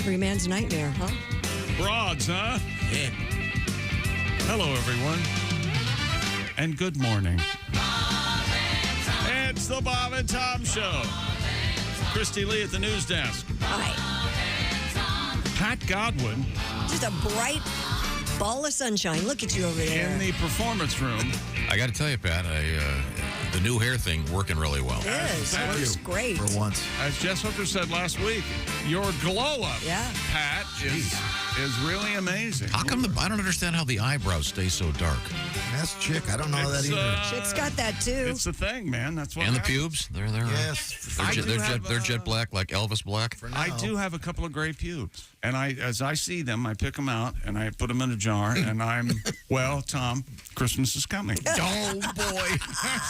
every man's nightmare, huh? Broads, huh? Yeah. Hello, everyone. And good morning. It's the Bob and Tom Show. Christy Lee at the news desk. Hi. Pat Godwin Just a bright ball of sunshine. Look at you over there. in the performance room. I got to tell you, Pat, the new hair thing working really well. It is. Thank Looks you. great. For once. As Jess Hooker said last week, your glow up, Yeah. Pat, is really amazing. How come I don't understand how the eyebrows stay so dark? That's Chick. I don't know that It's, either. Chick's got that too. It's the thing, man. That's what And the happens. pubes? They're Yes. I do have, they're jet black like Elvis Black. For now. I do have a couple of gray pubes, and as I see them, I pick them out and I put them in a jar, and well, Tom, Christmas is coming. Oh, boy.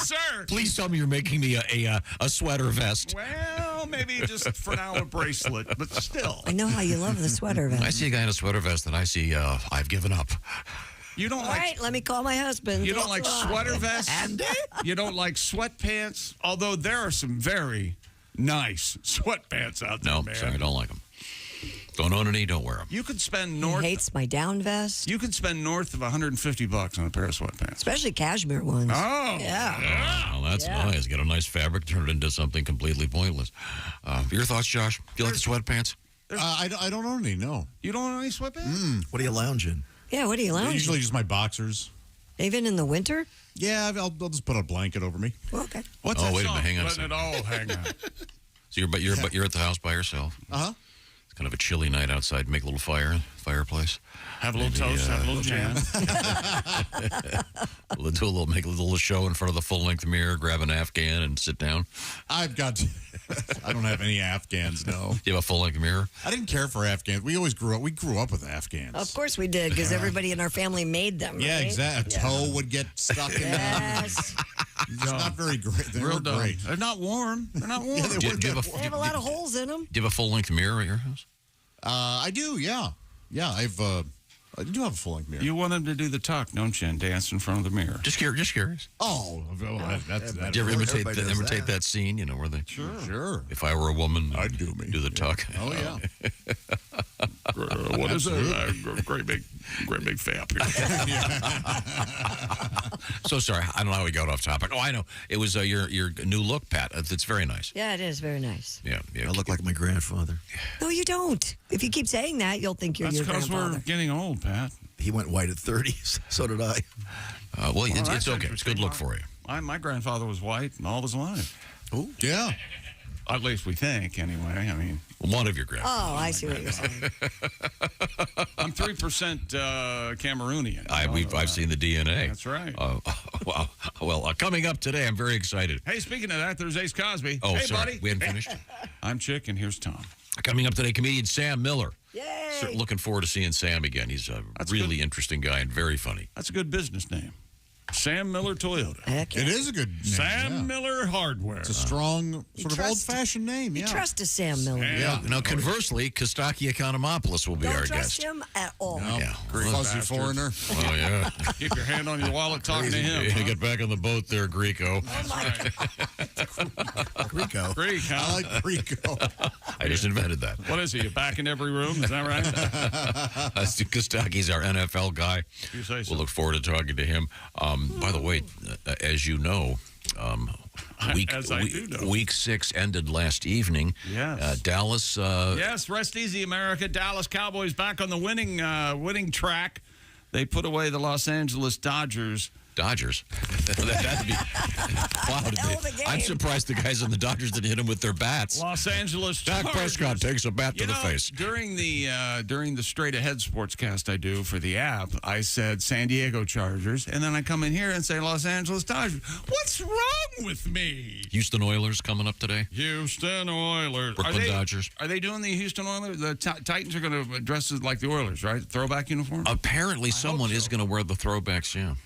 Sir. Please tell me you're making me a sweater vest. Well, maybe just for now a bracelet, but still. I know how you love the sweater vest. I see a guy in a sweater vest, and I see I've given up. You don't All like right, let me call my husband. you don't like sweater vests. You don't like sweatpants. Although there are some very nice sweatpants out there, No, man. sorry, I don't like them. Don't own any, don't wear them. You could spend He north. hates my down vest, You could spend north of $150 on a pair of sweatpants. especially cashmere ones. Oh, Yeah. Well, that's Yeah. nice. Get a nice fabric, turn it into something completely pointless. Your thoughts, Josh? Do you like the sweatpants? I don't own any, no. You don't own any sweatpants? What are you lounging? Yeah, what are you lounging? Usually just my boxers. Even in the winter? Yeah, I'll just put a blanket over me. Well, okay. What's Oh, that wait a song? minute, hang on a Letting it all hang out. So you're at the house by yourself. Uh-huh. It's kind of a chilly night outside. Make a little fireplace. Have a little Maybe, toast, have a little jam. Make a little show in front of the full-length mirror. Grab an Afghan and sit down. I don't have any Afghans, no. You have a full-length mirror. I didn't care for Afghans. We grew up with Afghans. Of course we did, because everybody in our family made them. Yeah, right? exactly. A toe would get stuck in them. Yes. It's not very great. They Real were dumb. great. They're not warm. They're not warm. Yeah, they Do, were do you good. have They have a lot of holes in them. do you have a full-length mirror at your house? I do, yeah. Yeah, I do have a full-length mirror. You want them to do the tuck, don't you, and dance in front of the mirror? Just curious. Oh, well, that's Did you ever Everybody does imitate that. that scene? You know where they? Sure. If I were a woman, I'd do me. Do the tuck. Oh, yeah. What is it? Great big fap here. So sorry, I don't know how we got off topic. Oh, I know. It was your new look, Pat. It's very nice. Yeah, it is very nice. Yeah. I look like my grandfather. No, you don't. If you keep saying that, you'll think you're That's your because grandfather. we're getting old, Pat. He went white at 30. So did I. Well, it's that's okay. It's a interesting. good look for you. My grandfather was white and all of his life. Oh, yeah. At least we think, anyway. I mean, One of your grandparents. Oh, I see what you're saying. I'm 3% Cameroonian. I've seen the DNA. That's right. Well, coming up today, I'm very excited. Hey, speaking of that, there's Ace Cosby. Oh, hey, sorry, buddy. we hadn't finished. I'm Chick, and here's Tom. Coming up today, comedian Sam Miller. Yay! Looking forward to seeing Sam again. He's a That's really good. interesting guy and very funny. That's a good business name. Sam Miller Toyota. Heck yeah. It is a good name. Sam yeah. Miller Hardware. It's a strong, sort of trust- old-fashioned name, You yeah. trust a Sam Miller. Yeah. Now, conversely, Kostaki Economopoulos will be Don't our trust guest. him at all. No, Yeah. fuzzy bastard. foreigner. Oh, yeah. Keep your hand on your wallet talking to him. Yeah, huh? get back on the boat there, Greco. That's right. Rico. Greek, huh? I like Rico. I just invented that. What is he? You back in every room? Is that right? Kostaki's our NFL guy. You say so. We'll look forward to talking to him. By the way, as you know, As I do know. week 6 ended last evening. Yes. Dallas. Yes, rest easy, America. Dallas Cowboys back on the winning track. They put away the Los Angeles Dodgers. Dodgers. That'd be, wow, Hell of a game. I'm surprised the guys on the Dodgers didn't hit him with their bats. Los Angeles Dak Chargers. Prescott takes a bat to You the know, face. During the Straight Ahead Sportscast I do for the app, I said San Diego Chargers, and then I come in here and say Los Angeles Dodgers. What's wrong with me? Houston Oilers coming up today. Houston Oilers. Brooklyn Dodgers. Are they doing the Houston Oilers? The Titans are going to dress like the Oilers, right? Throwback uniform? Apparently, someone so. is going to wear the throwbacks, yeah.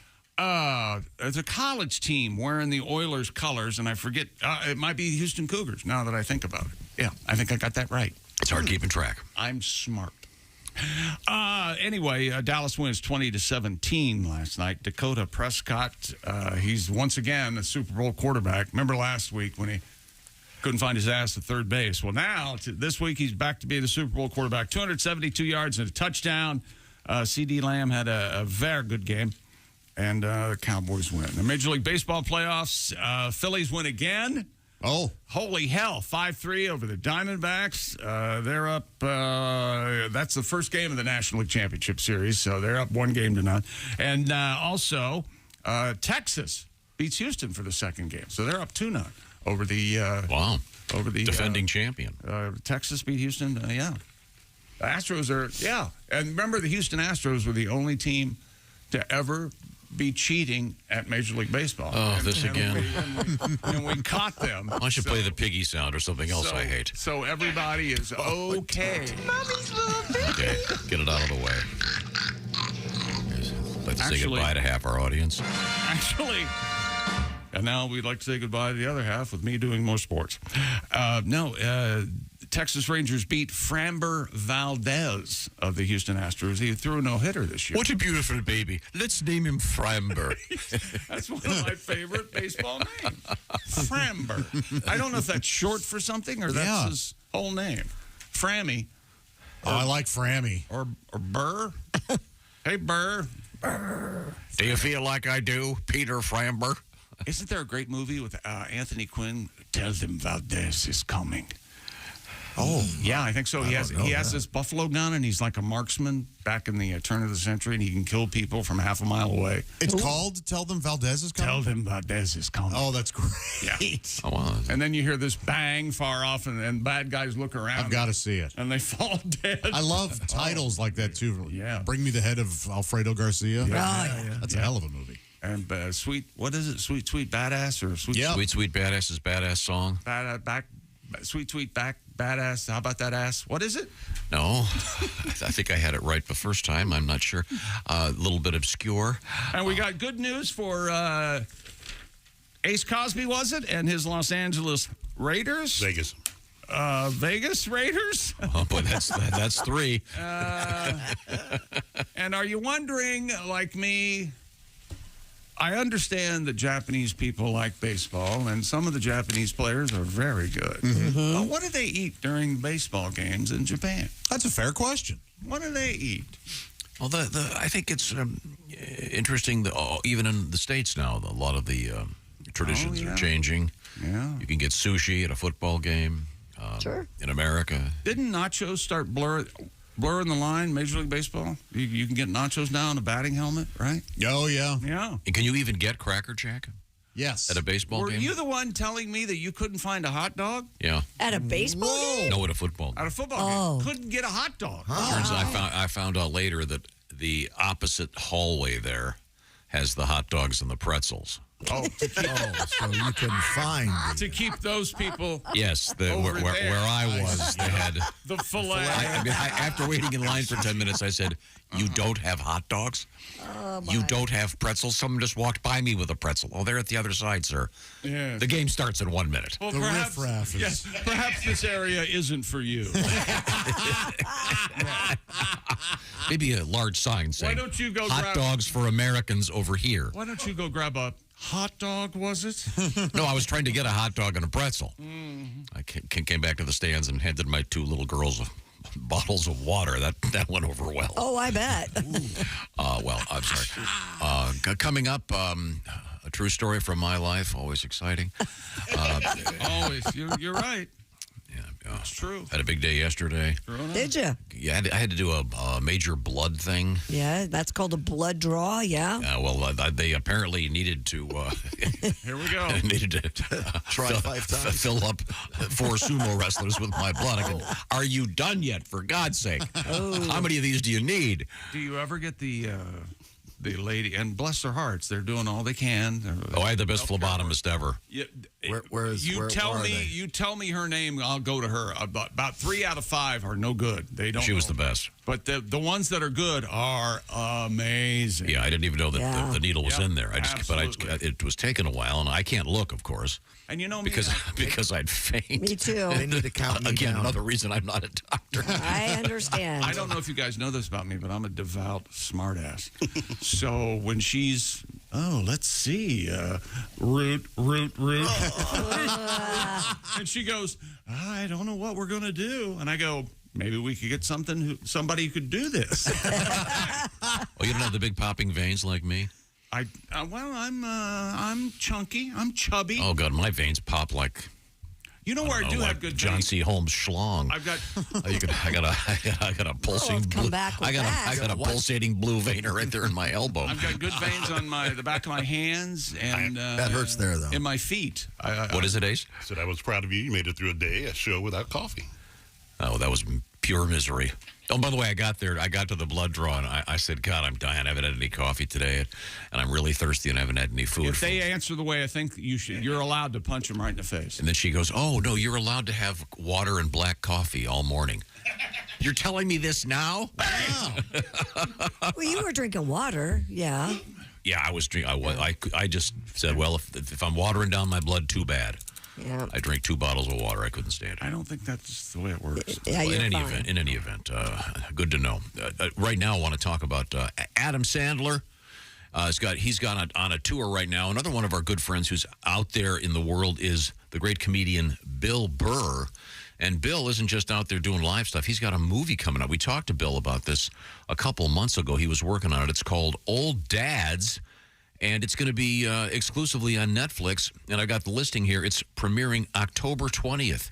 There's a college team wearing the Oilers colors, and I forget. It might be Houston Cougars, now that I think about it. Yeah, I think I got that right. It's hard keeping track. I'm smart. Anyway, Dallas wins 20-17 last night. Dakota Prescott, he's once again a Super Bowl quarterback. Remember last week when couldn't find his ass at third base. Well, now, this week, he's back to being the Super Bowl quarterback. 272 yards and a touchdown. C.D. Lamb had a very good game, and the Cowboys win. The Major League Baseball playoffs, Phillies win again. Oh. Holy hell, 5-3 over the Diamondbacks. They're up, that's the first game of the National League Championship Series, so they're up 1-0. And also, Texas beats Houston for the second game, so they're up 2-0 over the... Wow. Over the... Defending champion. Texas beat Houston, yeah. The Astros are, yeah. And remember, the Houston Astros were the only team to ever be cheating at Major League Baseball. Oh, this again. And we caught them. Why don't you play the piggy sound or something else I hate? So everybody is okay. Okay, get it out of the way. Let's say Actually- goodbye to half our audience. Actually, and now we'd like to say goodbye to the other half with me doing more sports. Texas Rangers beat Framber Valdez of the Houston Astros. He threw a no-hitter this year. What a beautiful baby. Let's name him Framber. That's one of my favorite baseball names. Framber. I don't know if that's short for something or that's his whole name. Frammy. Oh, I like Frammy. Or Burr. Hey, Burr. Do you feel like I do, Peter Framber? Isn't there a great movie with Anthony Quinn? Tell them Valdez is coming. Oh. Yeah, I think so. He has don't know that. this buffalo gun, and he's like a marksman back in the turn of the century, and he can kill people from half a mile away. It's called Tell Them Valdez is coming? Tell them Valdez is coming. Oh, that's great. Yeah. Oh, wow. And then you hear this bang far off, and bad guys look around. I've got to see it. And they fall dead. I love titles like that, too. Yeah. Bring Me the Head of Alfredo Garcia. That's a hell of a movie. And sweet, what is it? Sweet, sweet badass or sweet, Yep. Sweet, sweet badass is badass song. sweet, sweet back badass. How about that ass? What is it? No, I think I had it right the first time. I'm not sure. A little bit obscure. And we got good news for Ace Cosby, was it? And his Los Angeles Raiders? Vegas. Vegas Raiders? Oh, boy, that's three. And are you wondering, like me, I understand that Japanese people like baseball, and some of the Japanese players are very good. But what do they eat during baseball games in Japan? That's a fair question. What do they eat? Well, I think it's interesting, even in the States now, a lot of the traditions are changing. Yeah. You can get sushi at a football game. Sure. In America. Didn't nachos start blurring the line, Major League Baseball? You can get nachos now in a batting helmet, right? Oh, yeah. Yeah. And can you even get Cracker Jack Yes. at a baseball Were game? you the one telling me that you couldn't find a hot dog Yeah. At a baseball game? No, at a football at game. a football Oh. game? Couldn't get a hot dog. Turns out I found out later that the opposite hallway there has the hot dogs and the pretzels. Oh, So you can find to keep those people Yes, Over where there. I was, they had. the fillet. After waiting in line for 10 minutes, I said, "You don't have hot dogs? You don't have pretzels? Someone just walked by me with a pretzel. Oh, they're at the other side, sir. Yes. The game starts in 1 minute." Well, The perhaps, riffraff is- yes, perhaps this area isn't for you. Maybe a large sign saying, don't you go "Hot grab- dogs for Americans over here." Why don't you go grab a hot dog, was it? No, I was trying to get a hot dog and a pretzel. I came back to the stands and handed my two little girls bottles of water. That went over well. Oh, I bet. Well, I'm sorry. Coming up, a true story from my life, always exciting. Always. You're right. Yeah, It's true. had a big day yesterday. Did you? Yeah, I had to do a major blood thing. Yeah, that's called a blood draw, yeah. Well, they apparently needed to Here we go. needed to Try 5 times. fill up 4 sumo wrestlers with my blood. I go, "Are you done yet? For God's sake! How many of these do you need?" Do you ever get the lady, and bless their hearts, they're doing all they can. Oh, I had the best phlebotomist ever. Yeah, Where you tell me her name, I'll go to her. About 3 out of 5 are no good. They don't. She was know. the best. But the ones that are good are amazing. Yeah, I didn't even know that Yeah. the needle was Yep, in there. absolutely. It was taking a while, and I can't look, of course, And you know me, because I'd faint. Me too. They need to count me Again, down. another reason I'm not a doctor. I understand. I don't know if you guys know this about me, but I'm a devout smartass. So when she's oh, let's see, root. And she goes, I don't know what we're going to do. And I go, maybe we could get somebody who could do this. Oh, you don't have the big popping veins like me? I'm chunky. I'm chubby. Oh, God, my veins pop like... You know where I do like have good John veins? C. Holmes schlong. I've got. I got a pulsing. come back with that. I got a pulsating blue vein right there in my elbow. I've got good veins on the back of my hands and that hurts there though. in my feet. What is it, Ace? I said I was proud of you. You made it through a show without coffee. Oh, that was pure misery. Oh, by the way, I got to the blood draw, and I said, God, I'm dying. I haven't had any coffee today, and I'm really thirsty, and I haven't had any food. If they answer the way I think you should, you're allowed to punch them right in the face. And then she goes, oh, no, you're allowed to have water and black coffee all morning. You're telling me this now? Well, you were drinking water, yeah. Yeah, I was drinking. I just said, well, if I'm watering down my blood, too bad. Yeah. I drank 2 bottles of water. I couldn't stand it. I don't think that's the way it works. Yeah, Well, you're in fine. any event, good to know. Right now, I want to talk about Adam Sandler. He's gone on a tour right now. Another one of our good friends who's out there in the world is the great comedian Bill Burr. And Bill isn't just out there doing live stuff. He's got a movie coming up. We talked to Bill about this a couple months ago. He was working on it. It's called Old Dads. And it's going to be exclusively on Netflix. And I got the listing here. It's premiering October 20th.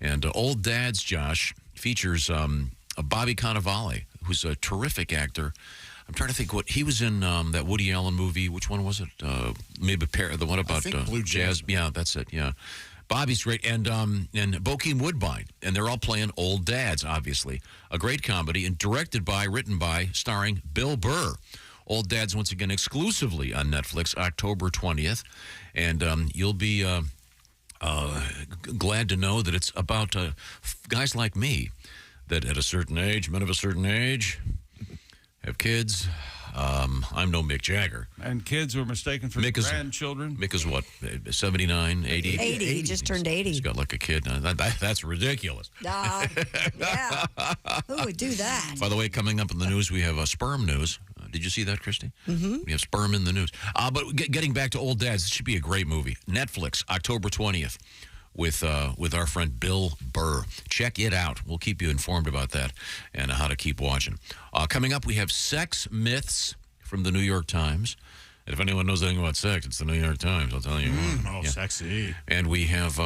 And Old Dads, Josh, features Bobby Cannavale, who's a terrific actor. I'm trying to think what he was in that Woody Allen movie. Which one was it? Maybe the one about Blue jazz. Yeah, that's it. Yeah, Bobby's great, and Bokeem Woodbine, and they're all playing old dads. Obviously, a great comedy, and directed by, written by, starring Bill Burr. Old Dads once again exclusively on Netflix, October 20th, and you'll be glad to know that it's about guys like me that at a certain age, men of a certain age, have kids. I'm no Mick Jagger. And kids were mistaken for grandchildren. Mick is what, 79, 80? 80. He just turned 80. He's got like a kid. That's ridiculous. Yeah. Who would do that? By the way, coming up in the news, we have sperm news. Did you see that, Christy? Mm-hmm. We have sperm in the news. But getting back to Old Dads, this should be a great movie. Netflix, October 20th. With our friend Bill Burr. Check it out. We'll keep you informed about that and how to keep watching. Coming up, we have sex myths from the New York Times. And if anyone knows anything about sex, it's the New York Times. I'll tell you. Sexy. And we have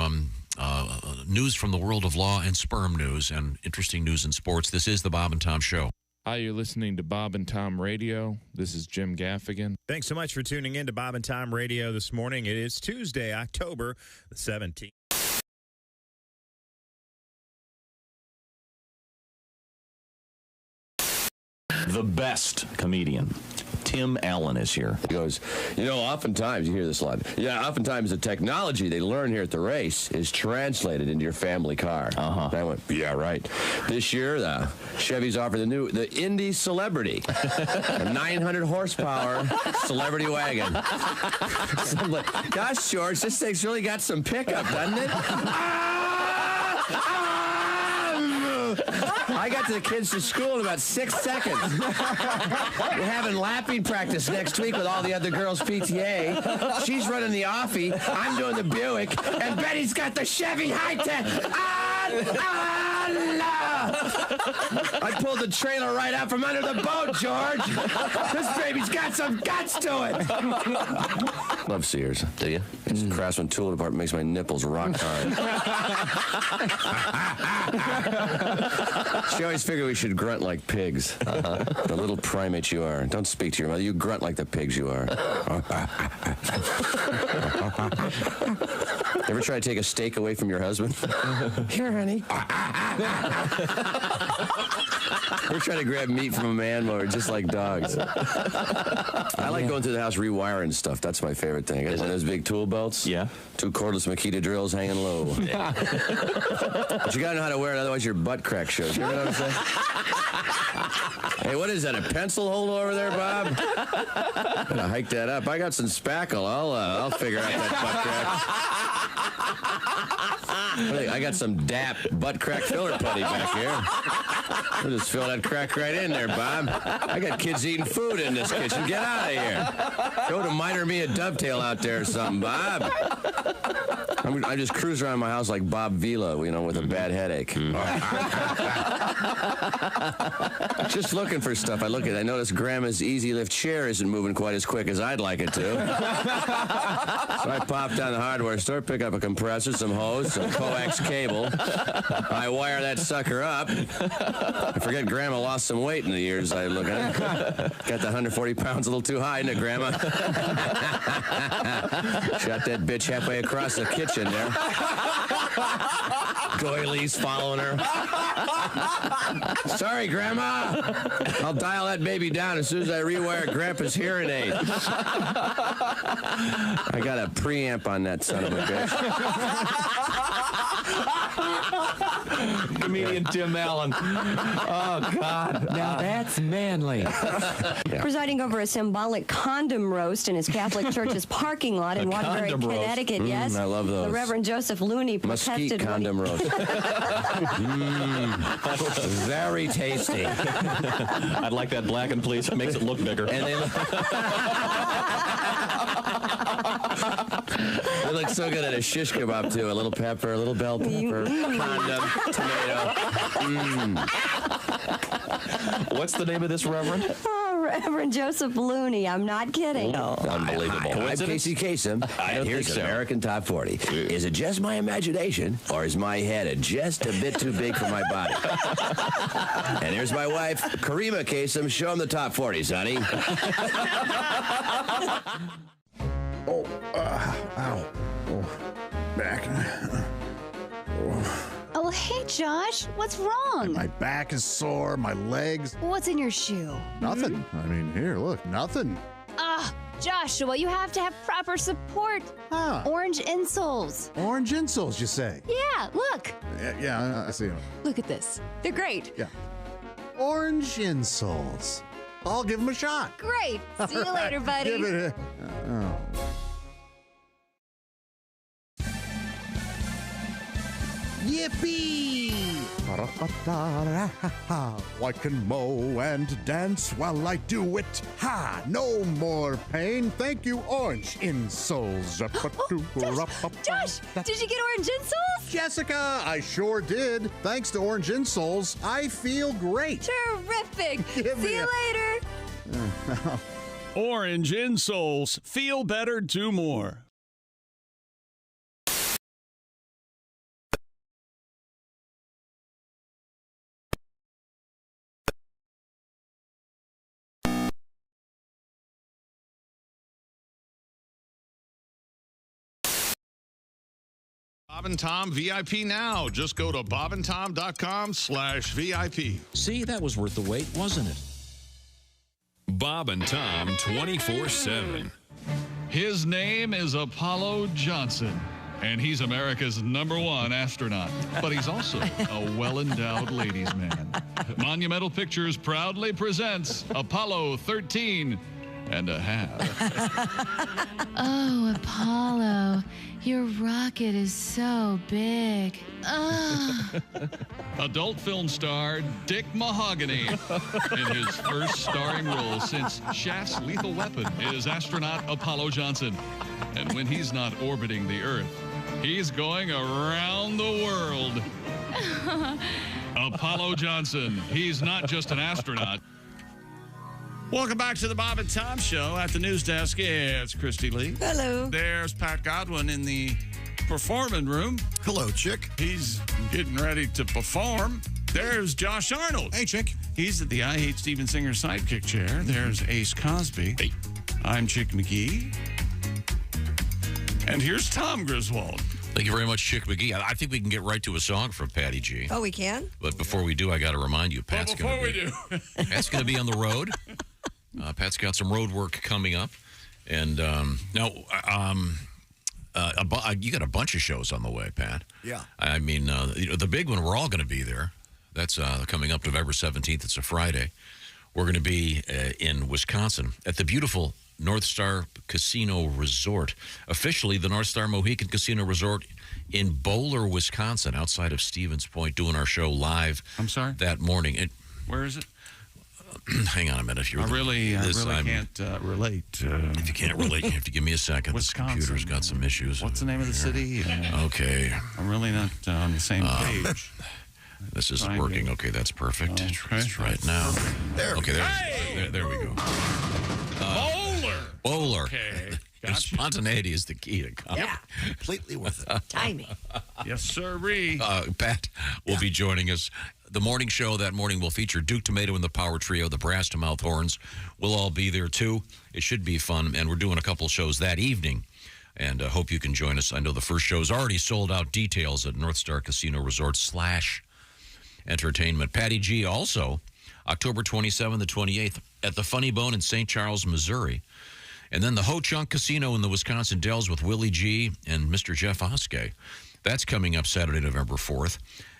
news from the world of law and sperm news and interesting news in sports. This is the Bob and Tom Show. Hi, you're listening to Bob and Tom Radio. This is Jim Gaffigan. Thanks so much for tuning in to Bob and Tom Radio this morning. It is Tuesday, October the 17th. The best comedian, Tim Allen, is here. He goes, oftentimes, you hear this a lot. Yeah, oftentimes the technology they learn here at the race is translated into your family car. Uh-huh. And I went, yeah, right. This year, the Chevy's offered the Indy Celebrity, a 900 horsepower celebrity wagon. So I'm like, gosh, George, this thing's really got some pickup, doesn't it? I got to the kids to school in about 6 seconds. We're having lapping practice next week with all the other girls' PTA. She's running the Offie. I'm doing the Buick. And Betty's got the Chevy High-Tech. I pulled the trailer right out from under the boat, George. This baby's got some guts to it. Love Sears. Do you? It's the Craftsman tool department makes my nipples rock hard. She always figured we should grunt like pigs. The little primates you are. Don't speak to your mother. You grunt like the pigs you are. Ever try to take a steak away from your husband? Here, honey. We're trying to grab meat from a man while we're just like dogs. I like going through the house rewiring stuff. That's my favorite thing. One of those big tool belts. Yeah. 2 cordless Makita drills hanging low. Yeah. But you gotta know how to wear it, otherwise your butt crack shows. You ever know what I'm saying? Hey, what is that? A pencil holder over there, Bob? Gotta hike that up. I got some spackle. I'll figure out that butt crack. I got some DAP butt crack filler putty back here. We'll just fill that crack right in there, Bob. I got kids eating food in this kitchen. Get out of here. Go to Miter me a dovetail out there or something, Bob. I just cruise around my house like Bob Vila, with a bad headache. Just looking for stuff. I notice Grandma's easy lift chair isn't moving quite as quick as I'd like it to. So I popped down the hardware store, pick up a compressor, some hose, some coax cable. I wire that sucker up. I forget Grandma lost some weight in the years I look at it. Got the 140 pounds a little too high, isn't it, Grandma? Shot that bitch halfway across the kitchen there. Doilies following her. Sorry, Grandma. I'll dial that baby down as soon as I rewire Grandpa's hearing aid. I got a preamp on that son of a bitch. Comedian Tim Allen. Oh, God. Now that's manly. Presiding over a symbolic condom roast in his Catholic church's parking lot in Waterbury, Connecticut. Yes, I love those. The Reverend Joseph Looney protested. Mesquite condom roast. Very tasty. I'd like that blackened, please. It makes it look bigger. And they look so good at a shish kebab, too. A little pepper, a little bell pepper, condom, tomato. What's the name of this Reverend? Oh, Reverend Joseph Looney. I'm not kidding. No. Unbelievable. I'm Casey Kasem. I Here's think so. American Top 40. Is it just my imagination, or is my head just a bit too big for my body? And here's my wife, Karima Kasem. Show him the Top 40s, honey. Ow. Oh, back. Oh, hey, Josh. What's wrong? My back is sore, my legs. What's in your shoe? Nothing. I mean, here, look, nothing. Joshua, you have to have proper support. Orange insoles. Orange insoles, you say? Yeah, look. Yeah, I see them. Look at this. They're great. Yeah. Orange insoles. I'll give them a shot. Great. See you later, buddy. Give it a... Yippee! I can mow and dance while I do it. Ha! No more pain. Thank you, orange insoles. Josh, did you get orange insoles? Jessica, I sure did. Thanks to orange insoles, I feel great. Terrific. See you later. Orange insoles. Feel better, do more. Bob and Tom VIP now. Just go to bobandtom.com/VIP. See, that was worth the wait, wasn't it? Bob and Tom 24/7. His name is Apollo Johnson, and he's America's #1 astronaut. But he's also a well-endowed ladies' man. Monumental Pictures proudly presents Apollo 13 and a half. Oh, Apollo, your rocket is so big. Adult film star Dick Mahogany in his first starring role since Shaft's Lethal Weapon is astronaut Apollo Johnson. And when he's not orbiting the Earth, he's going around the world. Apollo Johnson, he's not just an astronaut. Welcome back to the Bob and Tom Show. At the news desk, it's Christy Lee. Hello. There's Pat Godwin in the performing room. Hello, Chick. He's getting ready to perform. There's Josh Arnold. Hey, Chick. He's at the I Hate Steven Singer sidekick chair. There's Ace Cosby. Hey. I'm Chick McGee. And here's Tom Griswold. Thank you very much, Chick McGee. I think we can get right to a song from Patty G. Oh, we can? But before we do, I got to remind you, Pat's going to be on the road. Pat's got some road work coming up. And now, you got a bunch of shows on the way, Pat. Yeah. I mean, the big one, we're all going to be there. That's coming up November 17th. It's a Friday. We're going to be in Wisconsin at the beautiful North Star Casino Resort. Officially, the North Star Mohican Casino Resort in Bowler, Wisconsin, outside of Stevens Point, doing our show live. I'm sorry? That morning. Where is it? Hang on a minute. If you're I really can't relate. If you can't relate, you have to give me a second. Wisconsin. This computer's got some issues. What's the name of the city? Okay. I'm really not on the same page. This isn't working. Okay, that's perfect. Let's try it now. There we go. Bowler. Okay. And spontaneity is the key to comedy. Yeah. Completely worth it. Timing. Yes, sirree. Pat will be joining us. The morning show that morning will feature Duke Tomato and the Power Trio, the Brass to Mouth Horns. We'll all be there, too. It should be fun, and we're doing a couple shows that evening, and I hope you can join us. I know the first show's already sold out. Details at North Star Casino Resort /entertainment. Patty G also, October 27th to 28th at the Funny Bone in St. Charles, Missouri. And then the Ho Chunk Casino in the Wisconsin Dells with Willie G and Mr. Jeff Oskey. That's coming up Saturday, November 4th.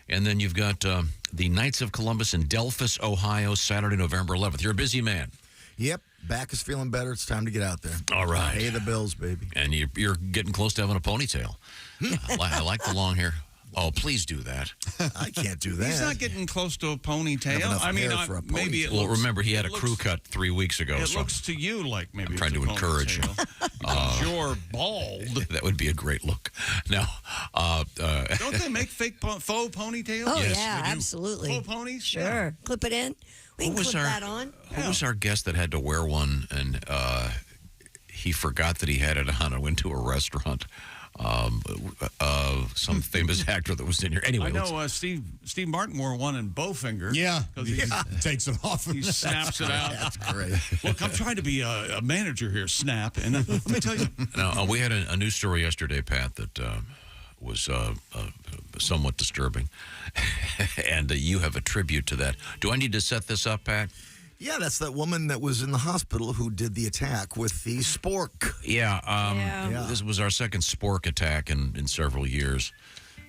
And then you've got the Knights of Columbus in Delphus, Ohio, Saturday, November 11th. You're a busy man. Yep. Back is feeling better. It's time to get out there. All right. Pay the bills, baby. And you're getting close to having a ponytail. I like the long hair. Oh, please do that. I can't do that. He's not getting close to a ponytail. I mean, maybe it looks... Well, remember, he had a crew cut 3 weeks ago. It looks to you like maybe I'm trying to encourage you. Because you're bald. That would be a great look. Now, don't they make fake faux ponytails? Oh, Yes, yeah, absolutely. Faux ponies? Sure. Yeah. Clip it in. We can clip that on. Who was our guest that had to wear one and he forgot that he had it on and went to a restaurant? Some famous actor that was in here. Anyway, I know Steve Martin wore one in Bowfinger. Yeah, he takes it off. He snaps it out. That's great. Look, I'm trying to be a manager here, Snap. And let me tell you. Now, we had a news story yesterday, Pat, that was somewhat disturbing. And you have a tribute to that. Do I need to set this up, Pat? Yeah, that's that woman that was in the hospital who did the attack with the Spork. Yeah, this was our second Spork attack in several years.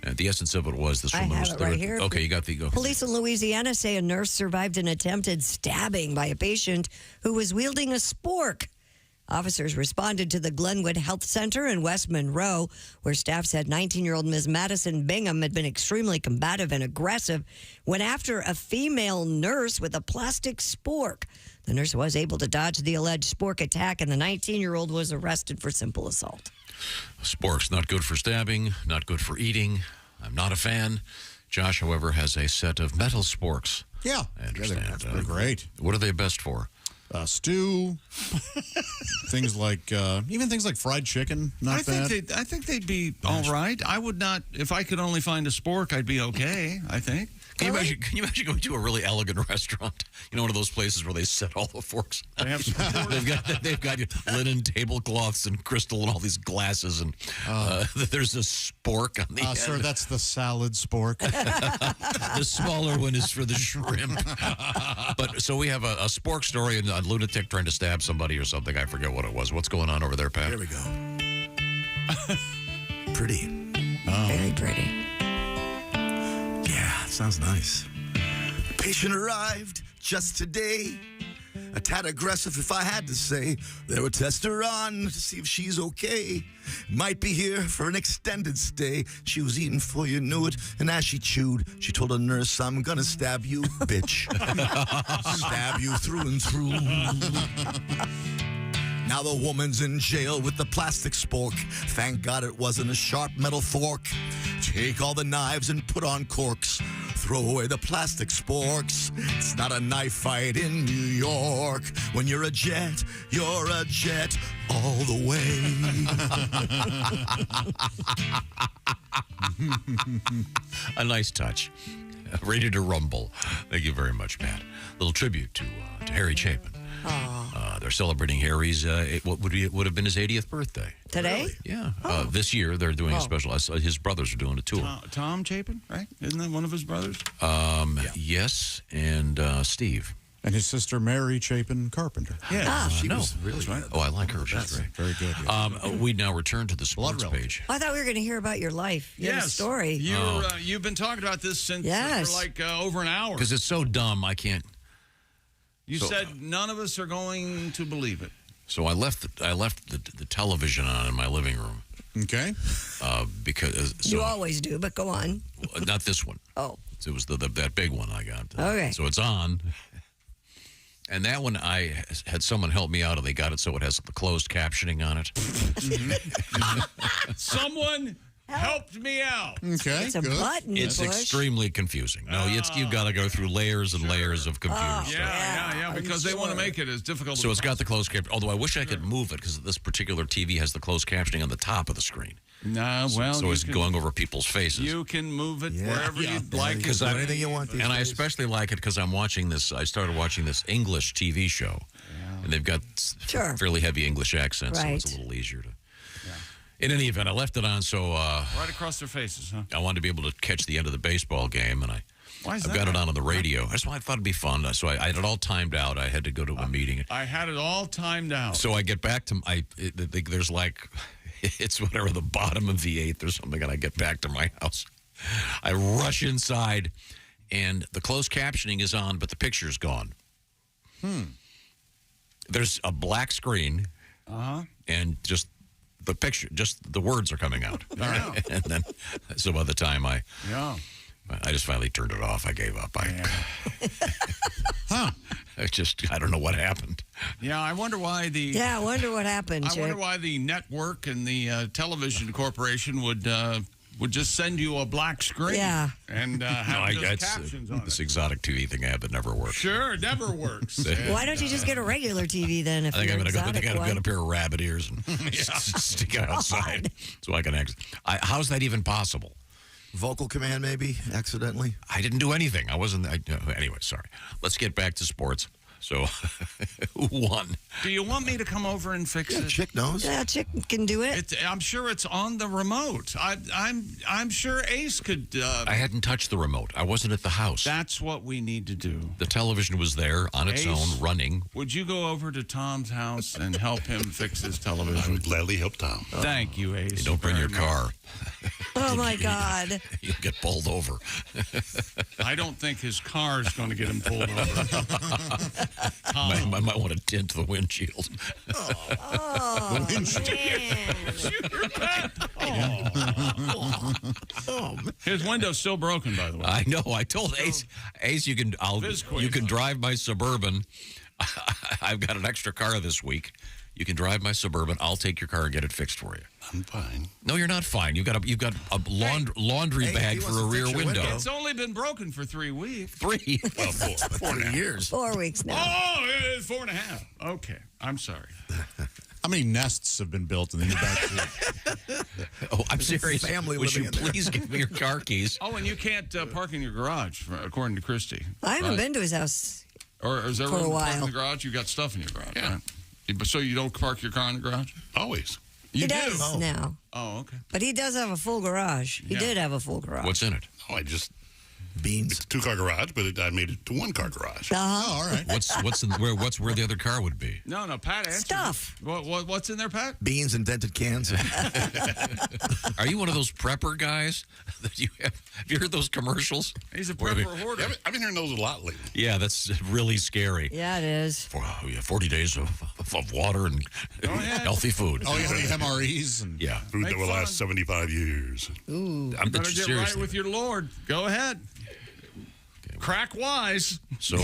And the essence of it was this woman was right here. Okay, you got the go. Police in Louisiana say a nurse survived an attempted stabbing by a patient who was wielding a spork. Officers responded to the Glenwood Health Center in West Monroe, where staff said 19-year-old Ms. Madison Bingham had been extremely combative and aggressive, went after a female nurse with a plastic spork. The nurse was able to dodge the alleged spork attack, and the 19-year-old was arrested for simple assault. Spork's not good for stabbing, not good for eating. I'm not a fan. Josh, however, has a set of metal sporks. Yeah. I understand. That's pretty great. What are they best for? Stew, things like even things like fried chicken. Not bad. I think they'd be all right. I would not. If I could only find a spork, I'd be okay. I think. Can you imagine going to a really elegant restaurant? You know, one of those places where they set all the forks. They have some they've got linen tablecloths and crystal and all these glasses, and there's a spork on the end. Sir, that's the salad spork. The smaller one is for the shrimp. But so we have a spork story and a lunatic trying to stab somebody or something. I forget what it was. What's going on over there, Pat? There we go. Pretty. Very pretty. Yeah, sounds nice. The patient arrived just today. A tad aggressive, if I had to say. They would test her on to see if she's okay. Might be here for an extended stay. She was eating before you knew it, and as she chewed, she told a nurse, "I'm gonna stab you, bitch." Stab you through and through. Now the woman's in jail with the plastic spork. Thank God it wasn't a sharp metal fork. Take all the knives and put on corks. Throw away the plastic sporks. It's not a knife fight in New York. When you're a jet all the way. A nice touch. Ready to rumble. Thank you very much, Pat. Little tribute to Harry Chapin. They're celebrating Harry's, what would have been his 80th birthday. Today? Really? Yeah. This year, they're doing a special, his brothers are doing a tour. Tom Chapin, right? Isn't that one of his brothers? Yes, and Steve. And his sister, Mary Chapin Carpenter. Yeah. She was really right. Oh, I like her. She's great. Very good. Yeah. We now return to the sports page. I thought we were going to hear about your life. You have a story. You've been talking about this since for like over an hour. Because it's so dumb, I can't. You said none of us are going to believe it. So I left the television on in my living room. Okay. Because you always do, but go on. Not this one. Oh. It was that big one I got. Okay. So it's on. And that one, I had someone help me out, and they got it so it has the closed captioning on it. Someone helped me out. Okay, it's a button. It's push. extremely confusing. No, you've got to go through layers and layers of computer stuff. Yeah, because they want to make it as difficult. So it's got the closed captioning. Although I wish I could move it because this particular TV has the closed captioning on the top of the screen. No, well, so it's going over people's faces. You can move it wherever you'd like. Because anything you want. And I especially like it because I'm watching this. I started watching this English TV show, and they've got fairly heavy English accents, so it's a little easier to. In any event, I left it on so right across their faces, huh? I wanted to be able to catch the end of the baseball game, and I've got it on the radio. I thought it'd be fun, so I had it all timed out. I had to go to a meeting. I had it all timed out. So I get back to there's like. It's whatever, the bottom of the 8th or something, and I get back to my house. I rush inside, and the closed captioning is on, but the picture's gone. There's a black screen, and just the picture, just the words are coming out. Yeah. And then, so by the time I just finally turned it off. I gave up. I don't know what happened. Yeah, I wonder why the... Yeah, I wonder what happened, I wonder why the network and the television corporation would just send you a black screen. Yeah. And have just captions on this it. exotic TV thing I have that never works. Sure, it never works. Why don't you just get a regular TV then? If I think I'm going to get a pair of rabbit ears and stick it outside so I can exit. How's that even possible? Vocal command, maybe, accidentally? I didn't do anything. I wasn't... anyway, sorry. Let's get back to sports. So, who won? Do you want me to come over and fix it? Chick knows. Yeah, Chick can do it. I'm sure it's on the remote. I'm sure Ace could... I hadn't touched the remote. I wasn't at the house. That's what we need to do. The television was there on its own, running. Would you go over to Tom's house and help him fix his television? I would gladly help Tom. Thank you, Ace. Don't bring your car. Oh, my God. You'll get pulled over. I don't think his car is going to get him pulled over. I might want to tint the windshield. Oh, His window's still broken, by the way. I know. I told Ace, you can drive my Suburban. I've got an extra car this week. You can drive my Suburban. I'll take your car and get it fixed for you. I'm fine. No, you're not fine. You've got a laundry bag for a rear window. It's only been broken for 3 weeks. 3? Well, 4 years. 4 weeks now. Oh, it's 4.5. Okay, I'm sorry. How many nests have been built in the new backseat? Oh, I'm serious. Family Would you living in there. please give me your car keys? Oh, and you can't park in your garage, according to Christy. I haven't been to his house Or is there for a room to park in while. the garage? You got stuff in your garage, right? So you don't park your car in the garage? Always. He does now. Oh, okay. But he does have a full garage. He did have a full garage. What's in it? Oh, I just... Beans. It's a 2-car garage, but I made it to 1-car garage. Uh-huh. All right. Where the other car would be? No, Pat answered. Stuff. What's in there, Pat? Beans and dented cans. Are you one of those prepper guys that you have you heard those commercials? He's a prepper hoarder. I've been hearing those a lot lately. Yeah, that's really scary. Yeah, it is. 40 days of water and healthy food. Oh, yeah, MREs. And yeah. Food that will last 75 years. Ooh. I'm Better get seriously. right with your Lord. Go ahead. Crack wise. So,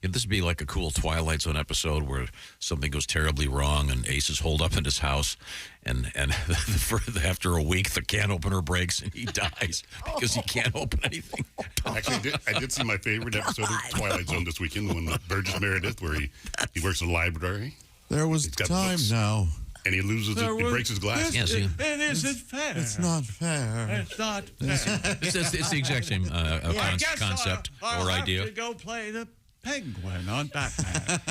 this would be like a cool Twilight Zone episode where something goes terribly wrong and Ace is holed up in his house, and after a week the can opener breaks and he dies because he can't open anything. Actually, I did see my favorite episode of Twilight Zone this weekend, the one with Burgess Meredith, where he works in a library. There was time books. now. And he loses it. He breaks his glass. Yes, It isn't fair. It's not fair. It's not fair. It's the exact same concept or idea. I'll have to go play the Penguin on Batman.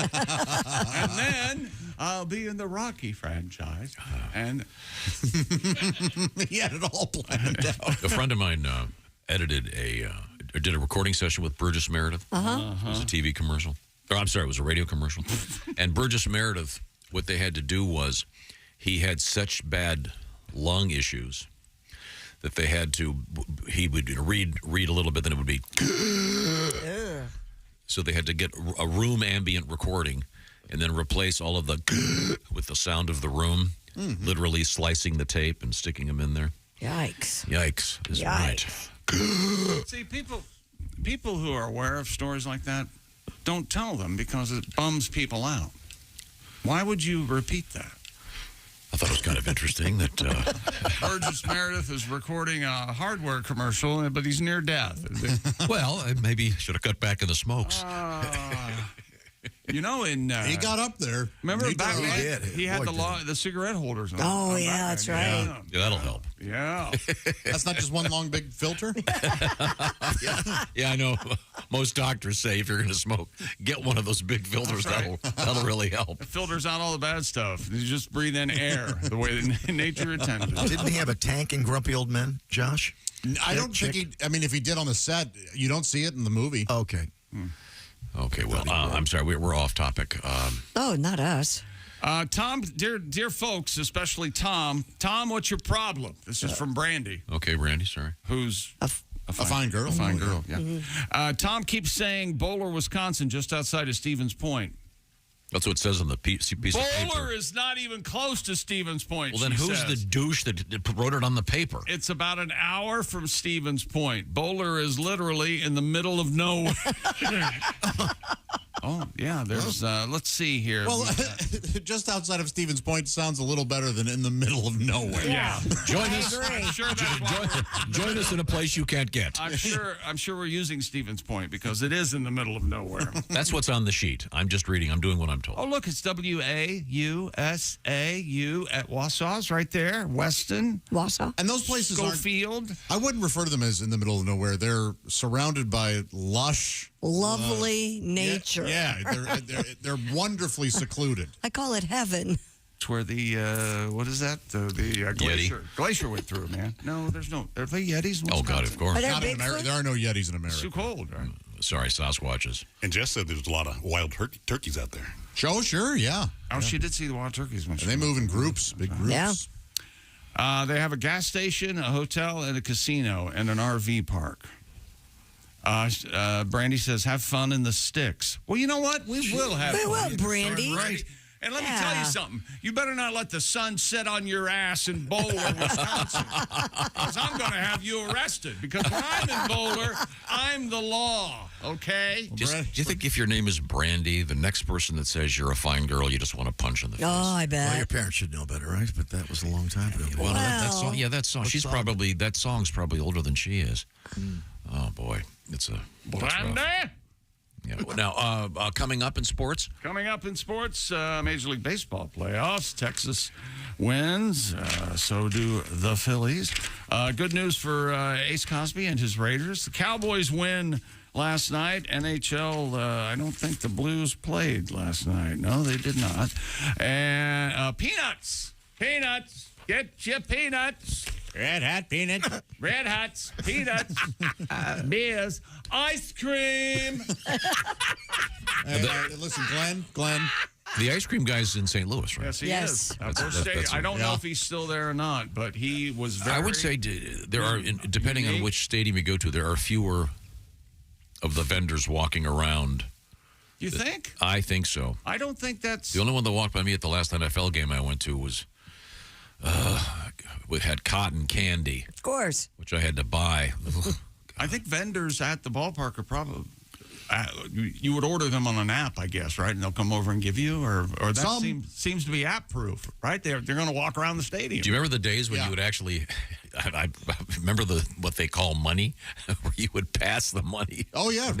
And then I'll be in the Rocky franchise. And he had it all planned out. A friend of mine did a recording session with Burgess Meredith. It was a TV commercial. Or, I'm sorry, it was a radio commercial. And Burgess Meredith, what they had to do was he had such bad lung issues that they had to, he would read a little bit, then it would be, so they had to get a room ambient recording, and then replace all of the with the sound of the room, literally slicing the tape and sticking them in there. Yikes. Yikes is right. See, people who are aware of stories like that don't tell them because it bums people out. Why would you repeat that? I thought it was kind of interesting that Burgess Meredith is recording a hardware commercial, but he's near death. Well, maybe should have cut back in the smokes. You know, he got up there. Remember back did. then, he had Boy, the cigarette holders on. Oh, yeah, that's right. Yeah, that'll help. Yeah. That's not just one long big filter? Yeah, I know. Most doctors say if you're going to smoke, get one of those big filters. Right. That'll really help. It filters out all the bad stuff. You just breathe in air the way that nature intended. Didn't he have a tank in Grumpy Old Men, Josh? I don't think he. I mean, if he did on the set, you don't see it in the movie. Okay. Okay, well, I'm sorry. We're off topic. Oh, not us. Tom, dear folks, especially Tom. Tom, what's your problem? This is from Brandy. Okay, Brandy, sorry. Who's a fine girl. A fine girl, yeah. Tom keeps saying Bowler, Wisconsin, just outside of Stevens Point. That's what it says on the piece of paper. Bowler is not even close to Stevens Point. Well, then who's the douche that wrote it on the paper? It's about an hour from Stevens Point. Bowler is literally in the middle of nowhere. Oh, yeah, there's, let's see here. Well, just outside of Stevens Point sounds a little better than in the middle of nowhere. Yeah. Join us. I'm sure that's Join us in a place you can't get. I'm sure we're using Stevens Point because it is in the middle of nowhere. That's what's on the sheet. I'm just reading. I'm doing what I'm told. Oh, look, it's WAUSAU at Wausau's right there. Weston. Wausau. And those places Schofield. I wouldn't refer to them as in the middle of nowhere. They're surrounded by lush, lovely nature. Yeah, they're wonderfully secluded. I call it heaven. It's where the, what is that? The glacier. Glacier went through, man. No, there's no. Are they Yetis? Oh, God, of course. Not in America. There are no Yetis in America. It's too cold, right? Sorry, Sasquatches. And Jess said there's a lot of wild turkeys out there. Sure, yeah. Oh, she did see the wild turkeys. And they move in groups, big groups. Yeah. They have a gas station, a hotel, and a casino, and an RV park. Brandy says, have fun in the sticks. Well, you know what? We will have fun. We will, Brandy. Right. And let me tell you something. You better not let the sun set on your ass in Bowler, Wisconsin. Because I'm going to have you arrested. Because when I'm in Bowler, I'm the law. Okay? Do you think if your name is Brandy, the next person that says you're a fine girl, you just want to punch in the face? Oh, I bet. Well, your parents should know better, right? But that was a long time ago. Well, that song. That song's probably older than she is. Oh boy, it's Brandy. Yeah. Now, coming up in sports. Coming up in sports, Major League Baseball playoffs. Texas wins. So do the Phillies. Good news for Ace Cosby and his Raiders. The Cowboys win last night. NHL, I don't think the Blues played last night. No, they did not. And peanuts. Peanuts. Get your peanuts. Red Hot peanuts. Red Hots, peanuts, beers, ice cream. Listen, Glenn. The ice cream guy's in St. Louis, right? Yes, he is. I don't know if he's still there or not, but he was very... I would say there are, depending on which stadium you go to, there are fewer of the vendors walking around. You think? I think so. I don't think that's... The only one that walked by me at the last NFL game I went to was... we had cotton candy. Of course. Which I had to buy. I think vendors at the ballpark are probably... you would order them on an app, I guess, right? And they'll come over and give you, or that seems to be app-proof, right? They're going to walk around the stadium. Do you remember the days when you would actually... I remember what they call money, where you would pass the money. Oh, yeah. And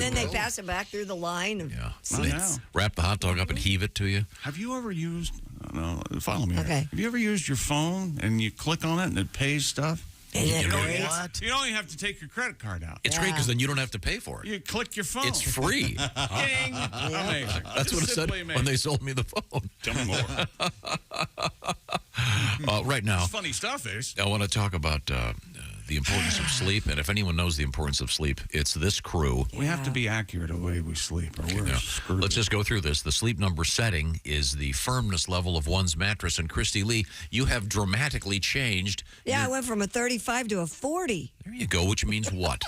then they pass it back through the line of seats. Wrap the hot dog up and heave it to you. Have you ever used... No, follow me. Okay. Have you ever used your phone and you click on it and it pays stuff? You don't even have to take your credit card out. It's great because then you don't have to pay for it. You click your phone. It's free. Ding. Amazing. That's what it said when they sold me the phone. Tell me more. Right now, it's funny stuff, Ace. I want to talk about the importance of sleep. And if anyone knows the importance of sleep, it's this crew. We have to be accurate the way we sleep, or we're screwed. Let's just go through this. The sleep number setting is the firmness level of one's mattress. And Christy Lee, you have dramatically changed. Yeah, I went from a 35 to a 40. There you go, which means what?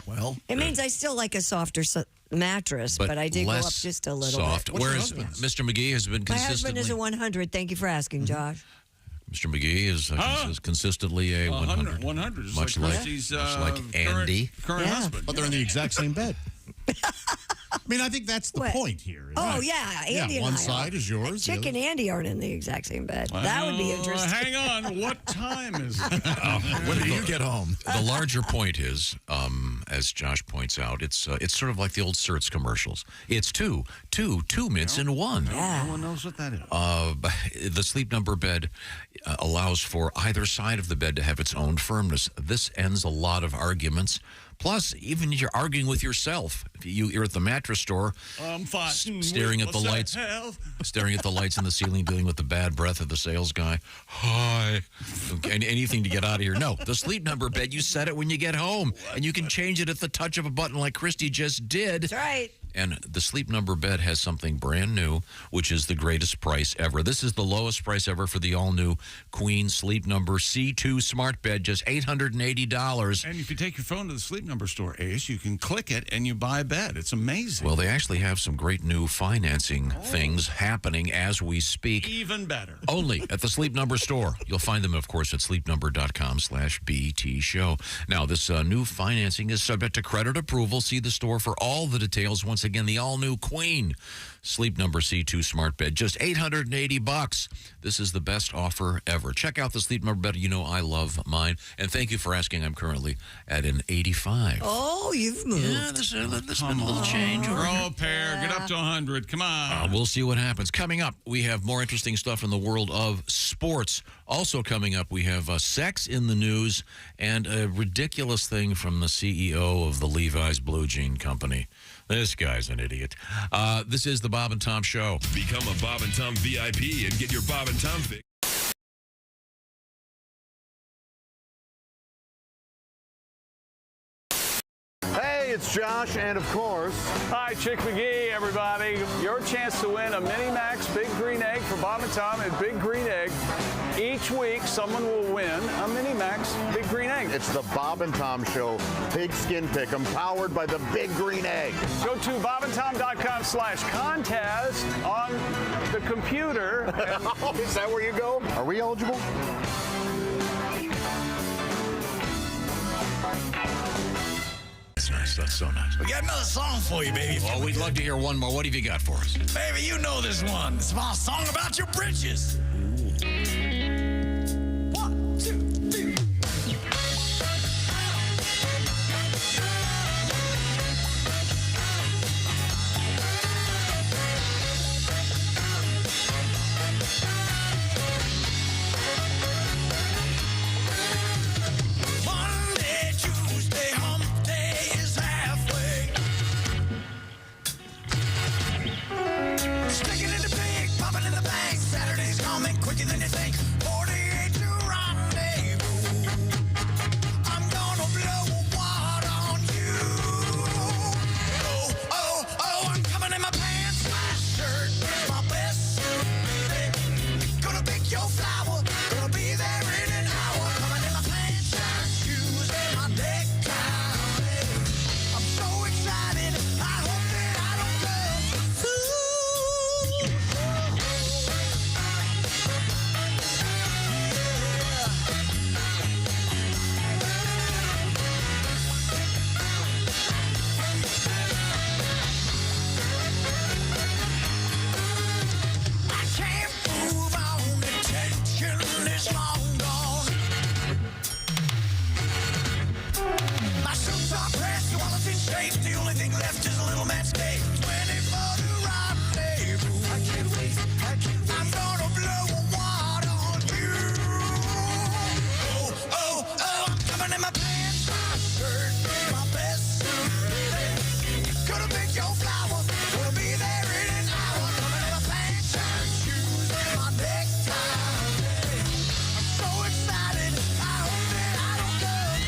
Well, Well, it means I still like a softer mattress, but I did go up less just a little soft. bit. Whereas Mr. McGee has been My husband consistently. is a 100. Thank you for asking, Josh. Mr. McGee is consistently a 100. 100. Just Much like like, Christy's, much like Andy. current husband. But they're in the exact same bed. I mean, I think that's the point here. Oh, right? yeah. Andy and one I side are. is yours. the Chick and Andy aren't in the exact same bed. That would be interesting. Hang on. What time is it? When do you get home? The larger point is, as Josh points out, it's sort of like the old Certs commercials. It's two mints in one. No one knows what that is. The Sleep Number bed allows for either side of the bed to have its own firmness. This ends a lot of arguments. Plus, even if you're arguing with yourself, you're at the mattress store, I'm fine. staring at the lights, staring at the lights in the ceiling, dealing with the bad breath of the sales guy. Hi, and anything to get out of here. No, the Sleep Number bed. You set it when you get home, and you can change it at the touch of a button, like Christy just did. That's right. And the Sleep Number bed has something brand new, which is the greatest price ever. This is the lowest price ever for the all-new Queen Sleep Number C2 smart bed, just $880. And if you take your phone to the Sleep Number store, Ace, you can click it and you buy a bed. It's amazing. Well, they actually have some great new financing things happening as we speak. Even better. Only at the Sleep Number store. You'll find them, of course, at sleepnumber.com/BT show. Now, this new financing is subject to credit approval. See the store for all the details. Once again, the all-new Queen Sleep Number C2 smart bed, just $880. This is the best offer ever. Check out the Sleep Number bed. You know I love mine. And thank you for asking. I'm currently at an 85. Oh, you've moved. Yeah, there's been a little change. Grow a pair. Get up to 100. Come on. We'll see what happens. Coming up, we have more interesting stuff in the world of sports. Also coming up, we have sex in the news and a ridiculous thing from the CEO of the Levi's Blue Jean Company. This guy's an idiot. This is the Bob and Tom Show. Become a Bob and Tom VIP and get your Bob and Tom fix. Hey, it's Josh, and of course... Hi, Chick McGee, everybody. Your chance to win a Mini Max Big Green Egg for Bob and Tom and Big Green Egg. Each week, someone will win a Mini Max Big Green Egg. It's the Bob and Tom Show, Pigskin Pick'em, powered by the Big Green Egg. Go to bobandtom.com/contest on the computer. Is that where you go? Are we eligible? That's nice. That's so nice. We got another song for you, baby. Oh, we'd love to hear one more. What have you got for us? Baby, you know this one. It's my song about your britches. 1, 2, 3. Monday, Tuesday, hump day is halfway. Sticking in the pig, popping in the bank. Saturday's coming quicker than you think. 48 to rendezvous. I'm gonna blow a wad on you. Oh, oh, oh, I'm coming in my pants. My shirt is my best suit, baby. Gonna pick your flower. Gonna be there in an hour. Coming in my pants, shirt, shoes, and my necktie. I'm so excited. I hope that I don't love you. I can't move on. The tension is long gone. My suits are pressed, your wallet's in shape. The only thing left is a little match day. 24 to rendezvous. I can't wait. I'm gonna blow a wad on you. Oh, oh, oh, I'm coming in my pants. My shirt is my best suit, baby. Gonna pick your flower. Gonna be there in an hour. Coming in my pants, shirt, shoes, and my necktie. I'm so excited. I hope that I don't love you.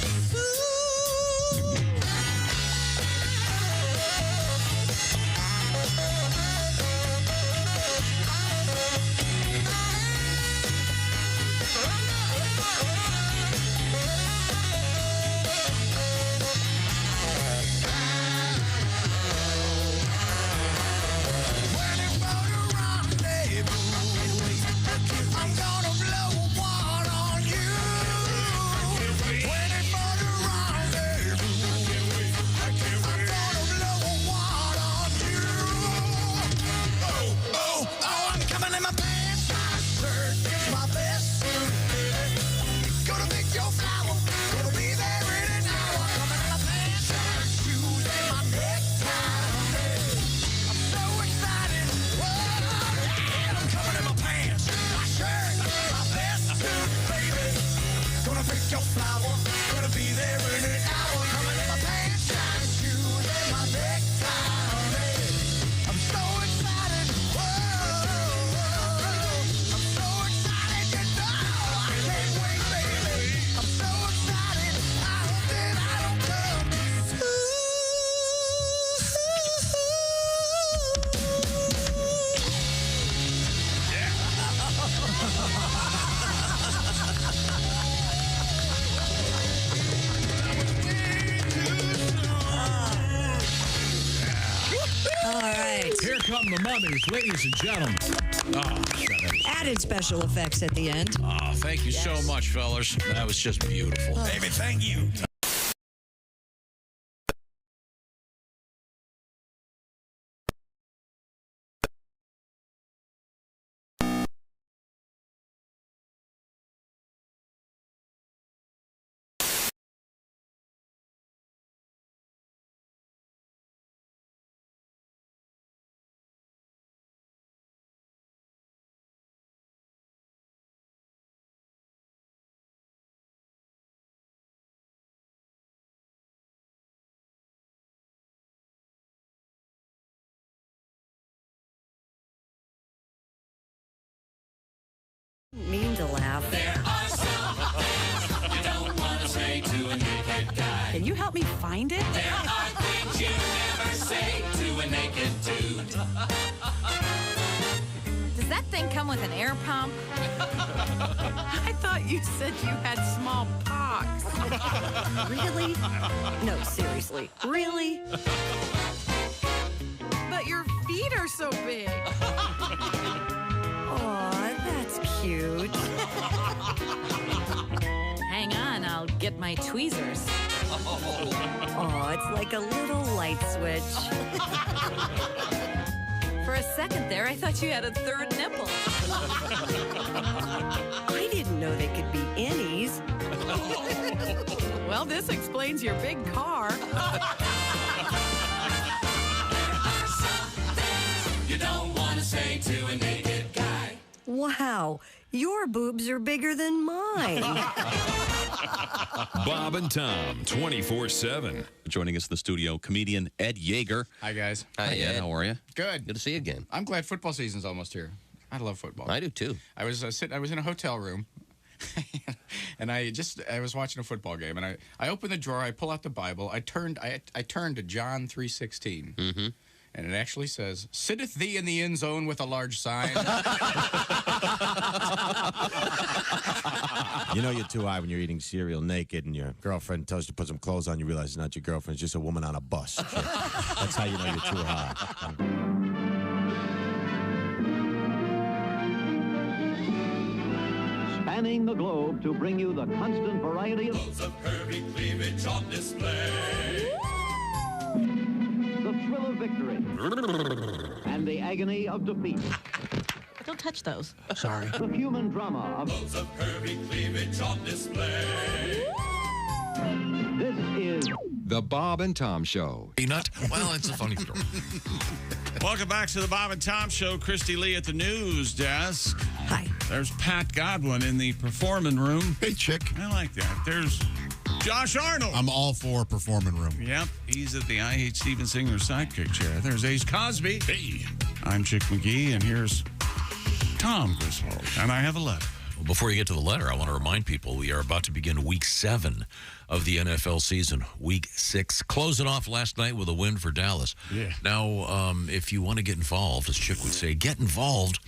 pick your flower. Gonna be there in an hour. Coming in my pants, shiny shoes, and my necktie, honey. I'm so excited. Whoa. I'm so excited, you know. I can't wait, baby. I'm so excited. I hope that I don't come too soon. All right. Here come the mummies, ladies and gentlemen. Added special effects at the end. Oh, thank you so much, fellas. That was just beautiful. Baby, thank you. Mean to laugh. There are some things you don't want to say to a naked guy. Can you help me find it? There are things you never say to a naked dude. Does that thing come with an air pump? I thought you said you had small pox. Really? No, seriously. Really? But your feet are so big. Aw, that's cute. Hang on, I'll get my tweezers. Oh, it's like a little light switch. For a second there, I thought you had a third nipple. I didn't know they could be innies. Well, this explains your big car. You don't want to say to a naked guy. Wow, your boobs are bigger than mine. Bob and Tom, 24/7. Joining us in the studio, comedian Ed Yeager. Hi, guys. Hi, Ed. How are you? Good. Good to see you again. I'm glad football season's almost here. I love football. I do too. I was I was in a hotel room, and I was watching a football game, and I opened the drawer, I pull out the Bible, I turned to John 3:16. Mm-hmm. And it actually says, "Sitteth thee in the end zone with a large sign." You know you're too high when you're eating cereal naked and your girlfriend tells you to put some clothes on. You realize it's not your girlfriend. It's just a woman on a bus. That's how you know you're too high. Spanning the globe to bring you the constant variety of curvy cleavage on display. The thrill of victory and the agony of defeat. Don't touch those. Sorry. The human drama of curvy cleavage on display. This is The Bob and Tom Show. Peanut? Well, it's a funny story. Welcome back to the Bob and Tom Show. Christy Lee at the news desk. Hi. There's Pat Godwin in the performing room. Hey, chick. I like that. There's Josh Arnold. I'm all for performing room. Yep. He's at the I Hate Steven Singer sidekick chair. There's Ace Cosby. Hey. I'm Chick McGee, and here's Tom Griswold. And I have a letter. Well, before you get to the letter, I want to remind people we are about to begin Week 7 of the NFL season. Week 6, closing off last night with a win for Dallas. Yeah. Now, if you want to get involved, as Chick would say, get involved.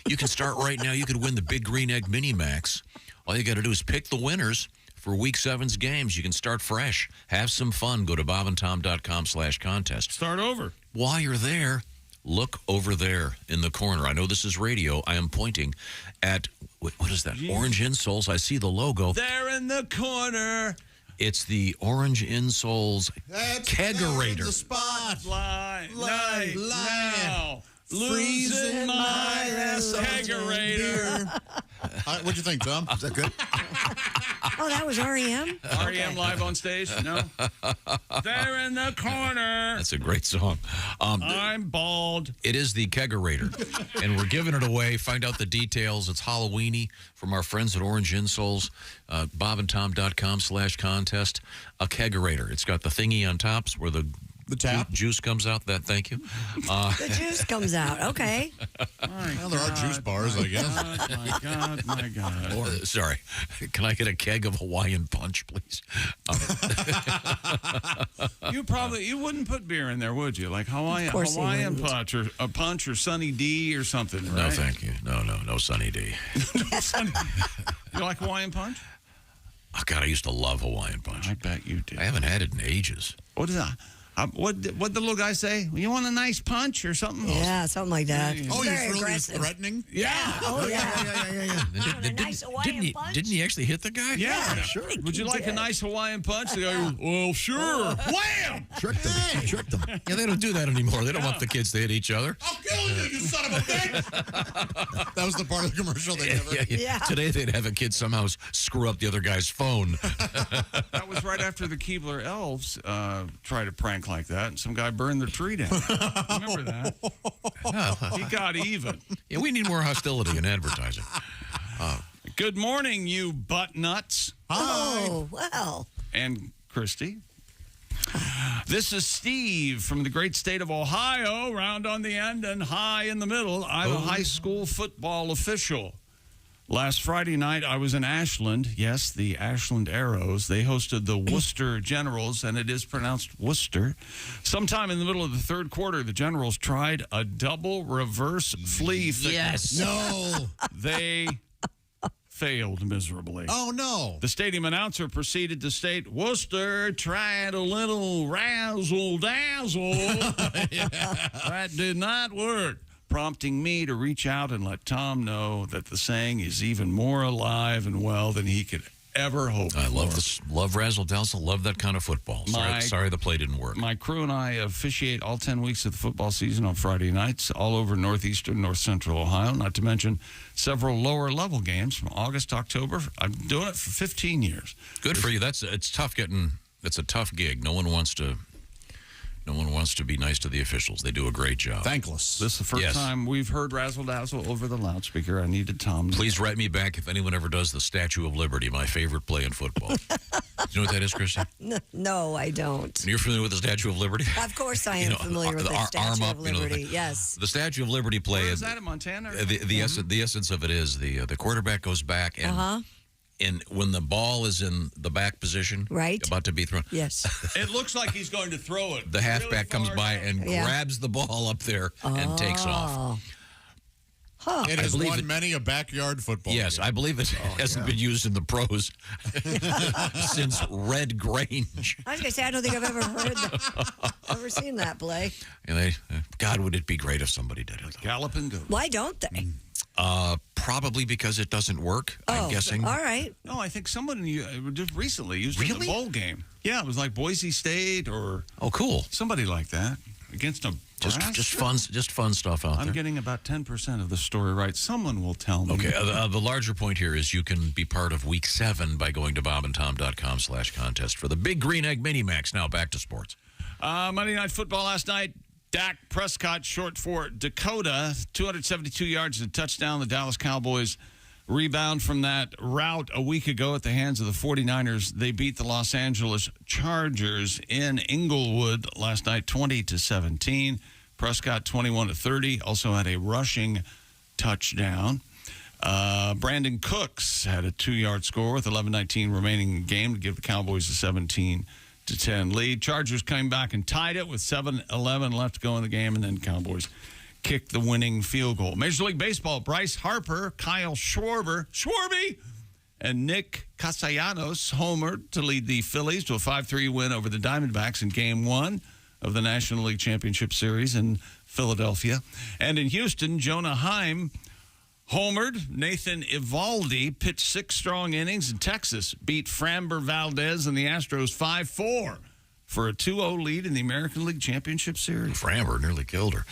You can start right now. You could win the Big Green Egg Mini Max. All you got to do is pick the winners for Week 7's games. You can start fresh. Have some fun. Go to bobandtom.com/contest. Start over. While you're there, look over there in the corner. I know this is radio. I am pointing at, what is that? Jeez. Orange insoles. I see the logo. There in the corner. It's the Orange Insoles Kegerator. The spot. Night now. Losing my Kegerator. What'd you think, Tom? Is that good? Oh, that was REM? REM live on stage? No? They're in the corner. That's a great song. I'm bald. It is the Kegerator, and we're giving it away. Find out the details. It's Halloweeny from our friends at Orange Insoles, bobandtom.com/contest. A Kegerator. It's got the thingy on tops where the tap juice comes out. Thank you. The juice comes out. Okay. Well, there are juice bars, I guess. My God. Sorry. Can I get a keg of Hawaiian Punch, please? You wouldn't put beer in there, would you? Like Hawaiian Punch or a Punch or Sunny D or something, right? No, thank you. No Sunny D. You like Hawaiian Punch? Oh, God, I used to love Hawaiian Punch. I bet you did. I haven't had it in ages. What is that? What the little guy say? You want a nice punch or something? Yeah, something like that. Oh, Very you're really aggressive. threatening? Yeah. Oh, yeah. Didn't he actually hit the guy? Yeah, sure. Would you like a nice Hawaiian Punch? They go, well, sure. Wham! Tricked them. Yeah, they don't do that anymore. They don't want the kids to hit each other. I'll kill you, you son of a bitch! That was the part of the commercial they never... Yeah. Today they'd have a kid somehow screw up the other guy's phone. That was right after the Keebler Elves tried a prank like that, and some guy burned the tree down. Remember that? He got even. Yeah, we need more hostility in advertising. Good morning, you butt nuts. Oh, well. And Christy. This is Steve from the great state of Ohio, round on the end and high in the middle. I'm a high school football official. Last Friday night, I was in Ashland. Yes, the Ashland Arrows. They hosted the Worcester Generals, and it is pronounced Worcester. Sometime in the middle of the third quarter, the Generals tried a double reverse flea flicker. Yes. No. They failed miserably. Oh, no. The stadium announcer proceeded to state, Worcester tried a little razzle-dazzle. That did not work, prompting me to reach out and let Tom know that the saying is even more alive and well than he could ever hope I for. love this. Love razzle-dazzle. Love that kind of football. Sorry the play didn't work. My crew and I officiate all 10 weeks of the football season on Friday nights all over northeastern, north central Ohio, not to mention several lower-level games from August to October. I'm doing it for 15 years. Good for you. It's tough getting. It's a tough gig. No one wants to be nice to the officials. They do a great job. Thankless. This is the first time we've heard razzle-dazzle over the loudspeaker. I needed Tom. Please write me back if anyone ever does the Statue of Liberty, my favorite play in football. Do you know what that is, Christy? No, I don't. You're familiar with the Statue of Liberty? Of course I am familiar with the Statue of Liberty, yes. The Statue of Liberty play. Where is that in Montana? The essence of it is the quarterback goes back and and when the ball is in the back position, about to be thrown. Yes. It looks like he's going to throw it. The halfback comes by and grabs the ball up there and takes off. Huh. It has won many a backyard football Yes, game. I believe it hasn't been used in the pros since Red Grange. I was going to say, I don't think I've ever seen that play. And God, would it be great if somebody did it. Galloping goat. Why don't they? Probably because it doesn't work, I'm guessing. All right. No, I think someone just recently used it in a bowl game. Yeah, it was like Boise State or cool, somebody like that against a just fun stuff out there. I'm getting about 10% of the story right. Someone will tell me. Okay, the larger point here is you can be part of Week 7 by going to bobandtom.com/contest for the Big Green Egg Mini Max. Now back to sports. Monday Night Football last night. Dak Prescott, short for Dakota, 272 yards and a touchdown. The Dallas Cowboys rebound from that rout a week ago at the hands of the 49ers. They beat the Los Angeles Chargers in Inglewood last night, 20-17. Prescott, 21-30, also had a rushing touchdown. Brandon Cooks had a 2-yard score with 11:19 remaining in the game to give the Cowboys a 17-10 lead. Chargers came back and tied it with 7:11 left to go in the game, and then Cowboys kicked the winning field goal. Major League Baseball, Bryce Harper, Kyle Schwarby, and Nick Castellanos homered to lead the Phillies to a 5-3 win over the Diamondbacks in Game 1 of the National League Championship Series in Philadelphia. And in Houston, Jonah Heim homered. Nathan Eovaldi pitched 6 strong innings, and Texas beat Framber Valdez and the Astros 5-4 for a 2-0 lead in the American League Championship Series. Framber nearly killed her.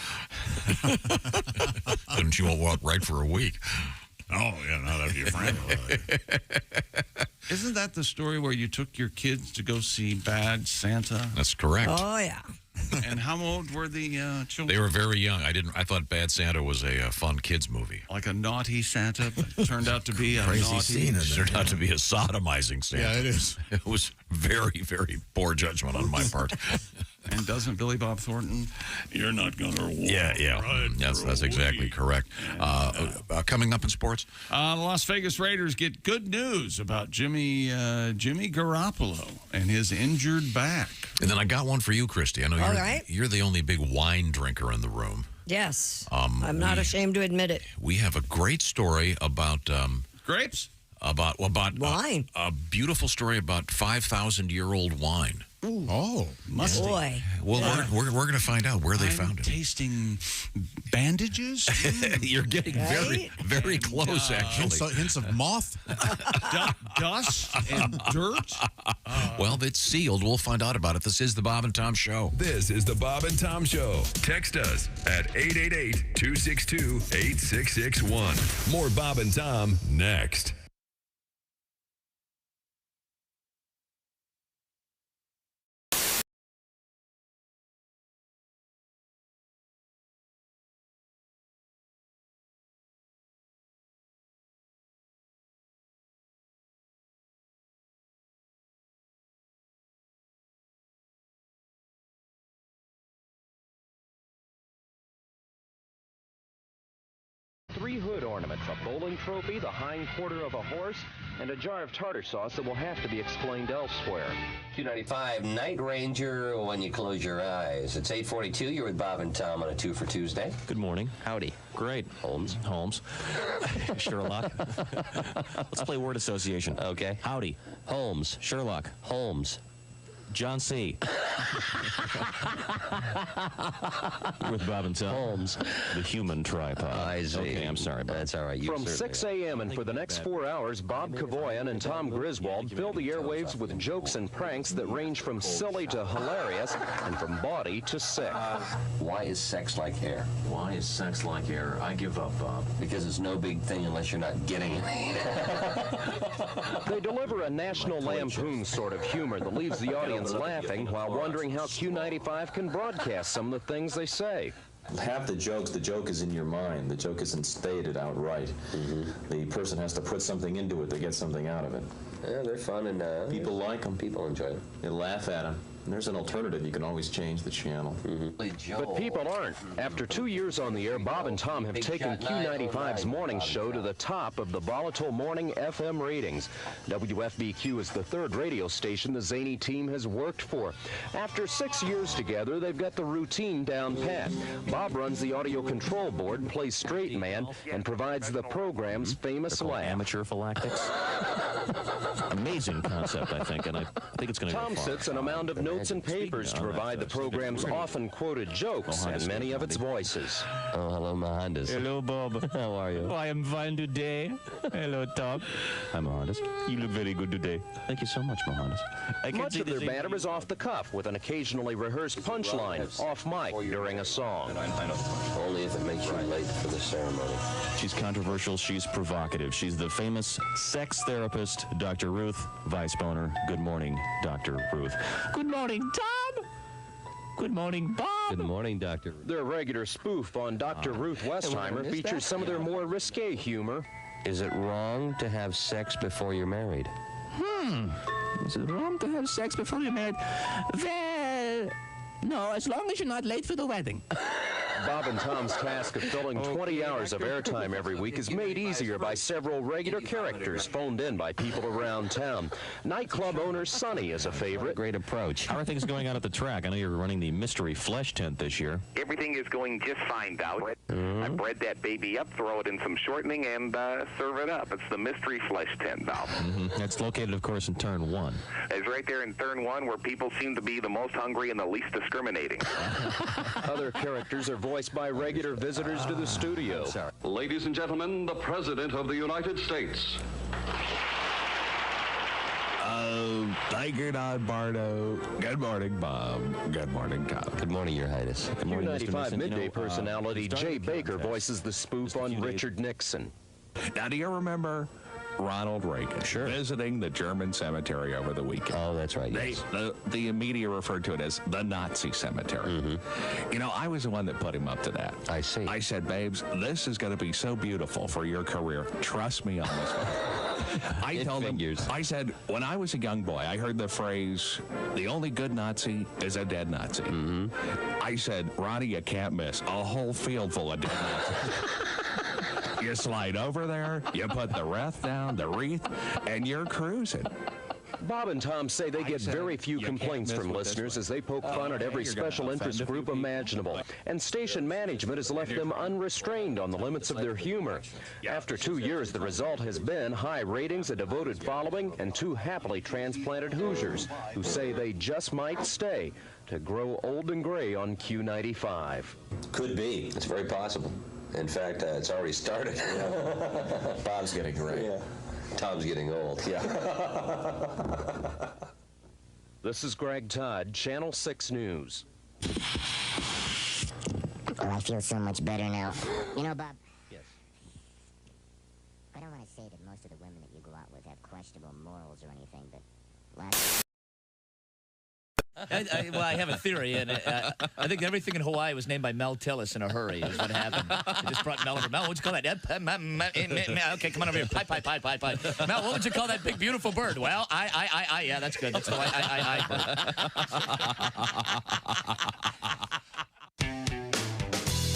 Couldn't she walk right for a week? Oh, yeah, no, that'd be your friend. Isn't that the story where you took your kids to go see Bad Santa? That's correct. Oh, yeah. And how old were the children? They were very young. I thought Bad Santa was a fun kids movie. Like a naughty Santa, but it turned out to be a Crazy naughty scene in there. Turned out to be a sodomizing Santa. Yeah, it is. It was very, very poor judgment on my part. And doesn't Billy Bob Thornton? You're not gonna walk. Yeah. Right That's exactly correct. Coming up in sports, the Las Vegas Raiders get good news about Jimmy Garoppolo and his injured back. and then I got one for you, Christy. I know you're the only big wine drinker in the room. Yes. I'm not ashamed to admit it. We have a great story about grapes. About wine. A beautiful story about 5,000-year-old wine. Ooh. Oh, must boy. Well, Yeah. we're going to find out where they I'm found it. Tasting bandages. You're getting very, very close, actually. Hints of moth, dust, and dirt. Well, it's sealed. We'll find out about it. This is the Bob and Tom Show. This is the Bob and Tom Show. Text us at 888-262-8661. More Bob and Tom next. Three hood ornaments, a bowling trophy, the hind quarter of a horse, and a jar of tartar sauce that will have to be explained elsewhere. 295 Night Ranger when you close your eyes. It's 8:42. You're with Bob and Tom on a 2 for Tuesday. Good morning. Howdy. Great. Holmes. Sherlock. Let's play word association. Okay. Howdy. Holmes. Sherlock. Holmes. John C. With Bob and Tom. Holmes. The human tripod. I see. Okay, I'm sorry, Bob. That's all right. From 6 a.m. and for the next 4 hours, Bob Kavoyan and Tom Griswold fill the airwaves with jokes and pranks that range from silly to hilarious and from bawdy to sick. Why is sex like hair? Why is sex like air? I give up, Bob. Because it's no big thing unless you're not getting it. They deliver a National Lampoon sort of humor that leaves the audience laughing while wondering how Q95 can broadcast some of the things they say. Half the joke is in your mind. The joke isn't stated outright. The person has to put something into it to get something out of it. Yeah, they're fun and people like them. People enjoy them. They laugh at them. There's an alternative. You can always change the channel. But people aren't. After 2 years on the air, Bob and Tom have taken Q95's morning show to the top of the volatile morning FM ratings. WFBQ is the third radio station the zany team has worked for. After 6 years together, they've got the routine down pat. Bob runs the audio control board, plays straight man, and provides the program's famous laugh. Amateur phylactics. Amazing concept, I think, and I think it's going to go Tom far. sits in a mound of notes and papers to provide the program's often quoted jokes and many of its voices. Oh, hello, Mohandas. Hello, Bob. How are you? Oh, I am fine today. Hello, Tom. Hi, Mohandas. You look very good today. Thank you so much, Mohandas. Much of their banter is off the cuff with an occasionally rehearsed punchline off mic during a song. Only if it makes you late for the ceremony. She's controversial. She's provocative. She's the famous sex therapist, Dr. Ruth Weisboner. Good morning, Dr. Ruth. Good morning, Tom. Good morning, Bob. Good morning, Dr. Their regular spoof on Dr. Ruth Westheimer features some of their more risque humor. Is it wrong to have sex before you're married? Is it wrong to have sex before you're married? Well, no, as long as you're not late for the wedding. Bob and Tom's task of filling 20 hours of airtime every week is made easier by several regular characters phoned in by people around town. Nightclub owner Sonny is a favorite. Great approach. How are things going out at the track? I know you're running the mystery flesh tent this year. Everything is going just fine, Dowd. I bred that baby up, throw it in some shortening, and serve it up. It's the mystery flesh tent, Dowd. That's located, of course, in Turn 1. It's right there in Turn 1 where people seem to be the most hungry and the least discriminating. Other characters are voiced by regular visitors to the studio. Ladies and gentlemen, the President of the United States. Tiger Dog Bardo. Good morning, Bob. Good morning, Tom. Good morning, Your Highness. Good morning, Mr. Q95 Mason. midday personality Jay Baker voices the spoof on Richard Nixon. Now, do you remember Ronald Reagan visiting the German cemetery over the weekend? Oh, that's right. Yes. The media referred to it as the Nazi cemetery. You know, I was the one that put him up to that. I see. I said, babes, this is going to be so beautiful for your career. Trust me on this one. I told him, I said, when I was a young boy, I heard the phrase, the only good Nazi is a dead Nazi. I said, Ronnie, you can't miss a whole field full of dead Nazis. You slide over there, you put the wreath down, the wreath, and you're cruising. Bob and Tom say they get very few complaints from listeners as they poke fun at every special interest group imaginable. And station management has left them unrestrained on the limits of their humor. After 2 years, the result has been high ratings, a devoted following, and 2 happily transplanted Hoosiers who say they just might stay to grow old and gray on Q95. Could be. It's very possible. In fact, it's already started. Bob's getting gray. Yeah. Tom's getting old. Yeah. This is Greg Todd, Channel 6 News. Oh, I feel so much better now. You know, Bob. Yes. I don't want to say that most of the women that you go out with have questionable morals or anything, but last... Well, I have a theory, and I think everything in Hawaii was named by Mel Tillis in a hurry, is what happened. They just brought Mel over. Mel, what'd you call that? Okay, come on over here. Pie. Mel, what would you call that big, beautiful bird? Well, yeah, that's good. That's the bird.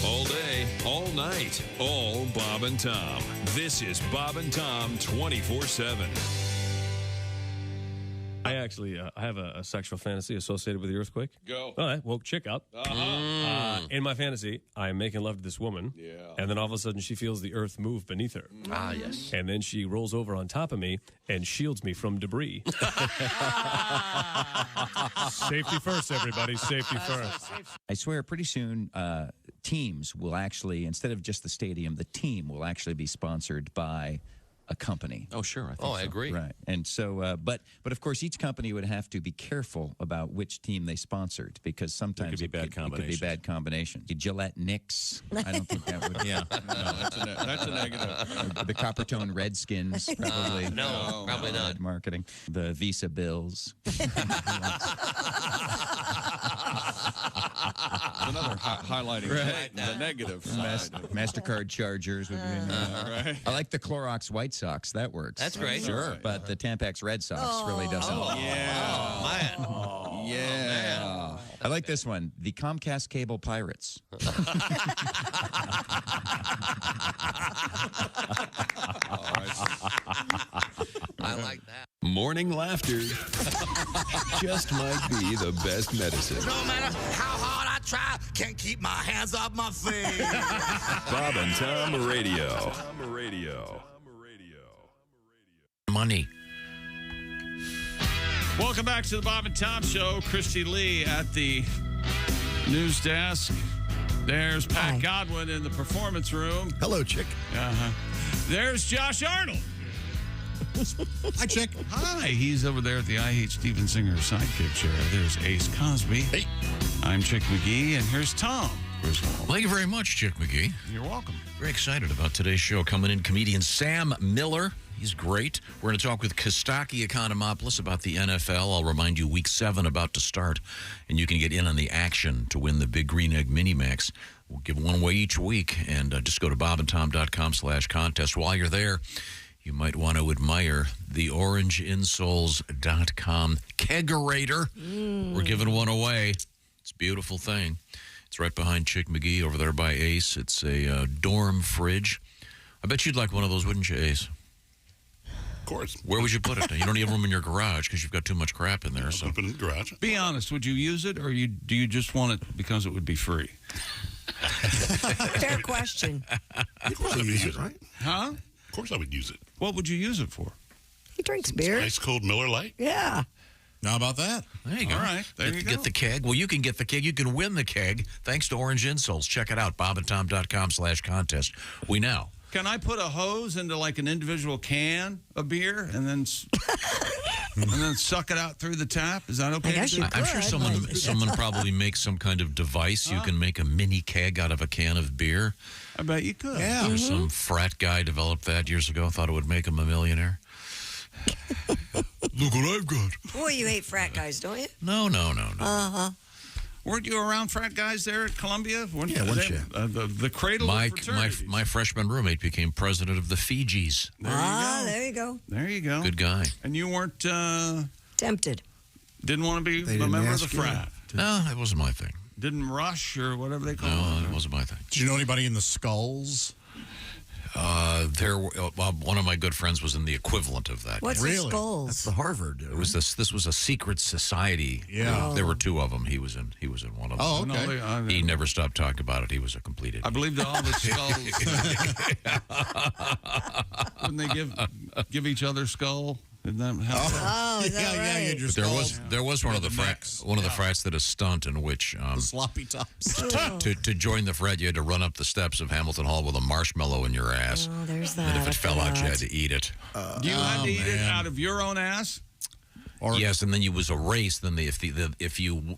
All day, all night, all Bob and Tom. This is Bob and Tom 24/7. I actually I have a sexual fantasy associated with the earthquake. Go. All right, woke chick up. In my fantasy, I'm making love to this woman. Yeah. And then all of a sudden, she feels the earth move beneath her. Yes. And then she rolls over on top of me and shields me from debris. Safety first, everybody. Safety first. I swear, pretty soon, teams will actually, instead of just the stadium, the team will actually be sponsored by a company. Oh, sure. I think I agree. Right. And so, but of course, each company would have to be careful about which team they sponsored because sometimes it could be bad combinations. Gillette Knicks. I don't think that would. Yeah. No, that's a negative. The Coppertone Redskins, probably. No, probably not. Marketing. The Visa Bills. Another highlighting the negative side. MasterCard Chargers would be right. I like the Clorox White Sox. That works. That's great. Sure. But the Tampax Red Sox really doesn't. Yeah. Man. Yeah. I like this one. The Comcast Cable Pirates. I like that. Morning laughter just might be the best medicine. No matter how hard I try, can't keep my hands off my face. Bob and Tom Radio. Money. Welcome back to the Bob and Tom Show. Christy Lee at the news desk. There's Pat Godwin in the performance room. Hello, chick. There's Josh Arnold. Hi, chick. Hi. He's over there at the I Hate Steven Singer sidekick chair. There's Ace Cosby. Hey. I'm Chick McGee, and here's Tom Griswold. Thank you very much, Chick McGee. You're welcome. Very excited about today's show. Coming in, comedian Sam Miller. He's great. We're going to talk with Kostaki Economopoulos about the NFL. I'll remind you, Week 7 about to start, and you can get in on the action to win the Big Green Egg Mini-Max. We'll give one away each week, and just go to bobandtom.com/contest. While you're there, you might want to admire the orangeinsoles.com kegerator. We're giving one away. It's a beautiful thing. It's right behind Chick McGee over there by Ace. It's a dorm fridge. I bet you'd like one of those, wouldn't you, Ace? Of course. Where would you put it? You don't have room in your garage because you've got too much crap in there. So put it in the garage. Be honest. Would you use it, or do you just want it because it would be free? Fair question. Of course I would use it, right? Huh? Of course I would use it. What would you use it for? He drinks beer. Ice cold Miller Lite. Yeah. How about that? There you go. All right. There you go. Get the keg. Well, you can get the keg. You can win the keg thanks to Orange Insoles. Check it out, bobandtom.com/contest. We now Can I put a hose into like an individual can of beer and then suck it out through the tap? Is that okay? I guess you I'm sure someone probably makes some kind of device. You can make a mini keg out of a can of beer. I bet you could. Yeah. There's some frat guy developed that years ago. Thought it would make him a millionaire. Look what I've got. Boy, you hate frat guys, don't you? No. Uh-huh. Weren't you around frat guys there at Columbia? Weren't you? The cradle of fraternities. My freshman roommate became president of the Fijis. There you go. There you go. Good guy. And you weren't tempted. Didn't want to be a member of the frat. No, that wasn't my thing. Didn't rush or whatever they call it. No, that wasn't my thing. Did you know anybody in the Skulls? One of my good friends was in the equivalent of that. What's the Skulls? That's the Harvard. It was this was a secret society. Yeah. There were two of them. He was in one of them. Oh, okay. He never stopped talking about it. He was a complete idiot. I believe that all the skulls. Wouldn't they give each other skull? Isn't that how is that right? There was one of the frats that a stunt in which the sloppy tops. to join the frat you had to run up the steps of Hamilton Hall with a marshmallow in your ass. Oh, there's that. And if it fell out, you had to eat it. You had to eat it out of your own ass? Yes, and then it was a race. Then if you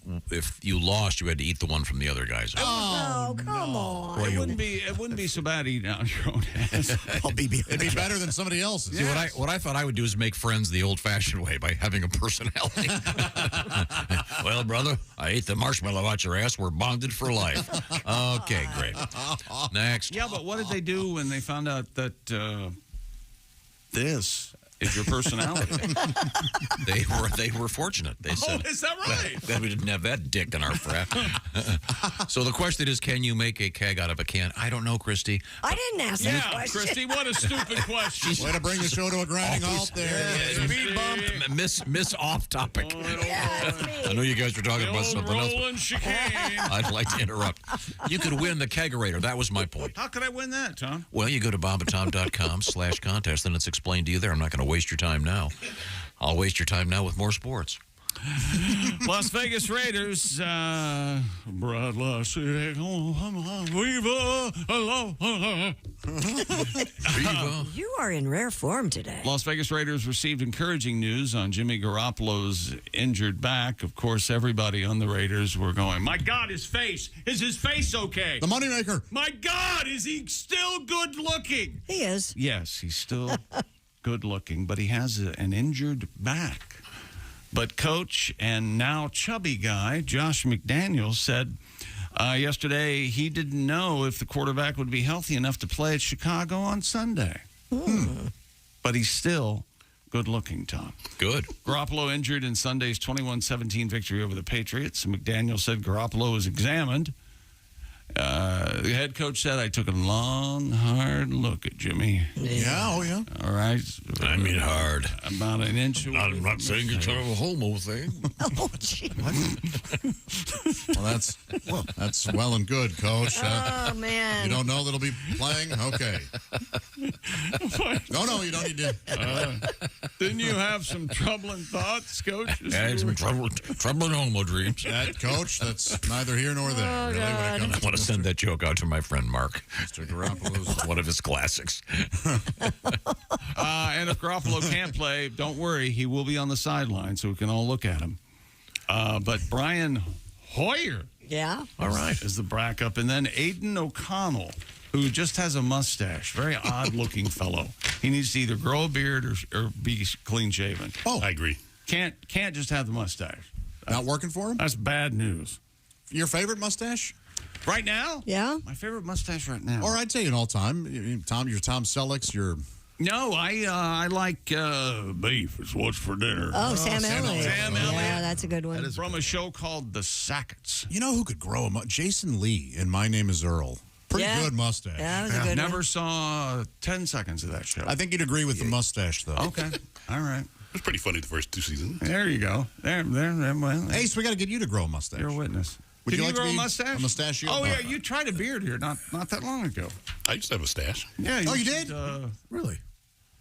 lost, you had to eat the one from the other guy's ass. Oh, come on! Well, it wouldn't be so bad eating out your own ass. It'd be better than somebody else's. See, what I thought I would do is make friends the old-fashioned way by having a personality. Well, brother, I ate the marshmallow out your ass. We're bonded for life. Okay, great. Next. Yeah, but what did they do when they found out that this is your personality? They were fortunate. They said, is that right? That we didn't have that dick in our frat. So the question is, can you make a keg out of a can? I don't know, Christy. I didn't ask that question. Christy, what a stupid question. Way to bring the show to a grinding halt there. Speed bump. Miss off topic. I know you guys were talking about something else. I'd like to interrupt. You could win the kegerator. That was my point. How could I win that, Tom? Well, you go to bobandtom.com/contest, and it's explained to you there. I'm not going to waste your time now. I'll waste your time now with more sports. Las Vegas Raiders, Brad Lassie, You are in rare form today. Las Vegas Raiders received encouraging news on Jimmy Garoppolo's injured back. Of course, everybody on the Raiders were going, my God, his face. Is his face okay? The moneymaker. My God, is he still good looking? He is. Yes, he's still good looking, but he has an injured back. But coach and now chubby guy, Josh McDaniels, said yesterday he didn't know if the quarterback would be healthy enough to play at Chicago on Sunday. But he's still good looking, Tom. Good. Garoppolo injured in Sunday's 21-17 victory over the Patriots. McDaniels said Garoppolo was examined. The head coach said, I took a long, hard look at Jimmy. Yeah, oh yeah. All right. I mean hard. About an inch away. I'm not saying it's kind of a homo thing. Oh, gee. Well, that's well and good, Coach. Oh, man. You don't know that he'll be playing? Okay. No, you don't need to. Didn't you have some troubling thoughts, Coach? I had some troubling homo dreams. That, Coach, that's neither here nor there. Really, when it comes I want to send that joke out to my friend Mark. Mr. Garoppolo's one of his classics. And if Garoppolo can't play, don't worry. He will be on the sideline so we can all look at him. But Brian Hoyer All right. is the backup. And then Aiden O'Connell, who just has a mustache. Very odd-looking fellow. He needs to either grow a beard or be clean-shaven. Oh, I agree. Can't just have the mustache. Not working for him? That's bad news. Your favorite mustache? Right now? Yeah. My favorite mustache right now. Or I'd say an all-time. Tom, your Tom Selleck's, your... No, I like beef. It's what's for dinner. Oh, Sam Elliott. Sam Elliott. Yeah, that's a good one. That is from a show called The Sackets. You know who could grow a Jason Lee in My Name is Earl. Pretty good mustache. Yeah, that was a good Never one. saw 10 seconds of that show. I think you'd agree with the mustache, though. Okay. All right. It was pretty funny the first 2 seasons. There you go. There. Well, Ace, we got to get you to grow a mustache. You're a witness. Would Did you you like to grow a be mustache? a mustachio? Oh, yeah. You tried a beard here not that long ago. I used to have a stash. Yeah. Oh, you should, did? Really?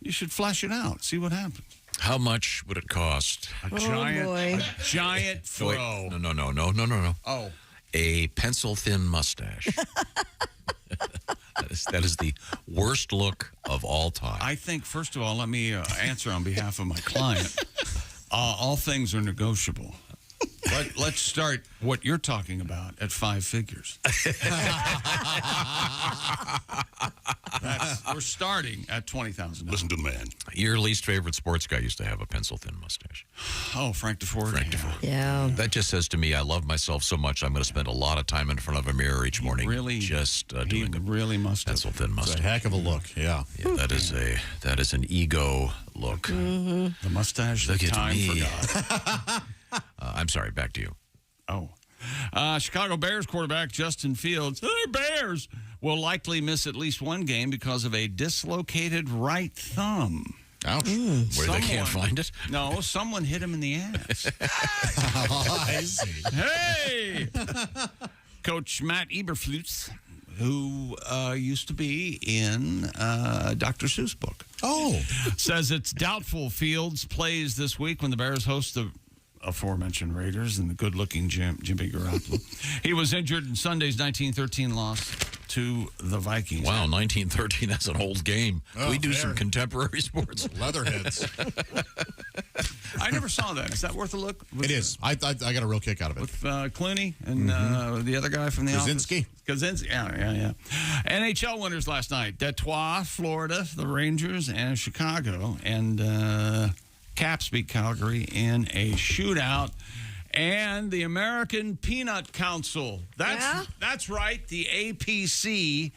You should flesh it out. See what happens. How much would it cost? A giant No, wait. fro. No. Oh. A pencil-thin mustache. That is the worst look of all time. I think, first of all, let me answer on behalf of my client. All things are negotiable. Let's start what you're talking about at 5 figures. We're starting at $20,000. Listen to the man. Your least favorite sports guy used to have a pencil-thin mustache. Oh, Frank DeFord. Yeah. That just says to me, I love myself so much, I'm going to spend a lot of time in front of a mirror each morning. Really, just doing a really must pencil-thin mustache. It's a heck of a look, yeah. That is an ego look. Mm-hmm. The mustache. Look the at time me. forgot. I'm sorry, back to you. Oh. Chicago Bears quarterback Justin Fields, Bears, will likely miss at least one game because of a dislocated right thumb. Ouch. Where they can't find it? No, someone hit him in the ass. I see. Hey! Coach Matt Eberflus, who used to be in Dr. Seuss book. Oh. Says it's doubtful Fields plays this week when the Bears host the aforementioned Raiders and the good-looking Jimmy Garoppolo. He was injured in Sunday's 1913 loss to the Vikings. Wow, 1913, that's an old game. Oh, we do there. some contemporary sports. Leatherheads. I never saw that. Is that worth a look? It is. I got a real kick out of it. With Clooney and the other guy from the Krasinski. Office. Krasinski. Yeah. NHL winners last night. Detroit, Florida, the Rangers, and Chicago. And Caps beat Calgary in a shootout. And the American Peanut Council. That's right. The APC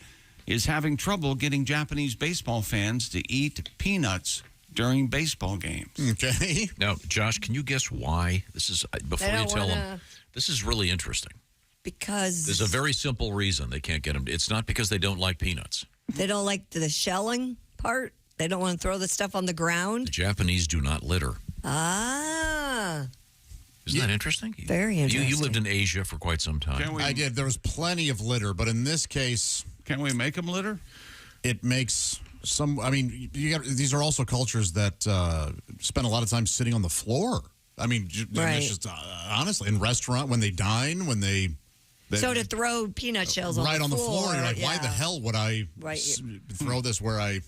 is having trouble getting Japanese baseball fans to eat peanuts during baseball games. Okay. Now, Josh, can you guess why? This is before you tell them. This is really interesting. Because There's a very simple reason they can't get them. It's not because they don't like peanuts. they don't like the shelling part. They don't want to throw the stuff on the ground. The Japanese do not litter. Ah. Isn't that interesting? Very interesting. You lived in Asia for quite some time. I did. There was plenty of litter, but in this case... Can we make them litter? It makes some... I mean, these are also cultures that spend a lot of time sitting on the floor. I mean, it's just honestly, in restaurant, when they dine, when they... So to throw peanut shells right on the floor. You're like, why the hell would I Right. throw this where I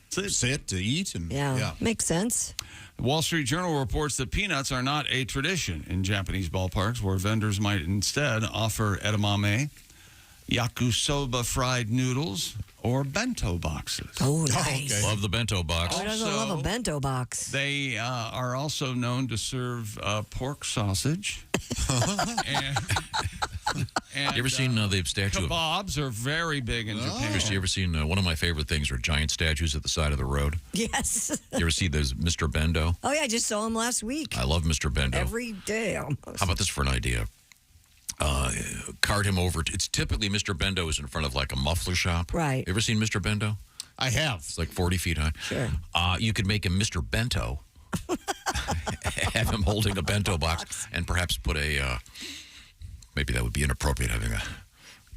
sit to eat? And Yeah, makes sense. The Wall Street Journal reports that peanuts are not a tradition in Japanese ballparks, where vendors might instead offer edamame, yakisoba fried noodles, or bento boxes. Oh, nice. Love the bento box. Who doesn't love a bento box? They are also known to serve pork sausage. And you ever seen the statue of... Kebabs are very big in Japan. Christy, you ever seen one of my favorite things are giant statues at the side of the road? Yes. You ever see those Mr. Bendo? Oh, yeah, I just saw him last week. I love Mr. Bendo. Every day almost. How about this for an idea? Cart him over. It's typically Mr. Bendo is in front of like a muffler shop. Right. You ever seen Mr. Bendo? I have. It's like 40 feet high. Sure. You could make him Mr. Bento. Have him holding a bento box and perhaps put a... maybe that would be inappropriate, having a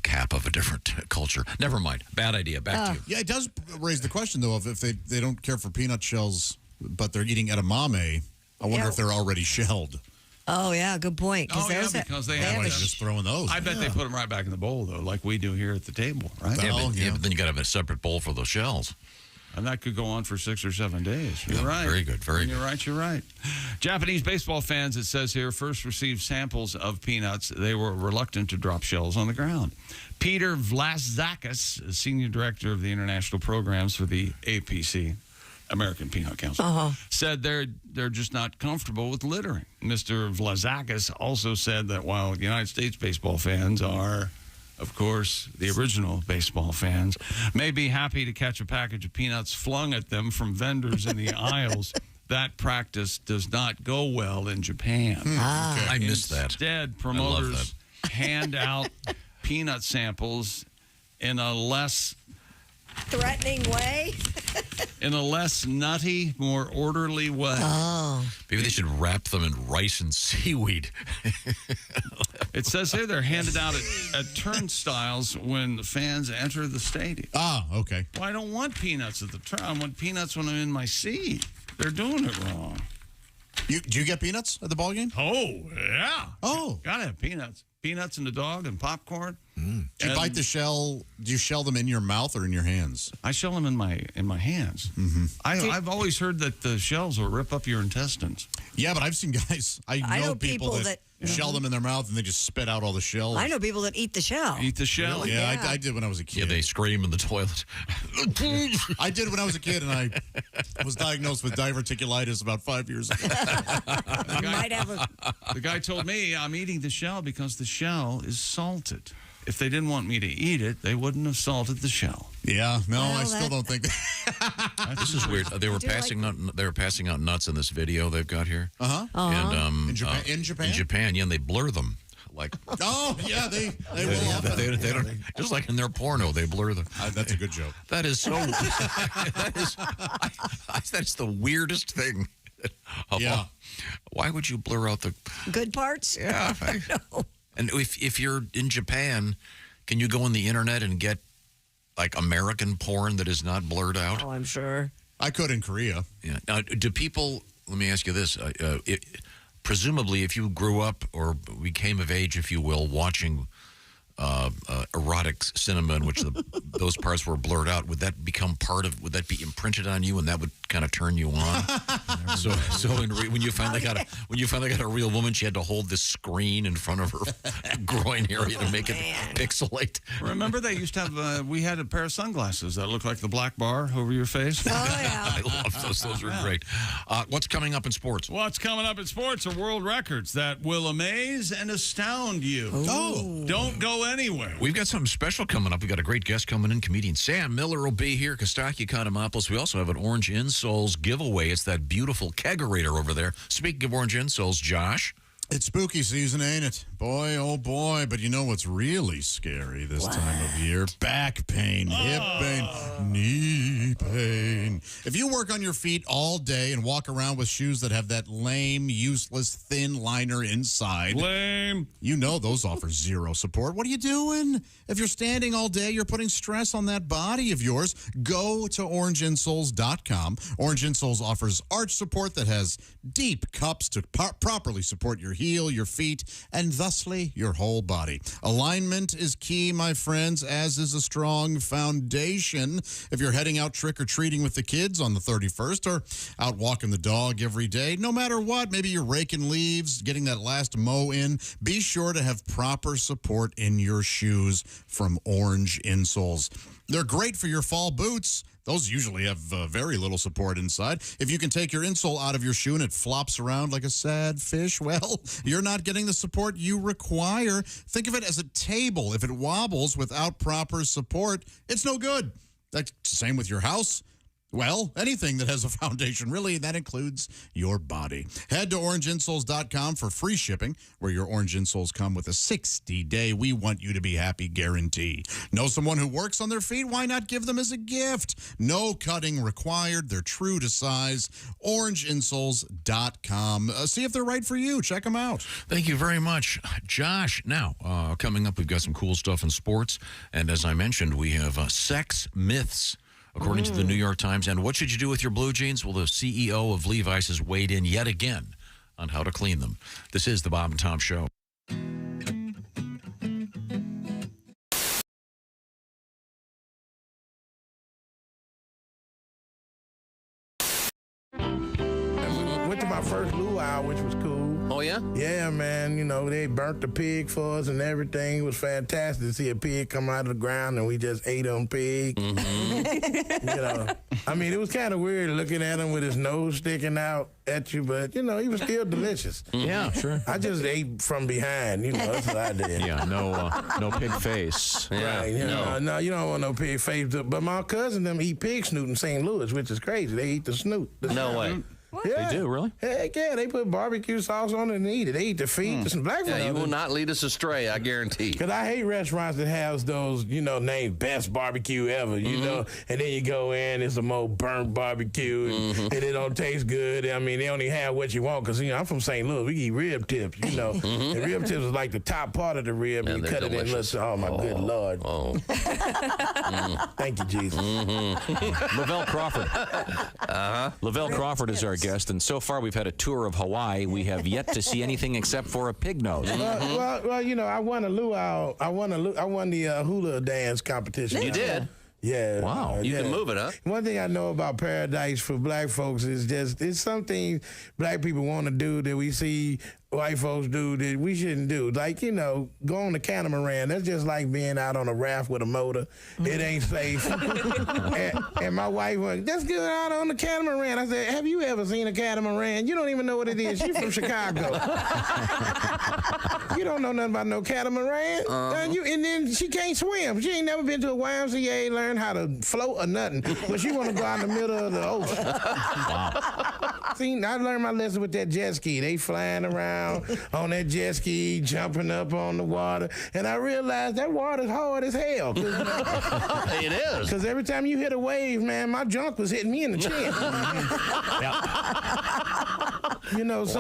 cap of a different culture. Never mind. Bad idea. Back to you. Yeah, it does raise the question, though, of if they don't care for peanut shells, but they're eating edamame, I wonder if they're already shelled. Oh, yeah, good point. Oh, yeah, because they have just throwing those. I bet they put them right back in the bowl, though, like we do here at the table, right? Yeah, but then you got to have a separate bowl for those shells. And that could go on for 6 or 7 days. You're right. Very good. Very good. You're right. Japanese baseball fans, it says here, first received samples of peanuts. They were reluctant to drop shells on the ground. Peter Vlazakis, senior director of the international programs for the APC, American Peanut Council, said they're just not comfortable with littering. Mr. Vlazakis also said that while United States baseball fans are, of course, the original baseball fans, may be happy to catch a package of peanuts flung at them from vendors in the aisles, that practice does not go well in Japan. I missed that. Instead, promoters hand out peanut samples in a less threatening way. In a less nutty, more orderly way. Oh. Maybe they should wrap them in rice and seaweed. It says here they're handed out at turnstiles when the fans enter the stadium. Ah, okay. Well, I don't want peanuts at the turn. I want peanuts when I'm in my seat. They're doing it wrong. Do you get peanuts at the ball game? Oh, yeah. Oh. Gotta have peanuts. Peanuts and a dog and popcorn. Do you bite the shell? Do you shell them in your mouth or in your hands? I shell them in my hands. Mm-hmm. I've always heard that the shells will rip up your intestines. Yeah, but I've seen guys. I know people that shell them in their mouth and they just spit out all the shells. I know people that eat the shell. Eat the shell? Really? Yeah, I did when I was a kid. Yeah, they scream in the toilet. I did when I was a kid, and I was diagnosed with diverticulitis about 5 years ago. The guy told me I'm eating the shell because the shell is salted. If they didn't want me to eat it, they wouldn't have salted the shell. Yeah, no, I still don't think that. This is weird. They were passing out nuts in this video they've got here. And in Japan. In Japan, yeah, and they blur them. Like, oh yeah, they will. They don't, just like in their porno, they blur them. That's a good joke. That is so. That's the weirdest thing. Yeah. Why would you blur out the good parts? Yeah. I know. And if you're in Japan, can you go on the internet and get like American porn that is not blurred out? Oh, I'm sure. I could in Korea. Yeah. Now, do people? Let me ask you this. Presumably, if you grew up or became of age, if you will, watching erotic cinema in which those parts were blurred out, would that become part of? Would that be imprinted on you, and that would kind of turn you on? so when you finally got a real woman, she had to hold this screen in front of her groin area to make it pixelate. Remember, they used to have. We had a pair of sunglasses that looked like the black bar over your face. Oh yeah, I love those. Those are great. What's coming up in sports? What's coming up in sports are world records that will amaze and astound you. Oh, don't go anywhere. We've got something special coming up. We've got a great guest coming in. Comedian Sam Miller will be here. Kostaki Economopoulos. We also have an Orange Insoles giveaway. It's that beautiful kegerator over there. Speaking of Orange Insoles, Josh. It's spooky season, ain't it? Boy, oh boy. But you know what's really scary this time of year? Back pain, hip pain, knee pain. If you work on your feet all day and walk around with shoes that have that lame, useless, thin liner inside. Lame. You know those offer zero support. What are you doing? If you're standing all day, you're putting stress on that body of yours. Go to orangeinsoles.com. Orange Insoles offers arch support that has deep cups to properly support your heel, your feet, and thusly your whole body. Alignment is key, my friends, as is a strong foundation. If you're heading out trick-or-treating with the kids on the 31st or out walking the dog every day, no matter what, maybe you're raking leaves, getting that last mow in, be sure to have proper support in your shoes from Orange Insoles. They're great for your fall boots. Those usually have very little support inside. If you can take your insole out of your shoe and it flops around like a sad fish, well, you're not getting the support you require. Think of it as a table. If it wobbles without proper support, it's no good. That's the same with your house. Well, anything that has a foundation, really, that includes your body. Head to orangeinsoles.com for free shipping, where your Orange Insoles come with a 60-day we want you to be happy guarantee. Know someone who works on their feet? Why not give them as a gift? No cutting required. They're true to size. Orangeinsoles.com. See if they're right for you. Check them out. Thank you very much, Josh. Now, coming up, we've got some cool stuff in sports. And as I mentioned, we have sex myths, according to the New York Times. And what should you do with your blue jeans? Well, the CEO of Levi's has weighed in yet again on how to clean them. This is the Bob and Tom Show. Went to my first luau, which was cool. Oh, yeah? Yeah, man. You know, they burnt the pig for us and everything. It was fantastic to see a pig come out of the ground and we just ate on pig. Mm-hmm. You know, I mean, it was kind of weird looking at him with his nose sticking out at you, but, you know, he was still delicious. Yeah, sure. I just ate from behind, you know, that's what I did. Yeah, no pig face. Yeah. Right, you know, no, you don't want no pig face. But my cousin, them eat pig snoot in St. Louis, which is crazy. They eat the snoot. No way. What? Yeah. They do, really? Heck yeah, they put barbecue sauce on it and eat it. They eat the feet. Some black Yeah, you will not lead us astray, I guarantee. Because I hate restaurants that have those, you know, named best barbecue ever, you know, and then you go in, it's some old burnt barbecue, and it don't taste good. I mean, they only have what you want because, you know, I'm from St. Louis. We eat rib tips, you know. And rib tips is like the top part of the rib, and you cut it in. Oh, my good Lord. Oh. Thank you, Jesus. Lavell Crawford. Lavell Crawford is our guest, and so far we've had a tour of Hawaii. We have yet to see anything except for a pig nose. Well, you know, I won a luau. I won the hula dance competition. You did? Yeah. Wow. You can move it, huh? One thing I know about Paradise for black folks is just it's something black people want to do that we see white folks do that we shouldn't do. Like, you know, go on the catamaran. That's just like being out on a raft with a motor. It ain't safe. and my wife went, let's get out on the catamaran. I said, have you ever seen a catamaran? You don't even know what it is. She's from Chicago. You don't know nothing about no catamaran. And then she can't swim. She ain't never been to a YMCA, learned how to float or nothing. But she want to go out in the middle of the ocean. Wow. See, I learned my lesson with that jet ski. They flying around on that jet ski, jumping up on the water, and I realized that water's hard as hell. It is. Because every time you hit a wave, man, my junk was hitting me in the chin. You know, so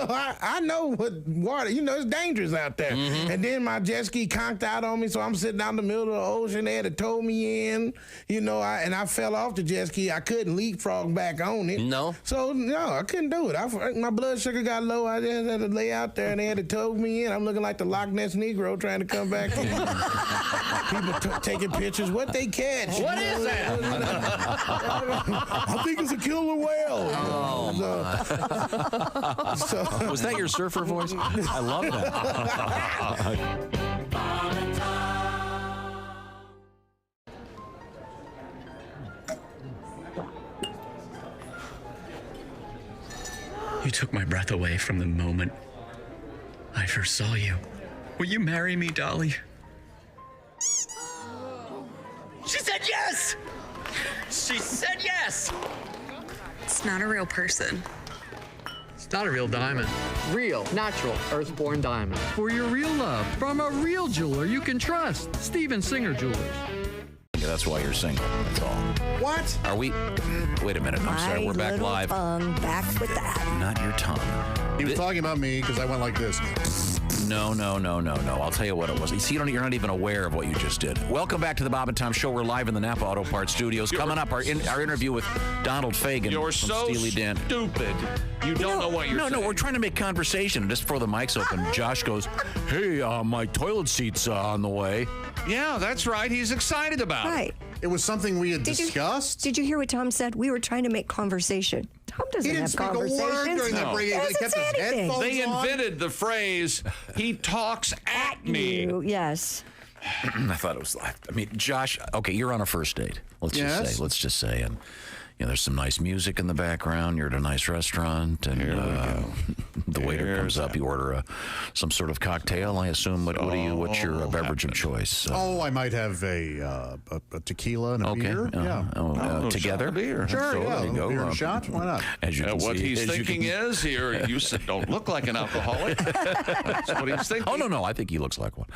I know what water, you know, it's dangerous out there. And then my jet ski conked out on me, so I'm sitting out in the middle of the ocean. They had to tow me in, you know, and I fell off the jet ski. I couldn't leapfrog back on it. No. So, no, I couldn't do it. My blood sugar got low. I just had to lay out there, and they had to tow me in. I'm looking like the Loch Ness Negro trying to come back in. People taking pictures. What they catch? What is that? I think it's a killer whale. Was that your surfer voice? I love that. You took my breath away from the moment I first saw you. Will you marry me, Dolly? She said yes! She said yes! It's not a real person. It's not a real diamond. Real, natural, earthborn diamond. For your real love, from a real jeweler you can trust. Steven Singer Jewelers. Yeah, that's why you're single. That's all. What? Are we? Wait a minute. I'm sorry. We're back live. Back with that. Not your tongue. He was talking about me because I went like this. No. I'll tell you what it was. You see, you're not even aware of what you just did. Welcome back to the Bob and Tom Show. We're live in the Napa Auto Parts Studios. Coming up, our interview with Donald Fagen. You're from so Steely Dan. stupid. You don't know what you're saying. No, we're trying to make conversation. Just before the mic's open, Josh goes, hey, my toilet seat's on the way. Yeah, that's right. He's excited about it. Right. It was something we had discussed. Did you hear what Tom said? We were trying to make conversation. Tom doesn't have speak a conversations. word during that break. He kept his headphones on. They invented the phrase, he talks at me. You, yes. I thought it was like, I mean, Josh, okay, you're on a first date. Let's just say, and you know, there's some nice music in the background. You're at a nice restaurant, and the waiter comes up. You order some sort of cocktail. I assume. What's your beverage of choice? I might have a tequila and a beer. Together. Beer. Sure. There you go. Beer and shot. Why not? As you can what see, he's thinking is here. You don't look like an alcoholic. That's what he's thinking. Oh no, I think he looks like one.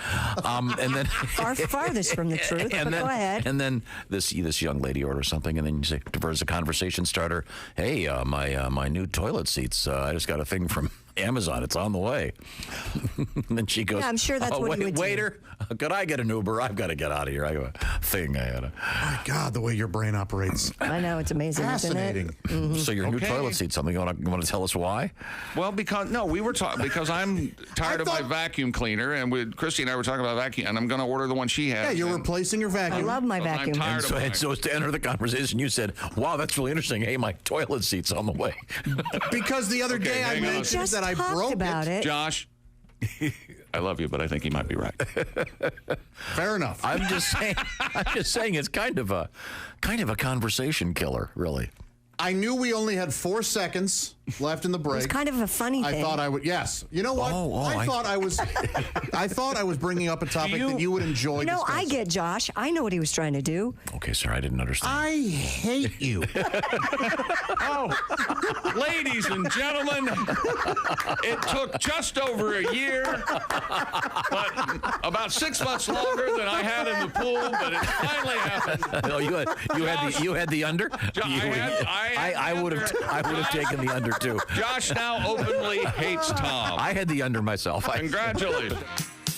And then farthest from the truth. But go ahead. And then this young lady orders something, and then you say, diverts the conversation starter. Hey, my new toilet seats. I just got a thing from Amazon. It's on the way. And then she goes, yeah, I'm sure that's what he would waiter, could I get an Uber? I've got to get out of here. I have a thing. My God, the way your brain operates. I know, it's amazing. Fascinating. Isn't it? Mm-hmm. So your new toilet seat, something you want to tell us why? Well, we were talking because I'm tired of my vacuum cleaner, and Christy and I were talking about vacuum, and I'm going to order the one she has. Yeah, you're replacing your vacuum. I love my vacuum. I'm tired and so to enter the conversation, you said, wow, that's really interesting. Hey, my toilet seat's on the way. Because the other day I mentioned that I broke about it. Josh, I love you, but I think he might be right. Fair enough. I'm just saying it's kind of a conversation killer, really. I knew we only had 4 seconds left in the break. It's kind of a funny thing. I thought I would. Yes. You know what? I thought I was bringing up a topic that you would enjoy. No, discussing. I get Josh. I know what he was trying to do. Okay, sir, I didn't understand. I hate you. Ladies and gentlemen, it took just over a year, but about 6 months longer than I had in the pool, but it finally happened. No, you had the under. I would have taken the under too. Josh now openly hates Tom. I had the under myself. Congratulations.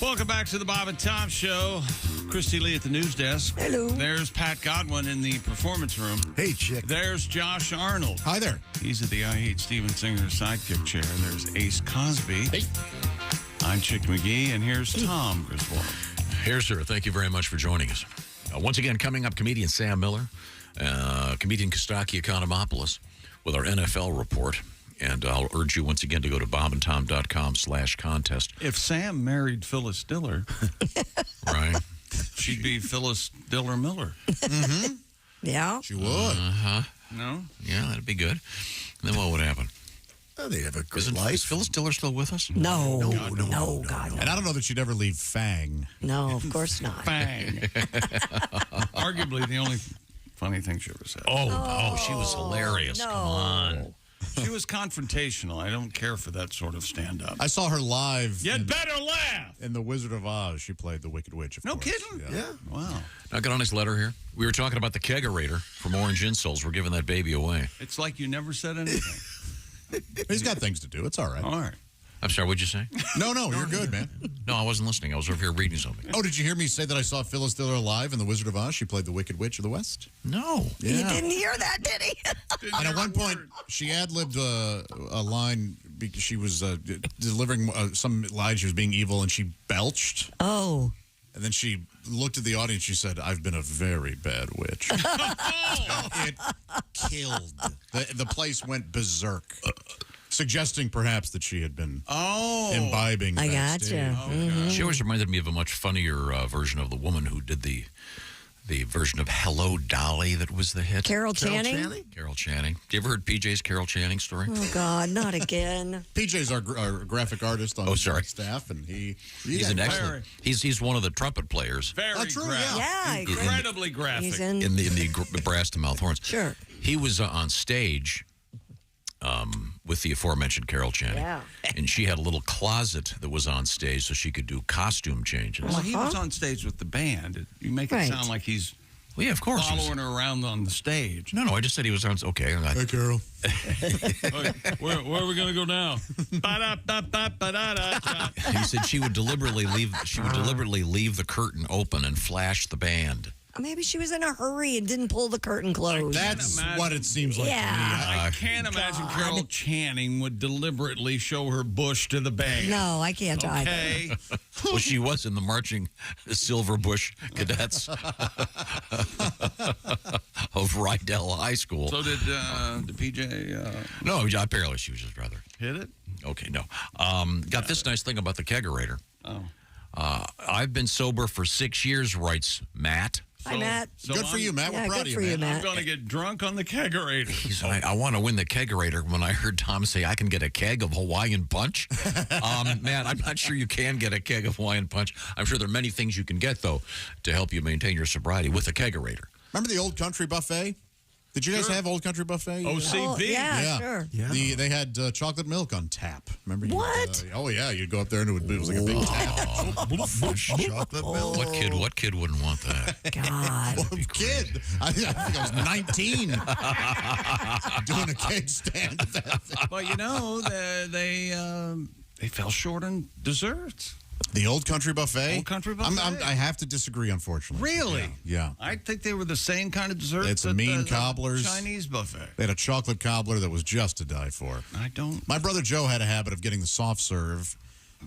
Welcome back to the Bob and Tom Show. Christy Lee at the news desk. Hello. There's Pat Godwin in the performance room. Hey, chick. There's Josh Arnold. Hi there. He's at the I Hate Steven Singer sidekick chair. There's Ace Cosby. Hey. I'm Chick McGee, and here's Tom Griswold. Here, sir. Thank you very much for joining us. Once again, coming up, comedian Sam Miller, comedian Kostaki Economopoulos with our NFL report. And I'll urge you once again to go to bobandtom.com/contest. If Sam married Phyllis Diller, right, she'd be Phyllis Diller Miller. Mm-hmm. Yeah. She would. Uh-huh. No? Yeah, that'd be good. And then what would happen? Oh, they'd have a good Is life. Phyllis Diller still with us? No. No, God. And I don't know that she'd ever leave Fang. No, of course not. Bang. Arguably the only funny thing she ever said. Oh, she was hilarious. no. Come on. She was confrontational. I don't care for that sort of stand-up. I saw her live. You'd better laugh. In The Wizard of Oz, she played the Wicked Witch. No course. kidding? Yeah. Wow. Now, get on his letter here. We were talking about the kegerator from Orange Insoles. We're giving that baby away. It's like you never said anything. He's got things to do. It's all right. All right. I'm sorry, what'd you say? No, you're good, man. No, I wasn't listening. I was over here reading something. Oh, did you hear me say that I saw Phyllis Diller live in The Wizard of Oz? She played the Wicked Witch of the West. No. Yeah. He didn't hear that, did he? And at one point, she ad-libbed a line because she was delivering some line. She was being evil, and she belched. Oh. And then she looked at the audience. She said, "I've been a very bad witch." It killed. The place went berserk. Suggesting perhaps that she had been imbibing. I backstage. gotcha. Mm-hmm. She always reminded me of a much funnier version of the woman who did the version of Hello, Dolly that was the hit. Carol Channing? Carol Channing. You ever heard PJ's Carol Channing story? Oh, God, not again. PJ's our graphic artist on staff, and he's an excellent. He's one of the trumpet players. Very true, graphic. Yeah. Incredibly graphic. He's in the brass to mouth horns. Sure. He was on stage with the aforementioned Carol Channing. Yeah. And she had a little closet that was on stage so she could do costume changes. Well, he was on stage with the band. You make it sound like he's yeah, of course. Following her around on the stage. No, I just said he was on. Okay. Hey, Carol. Where are we going to go now? He said she would deliberately leave. She would deliberately leave the curtain open and flash the band. Maybe she was in a hurry and didn't pull the curtain closed. That's what it seems like to me. I can't imagine Carol Channing would deliberately show her bush to the band. No, I can't either. Well, she was in the marching Silver Bush Cadets of Rydell High School. So did PJ? No, apparently she was just rather. Hit it? Okay, no. Got this nice thing about the kegerator. Oh. I've been sober for 6 years, writes Matt. Hi, Matt. Good for you, Matt. We're proud of you, Matt. I'm going to get drunk on the kegerator. I want to win the kegerator. When I heard Tom say I can get a keg of Hawaiian Punch, Matt, I'm not sure you can get a keg of Hawaiian Punch. I'm sure there are many things you can get, though, to help you maintain your sobriety with a kegerator. Remember the Old Country Buffet? Did you guys have Old Country Buffet? OCB? Yeah, sure. Yeah. They had chocolate milk on tap. Remember? What? Oh, yeah. You'd go up there and it was like a big tap. Chocolate milk. What kid wouldn't want that? God. Well, kid. I think I was 19 doing a keg stand. Well, you know, they fell short on desserts. The Old Country Buffet? Old Country Buffet? I have to disagree, unfortunately. Really? Yeah. I think they were the same kind of desserts. It's a mean cobblers. Chinese buffet. They had a chocolate cobbler that was just to die for. I don't. My brother Joe had a habit of getting the soft serve,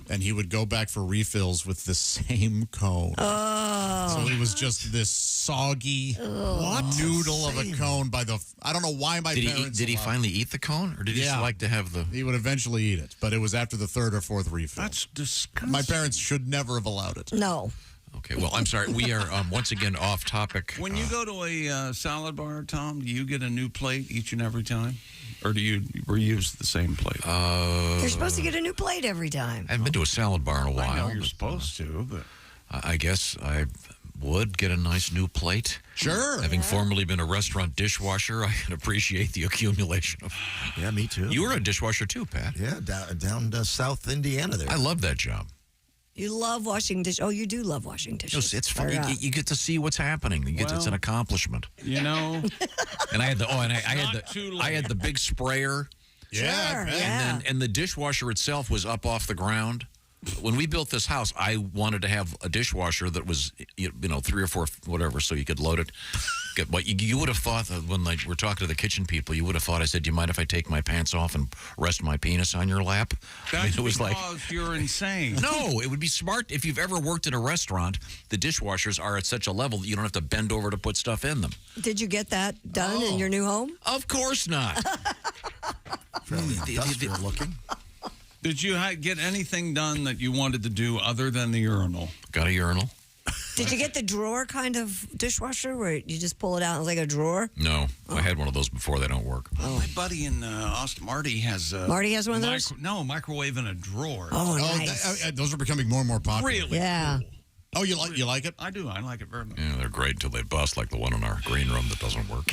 and he would go back for refills with the same cone. Oh. So it was just this soggy noodle of a cone by the. I don't know why my parents. Did he finally eat the cone, or did he just like to have the? He would eventually eat it, but it was after the third or fourth refill. That's disgusting. My parents should never have allowed it. No. Okay, well, I'm sorry. We are once again off topic. When you go to a salad bar, Tom, do you get a new plate each and every time? Or do you reuse the same plate? You're supposed to get a new plate every time. I haven't been to a salad bar in a while. I know you're supposed to, but... I guess I would get a nice new plate. Sure. Having formerly been a restaurant dishwasher, I can appreciate the accumulation of... Yeah, me too. You were a dishwasher too, Pat. Yeah, down South Indiana there. I love that job. You love washing dishes. Oh, you do love washing dishes. It's fun. You get to see what's happening. It's an accomplishment. You know. And I had I had the big sprayer. Yeah. Sure, And the dishwasher itself was up off the ground. when we built this house, I wanted to have a dishwasher that was, 3 or 4, whatever, so you could load it. But you would have thought that when we're talking to the kitchen people, you would have thought I said, "Do you mind if I take my pants off and rest my penis on your lap?" That's it was because you're insane. No, it would be smart if you've ever worked in a restaurant. The dishwashers are at such a level that you don't have to bend over to put stuff in them. Did you get that done in your new home? Of course not. Fairly industrial looking. Did you get anything done that you wanted to do other than the urinal? Got a urinal. Did you get the drawer kind of dishwasher where you just pull it out and it's like a drawer? No, I had one of those before. They don't work. My buddy in Austin, Marty has Marty has one of those? microwave in a drawer. Oh, nice. Those are becoming more and more popular. Really? Yeah. Oh, you like it? I do. I like it very much. Yeah, they're great until they bust, like the one in our green room that doesn't work.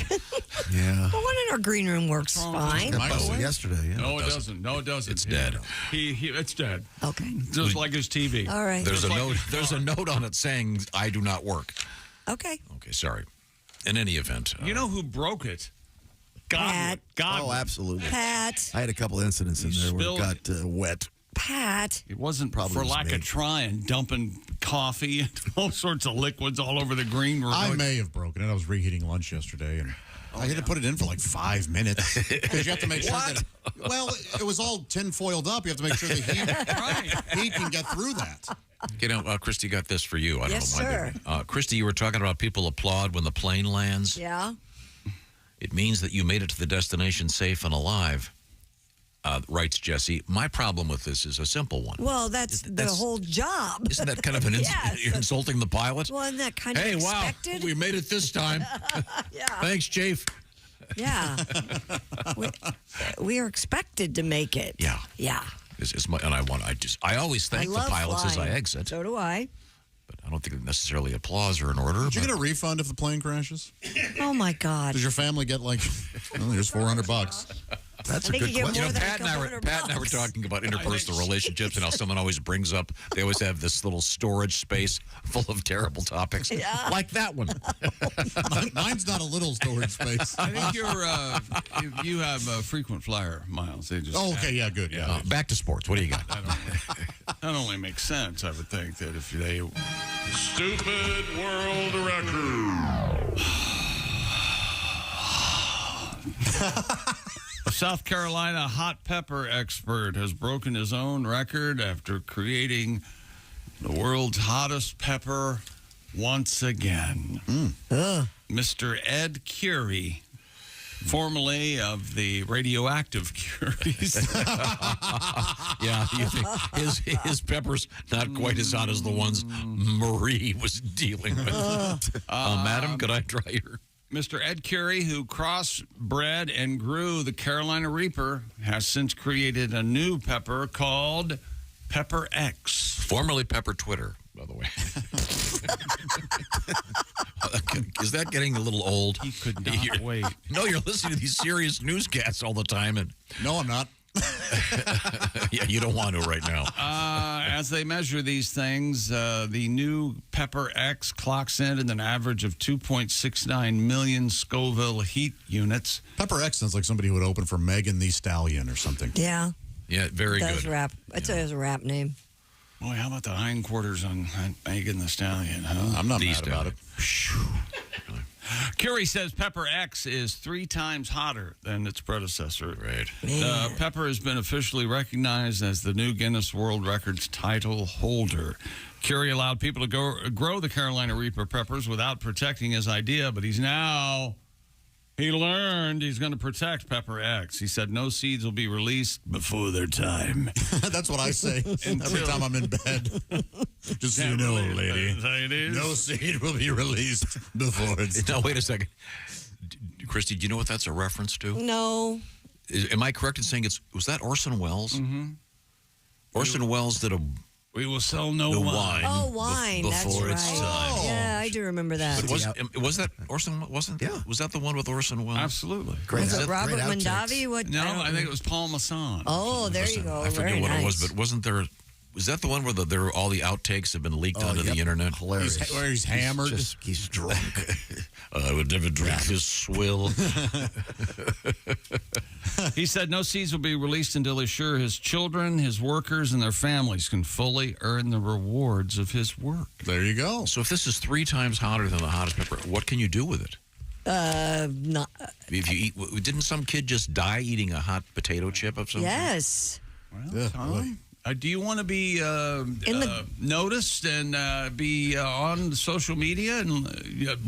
Yeah. The one in our green room works fine. Got busted yesterday. Yeah. No, it doesn't. No, it doesn't. It's dead. It's dead. Okay. Just like his TV. All right. There's a note. There's a note on it saying "I do not work." Okay. Okay, sorry. In any event, You know who broke it? Pat. Oh, absolutely. Pat. I had a couple incidents in there where it got wet. Pat. It wasn't Probably for was lack me. of trying, dumping coffee and all sorts of liquids all over the green room. I may have broken it. I was reheating lunch yesterday, and I had to put it in for like 5 minutes because you have to make sure that. Well, it was all tin foiled up. You have to make sure the heat can get through that. Christy got this for you. I don't Yes, know why. sir. Christy, you were talking about people applaud when the plane lands. Yeah. It means that you made it to the destination safe and alive. Writes Jesse. My problem with this is a simple one. Well, that's the whole job. Isn't that kind of an Yes. you're insulting the pilot? Well, isn't that kind of Hey, expected? wow, we made it this time. Yeah. Thanks, Chief. Yeah. we are expected to make it. Yeah. Yeah. I always thank the love pilots as I flying. exit. So do I. But I don't think necessarily applause are in order. Did you get a refund if the plane crashes? Oh my God. Does your family get like, here's $400? That's I think you get more than Pat and I were talking about interpersonal relationships and how someone always brings up, they always have this little storage space full of terrible topics. Yeah. Like that one. Mine's not a little storage space. I think you have a frequent flyer, Miles. They just okay, yeah, good. Yeah. Back to sports. What do you got? That only makes sense, I would think, that if they... Stupid world record. A South Carolina hot pepper expert has broken his own record after creating the world's hottest pepper once again. Mr. Ed Curie, formerly of the radioactive Curies. Yeah, you think his pepper's not quite as hot as the ones Marie was dealing with. Madam, could I try your... Mr. Ed Curie, who crossbred and grew the Carolina Reaper, has since created a new pepper called Pepper X. Formerly Pepper Twitter, by the way. Is that getting a little old? He could not wait. No, you're listening to these serious newscasts all the time. And No, I'm not. yeah, you don't want to right now. As they measure these things, the new Pepper X clocks in at an average of 2.69 million Scoville heat units. Pepper X sounds like somebody who would open for Megan Thee Stallion or something. Yeah. Yeah, very That's good. rap. It's a rap name. Boy, how about the hindquarters on Megan the Stallion, huh? I'm not mad about it. Curie says Pepper X is 3 times hotter than its predecessor. Right. The pepper has been officially recognized as the new Guinness World Records title holder. Curie allowed people to grow the Carolina Reaper peppers without protecting his idea, but he learned he's going to protect Pepper X. He said no seeds will be released before their time. That's what I say every time I'm in bed. Just so you know, lady, no seed will be released before it's... Now, wait a second. Christy, do you know what that's a reference to? No. Am I correct in saying was that Orson Welles? Mm-hmm. Orson Welles did a... We will sell no wine. Oh, wine. Before That's its right. time. Yeah, I do remember that. But was that Orson? Was that the one with Orson Welles? Absolutely. Was it Robert Mondavi? No, I think it was Paul Masson. Oh, there you go. I forget Very what nice. it was, but wasn't there? Was that the one where all the outtakes have been leaked onto the internet? Hilarious. Where he's hammered. He's drunk. I would never drink this swill. He said no seeds will be released until he's sure his children, his workers, and their families can fully earn the rewards of his work. There you go. So if this is 3 times hotter than the hottest pepper, what can you do with it? Not. If you eat, didn't some kid just die eating a hot potato chip of some sort? Yes. Well, Tom, do you want to be noticed and be on social media? And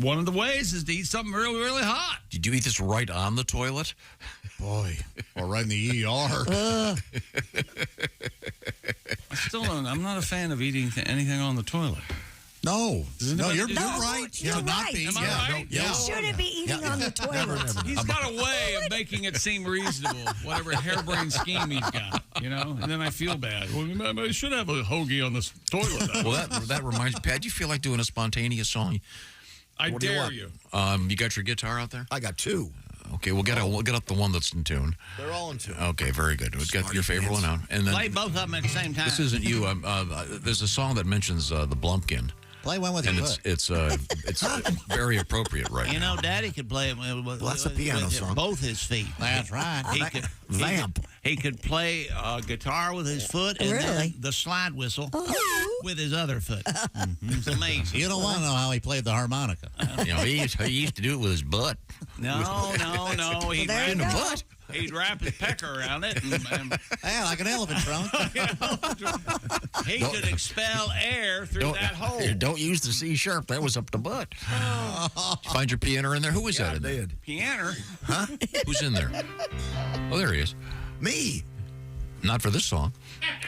one of the ways is to eat something really, really hot. Did you eat this right on the toilet? Boy, or right in the ER. I still don't. I'm not a fan of eating anything on the toilet. No, you're No, right. you're Should not right. be. Am I Yeah, right? You shouldn't be eating on the toilet. He's got a way of making it seem reasonable, whatever harebrained scheme he's got, and then I feel bad. Well, I should have a hoagie on this toilet. Well, that reminds me, Pat, do you feel like doing a spontaneous song? I dare you. You got your guitar out there? I got 2. Okay, we'll get up the one that's in tune. They're all in tune. Okay, very good. We've got your favorite one out. And then Play both of them at the same time. this isn't you. There's a song that mentions the Blumpkin. Play one with your foot. It's very appropriate right now. Daddy could play it with that's a piano song. both his feet. That's right. He could play guitar with his foot and then the slide whistle with his other foot. It's amazing. You don't want to know how he played the harmonica. He used to do it with his butt. No. He'd wrap his pecker around it. And yeah, like an elephant trunk. He could expel air through that hole. Don't use the C sharp. That was up the butt. Find your piano in there. Who is that in there? Piano? Huh? Who's in there? Oh, there he is. Me. Not for this song.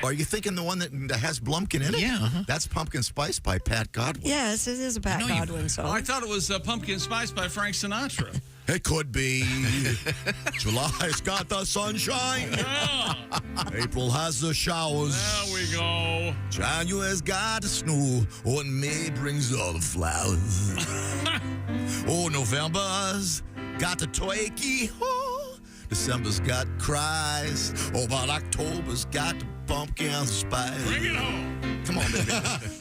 Are you thinking the one that has Blumpkin in it? Yeah. That's Pumpkin Spice by Pat Godwin. Yes, it is a Pat Godwin song. I thought it was Pumpkin Spice by Frank Sinatra. It could be. July's got the sunshine. Yeah. April has the showers. There we go. January's got the snow. Oh, and May brings all the flowers. Oh, November's got the turkey. Oh, December's got cries. Oh, but October's got the pumpkin spice. Bring it home. Come on, baby.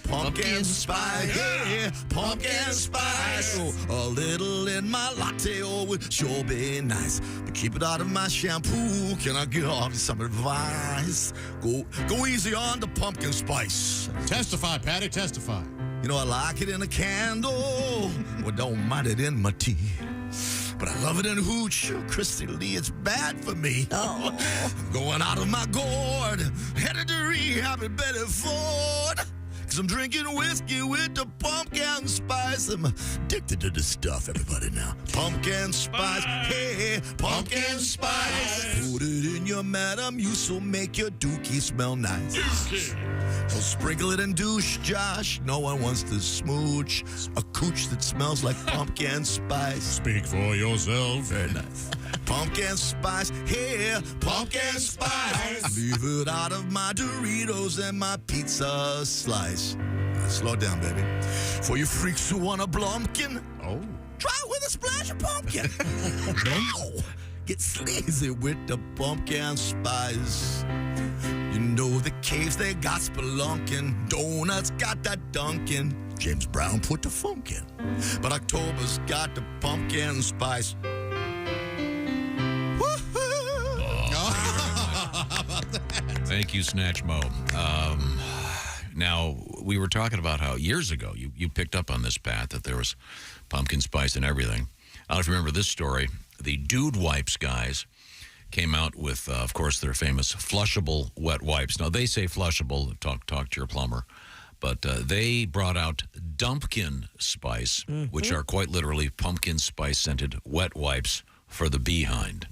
Pumpkin spice, yeah, pumpkin spice. Oh, a little in my latte, oh, would sure be nice. But keep it out of my shampoo. Can I give you some advice? Go easy on the pumpkin spice. Testify, Patty, testify. I like it in a candle. Well, don't mind it in my tea. But I love it in hooch. Christy Lee, it's bad for me. Oh. I'm going out of my gourd. Headed to rehab at Betty Ford. Cause I'm drinking whiskey with the pumpkin spice. I'm addicted to this stuff, everybody now. Pumpkin spice, hey, pumpkin spice. Put it in your Madam You'll make your dookie smell nice. So sprinkle it in douche, Josh. No one wants to smooch a cooch that smells like pumpkin spice. Speak for yourself. Very nice. Pumpkin spice, yeah, pumpkin spice. Leave it out of my Doritos and my pizza slice. Slow down, baby. For you freaks who want a Blumpkin, try it with a splash of pumpkin. Get sleazy with the pumpkin spice. You know the caves, they got spelunkin'. Donuts got that Dunkin'. James Brown put the funk in. But October's got the pumpkin spice. Thank you, Snatch Mo. Now, we were talking about how years ago you picked up on this, Pat, that there was pumpkin spice and everything. I don't know if you remember this story. The Dude Wipes guys came out with, of course, their famous flushable wet wipes. Now, they say flushable. Talk to your plumber. But they brought out Dumpkin Spice, which are quite literally pumpkin spice-scented wet wipes for the behind.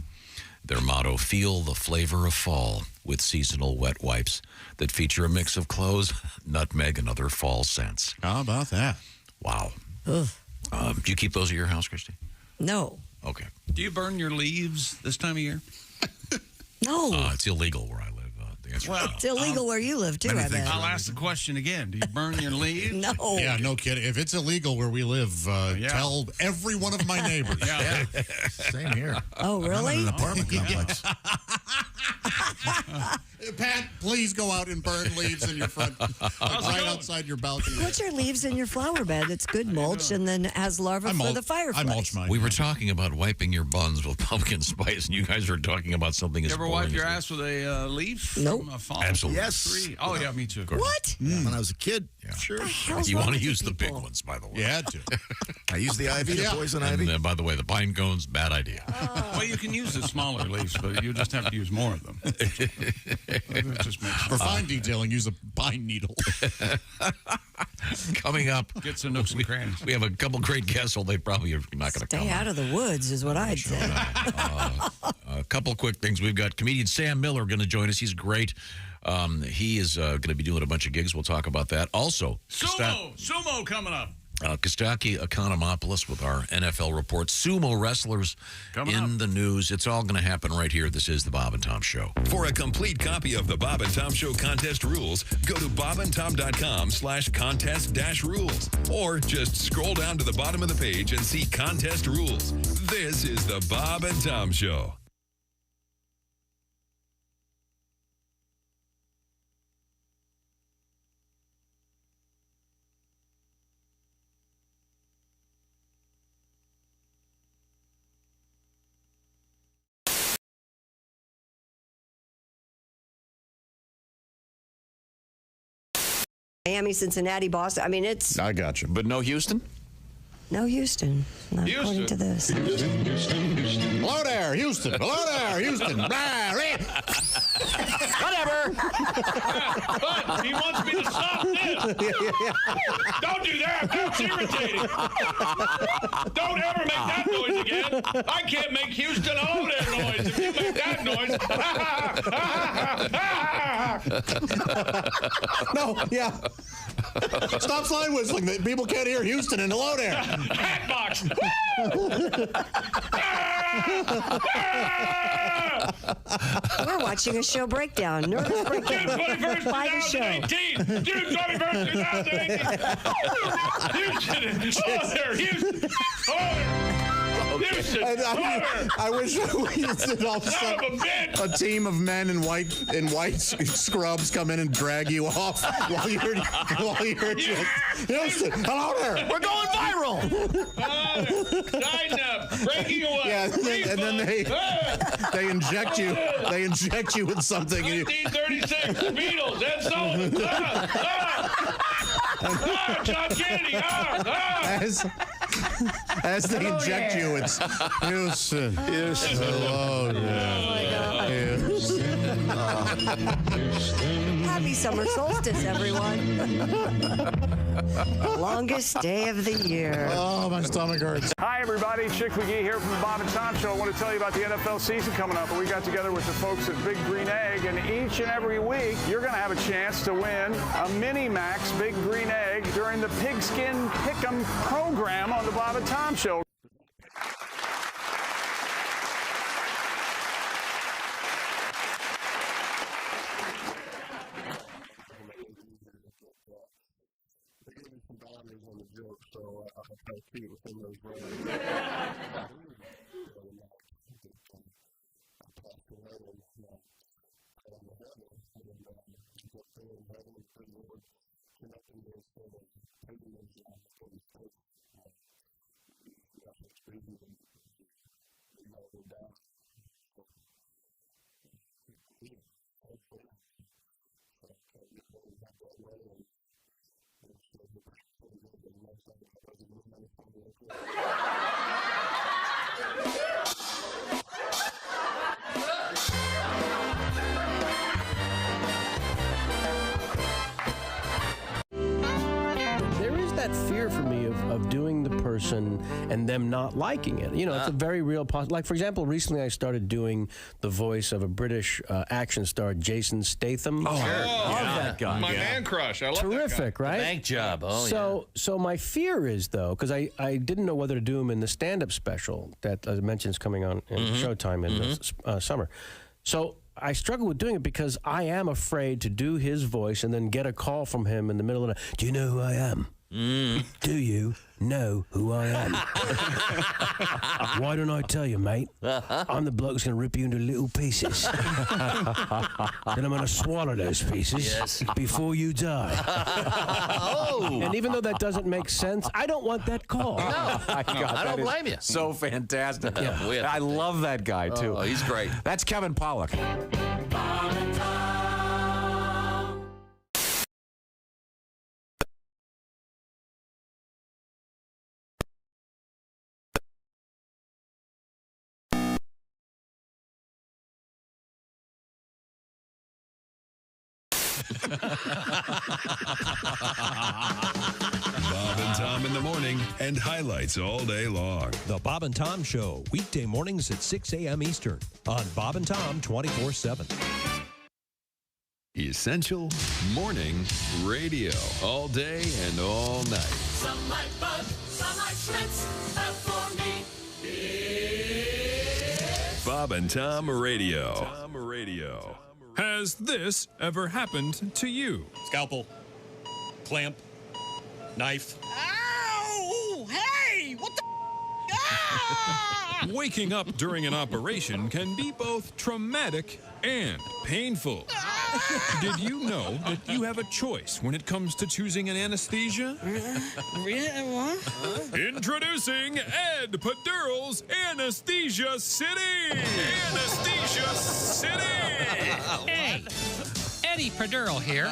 Their motto, feel the flavor of fall with seasonal wet wipes that feature a mix of cloves, nutmeg, and other fall scents. How about that? Wow. Do you keep those at your house, Christy? No. Okay. Do you burn your leaves this time of year? No. It's illegal where I live. The answer Well, It's illegal where you live, too, I bet. I'll ask the question again. Do you burn your leaves? No. Yeah, no kidding. If it's illegal where we live, tell every one of my neighbors. Yeah. Same here. Oh, really? I'm in an apartment complex. Pat, please go out and burn leaves in your front, right outside your balcony. Put your leaves in your flower bed. It's good mulch and then has larvae for the fireflies. I mulch mine. We were talking about wiping your buns with pumpkin spice, and you guys were talking about something as You ever boring wipe as your this. ass with a leaf? Nope. From a fallen Absolutely. tree? Oh, yeah, me too. What? Yeah, when I was a kid, sure. You want to use the big ones, by the way. You had to. I used the ivy, the poison And, ivy. by the way, the pine cones, bad idea. Well, you can use the smaller leaves, but you just have to use more of them. It just makes For fine detailing, use a pine needle. Coming up, Get some nooks and crannies. we have a couple great guests, so they probably are not going to come. Stay out of the woods is what I'd say. A couple quick things. We've got comedian Sam Miller going to join us. He's great. He is going to be doing a bunch of gigs. We'll talk about that. Also, Sumo coming up. Kostaki Economopoulos with our NFL report. Sumo wrestlers in the news. It's all going to happen right here. This is the Bob and Tom Show. For a complete copy of the Bob and Tom Show contest rules, go to bobandtom.com/contest-rules. Or just scroll down to the bottom of the page and see contest rules. This is the Bob and Tom Show. Miami, Cincinnati, Boston. I mean, it's I got you. But no Houston? no Houston, not according to this. Hello there, Houston. Hello there, Houston. Whatever. But he wants me to stop this. Don't do that. That's irritating. Don't ever make that noise again. I can't make Houston all their noise. If you make that noise. No, yeah. Stop slide whistling. People can't hear Houston and hello there. Hatbox. We're watching a show breakdown. Nervous breakdown. June 21st, By the show. 2018. June 21st, 2018. Houston. Oh, there. Houston. Oh, Houston. I wish we did all of a sudden a team of men in white scrubs come in and drag you off while you're just Houston. Hello there. We're going viral. Tighten up. Breaking away. Yeah, and then they inject you. They inject you with something. 1936. Beatles. Ed Sullivan. John Kennedy. As they inject you, it's Houston. Houston. Hello there. Happy summer solstice, everyone. Longest day of the year. Oh, my stomach hurts. Hi, everybody. Chick McGee here from the Bob and Tom Show. I want to tell you about the NFL season coming up. We got together with the folks at Big Green Egg, and each and every week, you're going to have a chance to win a Mini Max Big Green Egg during the Pigskin Pick'em program on the Bob and Tom Show. There is that fear for me of doing the person and them not liking it. You know, it's a very real possibility. Like, for example, recently I started doing the voice of a British action star, Jason Statham. Oh, that guy. My man crush. I love Terrific, that guy. right? Bank job. Oh, So my fear is, though, because I didn't know whether to do him in the stand-up special that I mentioned is coming on in Showtime in the summer. So I struggle with doing it because I am afraid to do his voice and then get a call from him in the middle of the night. Do you know who I am? Do you know who I am? Why don't I tell you, mate? I'm the bloke who's going to rip you into little pieces. Then I'm going to swallow those pieces before you die. And even though that doesn't make sense, I don't want that call. No, I don't blame you. So fantastic. I love that guy, too. Oh, he's great. That's Kevin Pollak. Bob and Tom in the morning and highlights all day long. The Bob and Tom Show, weekday mornings at 6 a.m. Eastern on Bob and Tom 24/7. Essential Morning Radio. All day and all night. Some like Bud, some like Schmitz, but for me, it's Bob and Tom Radio. Has this ever happened to you? Scalpel, clamp, knife. Ow! Hey! What the? Waking up during an operation can be both traumatic and painful. Did you know that you have a choice when it comes to choosing an anesthesia? Introducing Ed Padural's Anesthesia City! Anesthesia City! Hey, Eddie Padural here.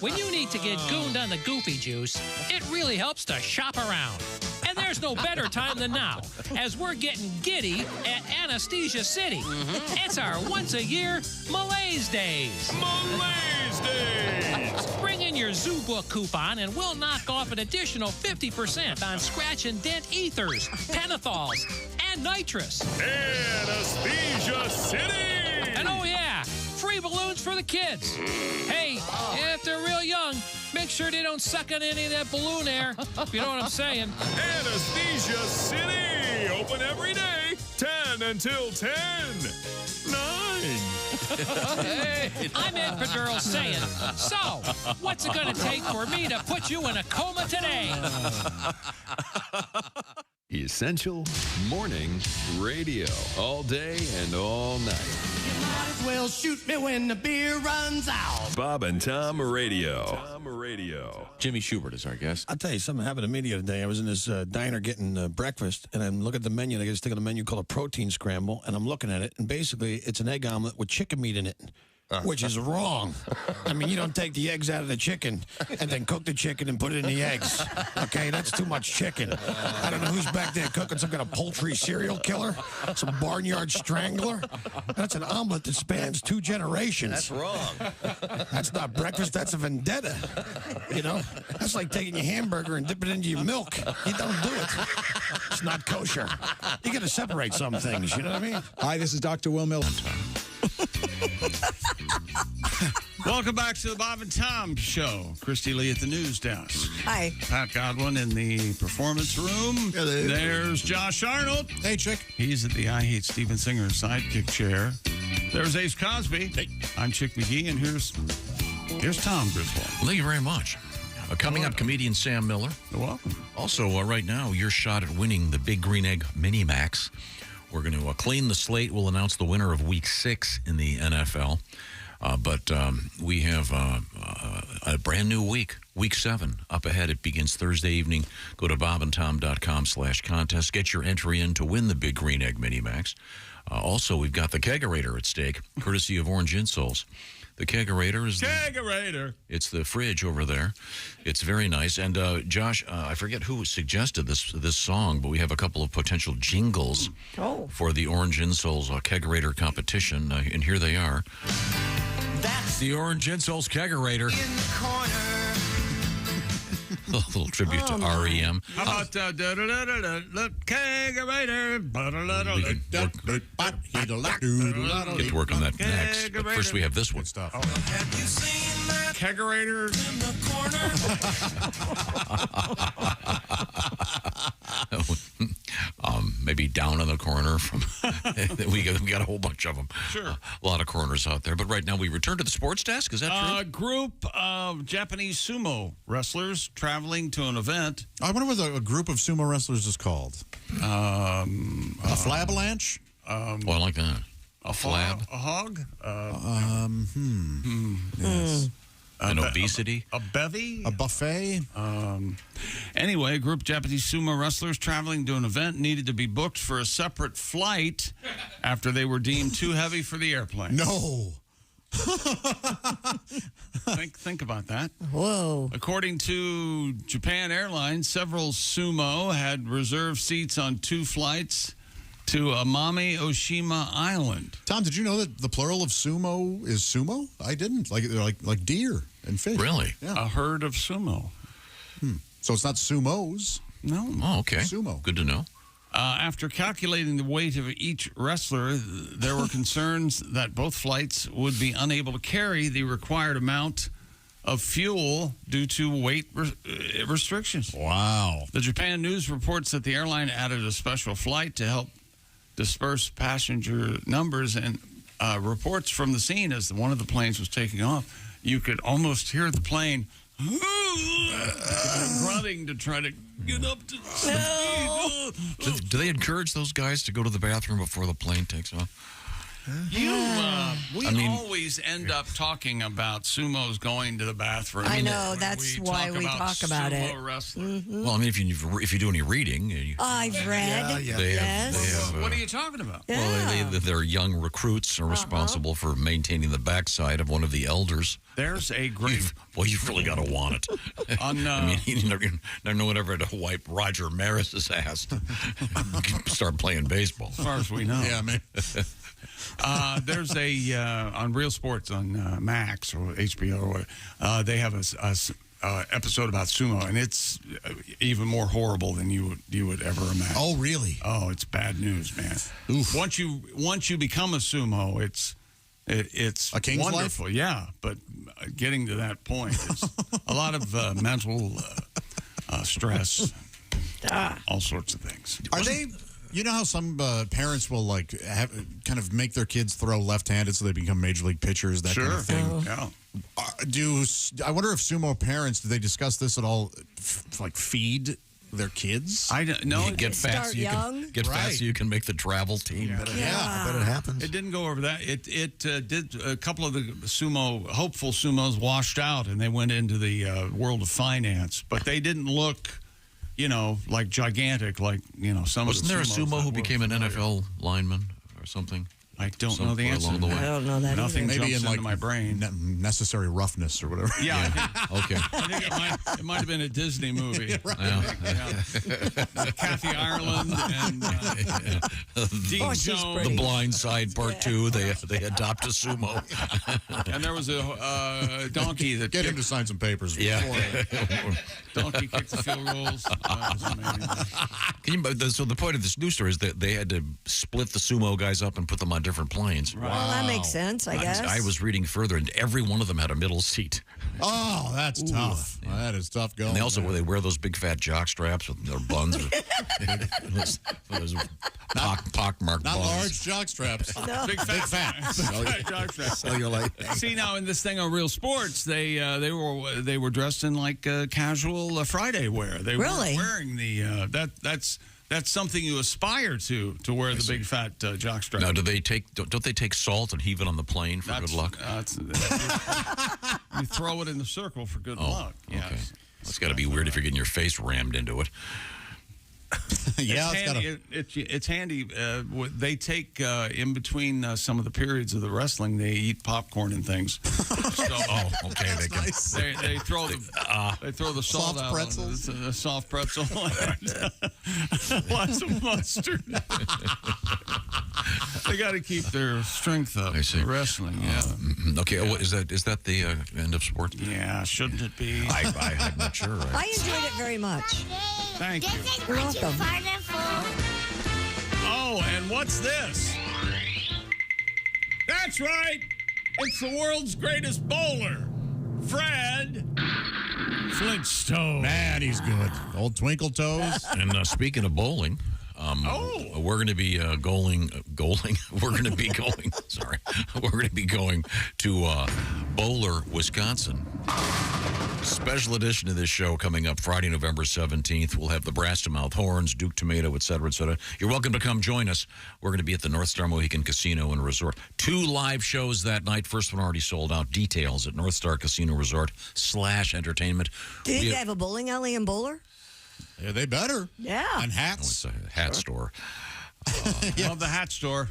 When you need to get gooned on the goofy juice, it really helps to shop around. And there's no better time than now, as we're getting giddy at Anesthesia City. It's our once-a-year Malaise Days. Malaise Days! Bring in your Zoo Book coupon, and we'll knock off an additional 50% on scratch and dent ethers, pentathols, and nitrous. Anesthesia City! And oh yeah, free balloons for the kids. Hey, if they're real young, make sure they don't suck on any of that balloon air, if you know what I'm saying. Anesthesia City! Open every day, 10 until 10. 9. I'm Ed Padural saying, so, what's it going to take for me to put you in a coma today? Essential Morning Radio. All day and all night. You might as well shoot me when the beer runs out. Bob and Tom Radio. Jimmy Schubert is our guest. I'll tell you something happened to me the other day. I was in this diner getting breakfast, and I'm looking at the menu, and I get this thing on the menu called a protein scramble, and I'm looking at it, and basically it's an egg omelet with chicken meat in it. Which is wrong. I mean, you don't take the eggs out of the chicken and then cook the chicken and put it in the eggs. Okay, that's too much chicken. I don't know who's back there cooking some kind of poultry serial killer, some barnyard strangler. That's an omelet that spans 2 generations. That's wrong. That's not breakfast, that's a vendetta. You know, that's like taking your hamburger and dipping it into your milk. You don't do it. It's not kosher. You got to separate some things, you know what I mean? Hi, this is Dr. Will Miller. Welcome back to the Bob and Tom Show. Christy Lee at the news desk. Hi. Pat Godwin in the performance room. Hello. There's Josh Arnold. Hey, Chick. He's at the I Hate Steven Singer sidekick chair. There's Ace Cosby. Hey. I'm Chick McGee, and here's Tom Griswold. Thank you very much. Coming up, comedian Sam Miller. You're welcome. Also, right now, your shot at winning the Big Green Egg Mini Max. We're going to clean the slate. We'll announce the winner of Week 6 in the NFL. But we have a brand new week, Week 7, up ahead. It begins Thursday evening. Go to bobandtom.com/contest. Get your entry in to win the Big Green Egg Mini Max. Also, we've got the Kegerator at stake, courtesy of Orange Insoles. The Kegerator is it's the fridge over there. It's very nice. And Josh, I forget who suggested this song, but we have a couple of potential jingles for the Orange Insoles Kegerator competition, and here they are. That's the Orange Insoles Kegerator. In the corner. A little tribute to REM. How about the Kegerator? Get to work on that next. But first, we have this one. Stuff. Have you seen that Kegerator? in the corner? Maybe maybe down in the corner from. we got a whole bunch of them. Sure. A lot of corners out there. But right now we return to the sports desk. Is that true? A group of Japanese sumo wrestlers traveling to an event. I wonder what a group of sumo wrestlers is called. A flabalanche? I like that. A flab? A hog? Yes. An obesity? A bevy? A buffet? Anyway, a group of Japanese sumo wrestlers traveling to an event needed to be booked for a separate flight after they were deemed too heavy for the airplane. No. Think about that. Whoa. According to Japan Airlines, several sumo had reserved seats on 2 flights to Amami Oshima Island. Tom, did you know that the plural of sumo is sumo? I didn't. Like deer and fish. Really? Yeah. A herd of sumo. So it's not sumos. No. Oh, okay. Sumo. Good to know. After calculating the weight of each wrestler, there were concerns that both flights would be unable to carry the required amount of fuel due to weight restrictions. Wow. The Japan News reports that the airline added a special flight to help disperse passenger numbers, and reports from the scene as one of the planes was taking off, you could almost hear the plane grunting to try to get up to speed. Do they encourage those guys to go to the bathroom before the plane takes off? We always end up talking about sumos going to the bathroom. I know, that's why we talk about it. Well, I mean, if you do any reading, I've read. They have, what are you talking about? Well, their young recruits are responsible for maintaining the backside of one of the elders. There's a great. You've really got to want it. I mean, no one ever had to wipe Roger Maris's ass to start playing baseball. As far as we know. Yeah, man. There's on Real Sports on Max or HBO or whatever, they have a episode about sumo, and it's even more horrible than you would ever imagine. Oh, really? Oh, it's bad news, man. Oof. Once you become a sumo, it's a king's wonderful. life? Yeah, but getting to that point is a lot of mental stress, all sorts of things. Are they? You know how some parents will kind of make their kids throw left-handed so they become major league pitchers, that kind of thing. Yeah. I wonder if sumo parents, do they discuss this at all? Feed their kids? I don't know. Get fat so you can make the travel team. Yeah, I bet it happens. It didn't go over that. It did. A couple of the hopeful sumos washed out, and they went into the world of finance, but they didn't look, like gigantic, like, some Wasn't of the there a sumos sumo who that became were an NFL lineman or something? I don't know the answer. Along the way. I don't know that Nothing either. Maybe jumps in into my brain. Necessary roughness or whatever. Yeah. Okay. I think it might have been a Disney movie. Kathy Ireland and Dean Jones. The Blind Side Part 2. They adopt a sumo. And there was a donkey that Get him to sign some papers. Yeah. Donkey kicked the field goals. So the point of this news story is that they had to split the sumo guys up and put them on different planes. Well, that makes sense, I guess. I was reading further, and every one of them had a middle seat. Oh, that's tough. Yeah. That is tough going. And they also they wear those big fat jock straps with their buns. Those pockmarked Not buns. large jock straps. No. Big fat. Jock straps. See, now in this thing on Real Sports, they were dressed in like casual Friday wear. They Really? were wearing the that's something you aspire to wear the big fat jock strap. Now, don't they take salt and heave it on the plane for good luck? You throw it in the circle for good luck. Okay. Yes. It's got to be weird if you're getting your face rammed into it. Yeah, it's handy. They take in between some of the periods of the wrestling, they eat popcorn and things. So, okay. They throw the salt soft out. Pretzels. A soft pretzel. Lots of mustard. They got to keep their strength up. I see. For wrestling. Yeah. Okay. Yeah. Is that the end of sports? Yeah. Shouldn't it be? I'm not sure. I enjoyed it very much. Thank you. You're welcome. Oh, and what's this? That's right. It's the world's greatest bowler, Fred Flintstone. Man, he's good. Old Twinkle Toes. And speaking of bowling, We're going to be going. We're going to be going. Sorry, we're going to be going to Bowler, Wisconsin. Special edition of this show coming up Friday, November 17th. We'll have the Brass to Mouth Horns, Duke Tomato, et cetera, et cetera. You're welcome to come join us. We're going to be at the North Star Mohican Casino and Resort. 2 live shows that night. First one already sold out. Details at North Star Casino Resort /entertainment. Do you think they have a bowling alley in Bowler? Yeah, they better. Yeah. And hats. It's a hat store. Love the hat store.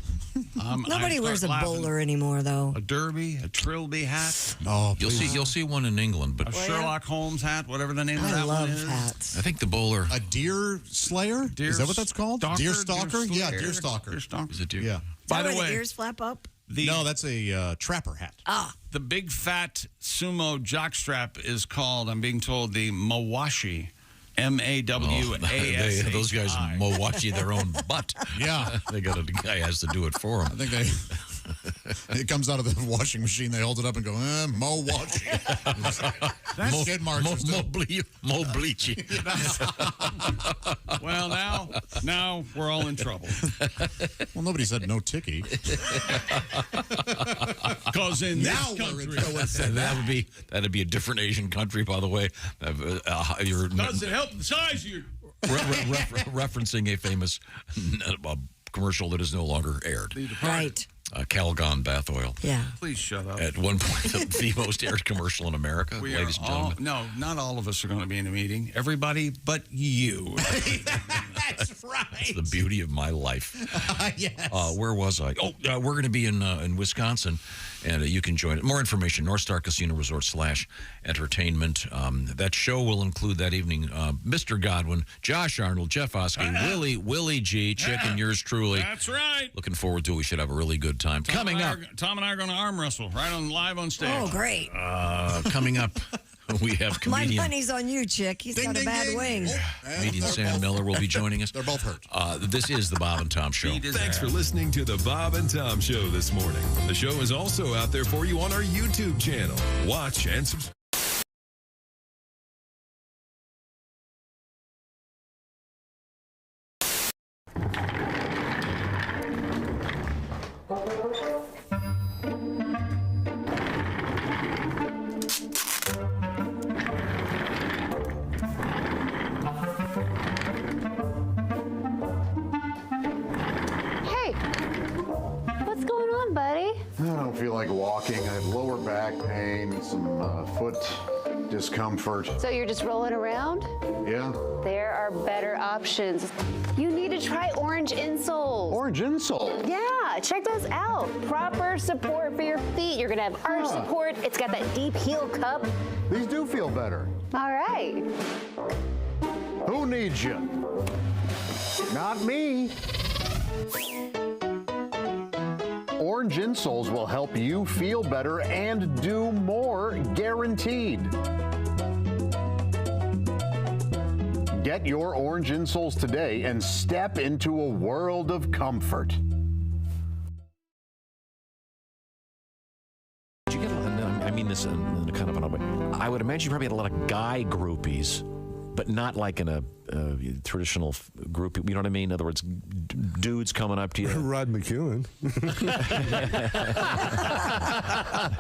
Nobody wears a bowler anymore, though. A derby, a trilby hat. Oh, you'll see one in England, but a Sherlock Holmes hat, whatever the name of that one is. I love hats. I think the bowler. A deer slayer? Is that what that's called? Deer stalker? Yeah, deer stalker. Deer stalker. Is it deer? Yeah. By the where way, the ears flap up? No, that's a trapper hat. The big fat sumo jockstrap is called, I'm being told, the Mawashi. M-A-W-A-S-H-I. Those guys Mawashi their own butt. Yeah. They got a guy has to do it for them. I think it comes out of the washing machine. They hold it up and go, Mo Washi. Skid marks. Mo Bleachy. Well, now we're all in trouble. Well, nobody said no ticky. Because in now this country, that'd be a different Asian country, by the way. Does it help the size of your... referencing a famous commercial that is no longer aired. Right. Calgon bath oil. Yeah. Please shut up. At one point, the most aired commercial in America, ladies and gentlemen. No, not all of us are going to be in a meeting. Everybody but you. That's right. That's the beauty of my life. Yes. Where was I? We're going to be in Wisconsin, and you can join it. More information, North Star Casino Resort /entertainment. That show will include that evening Mr. Godwin, Josh Arnold, Jeff Oskey, Willie G, Chick, and yours truly. That's right. Looking forward to it. We should have a really good time. Coming up. Tom and I are going to arm wrestle live on stage. Oh, great. Coming up, we have comedian. My money's on you, Chick. He's got a bad wing. Comedian Sam Miller will be joining us. They're both hurt. This is the Bob and Tom Show. Thanks for listening to the Bob and Tom Show this morning. The show is also out there for you on our YouTube channel. Watch and subscribe. I don't feel like walking. I have lower back pain, some foot discomfort. So you're just rolling around? Yeah. There are better options. You need to try orange insoles. Orange insole? Yeah, check those out. Proper support for your feet. You're going to have arch support. It's got that deep heel cup. These do feel better. All right. Who needs you? Not me. Orange insoles will help you feel better and do more, guaranteed. Get your orange insoles today and step into a world of comfort. Did you get I mean this in kind of an way. I would imagine you probably had a lot of guy groupies, but not like in a traditional group. You know what I mean? In other words, dudes coming up to you. Rod McEwen.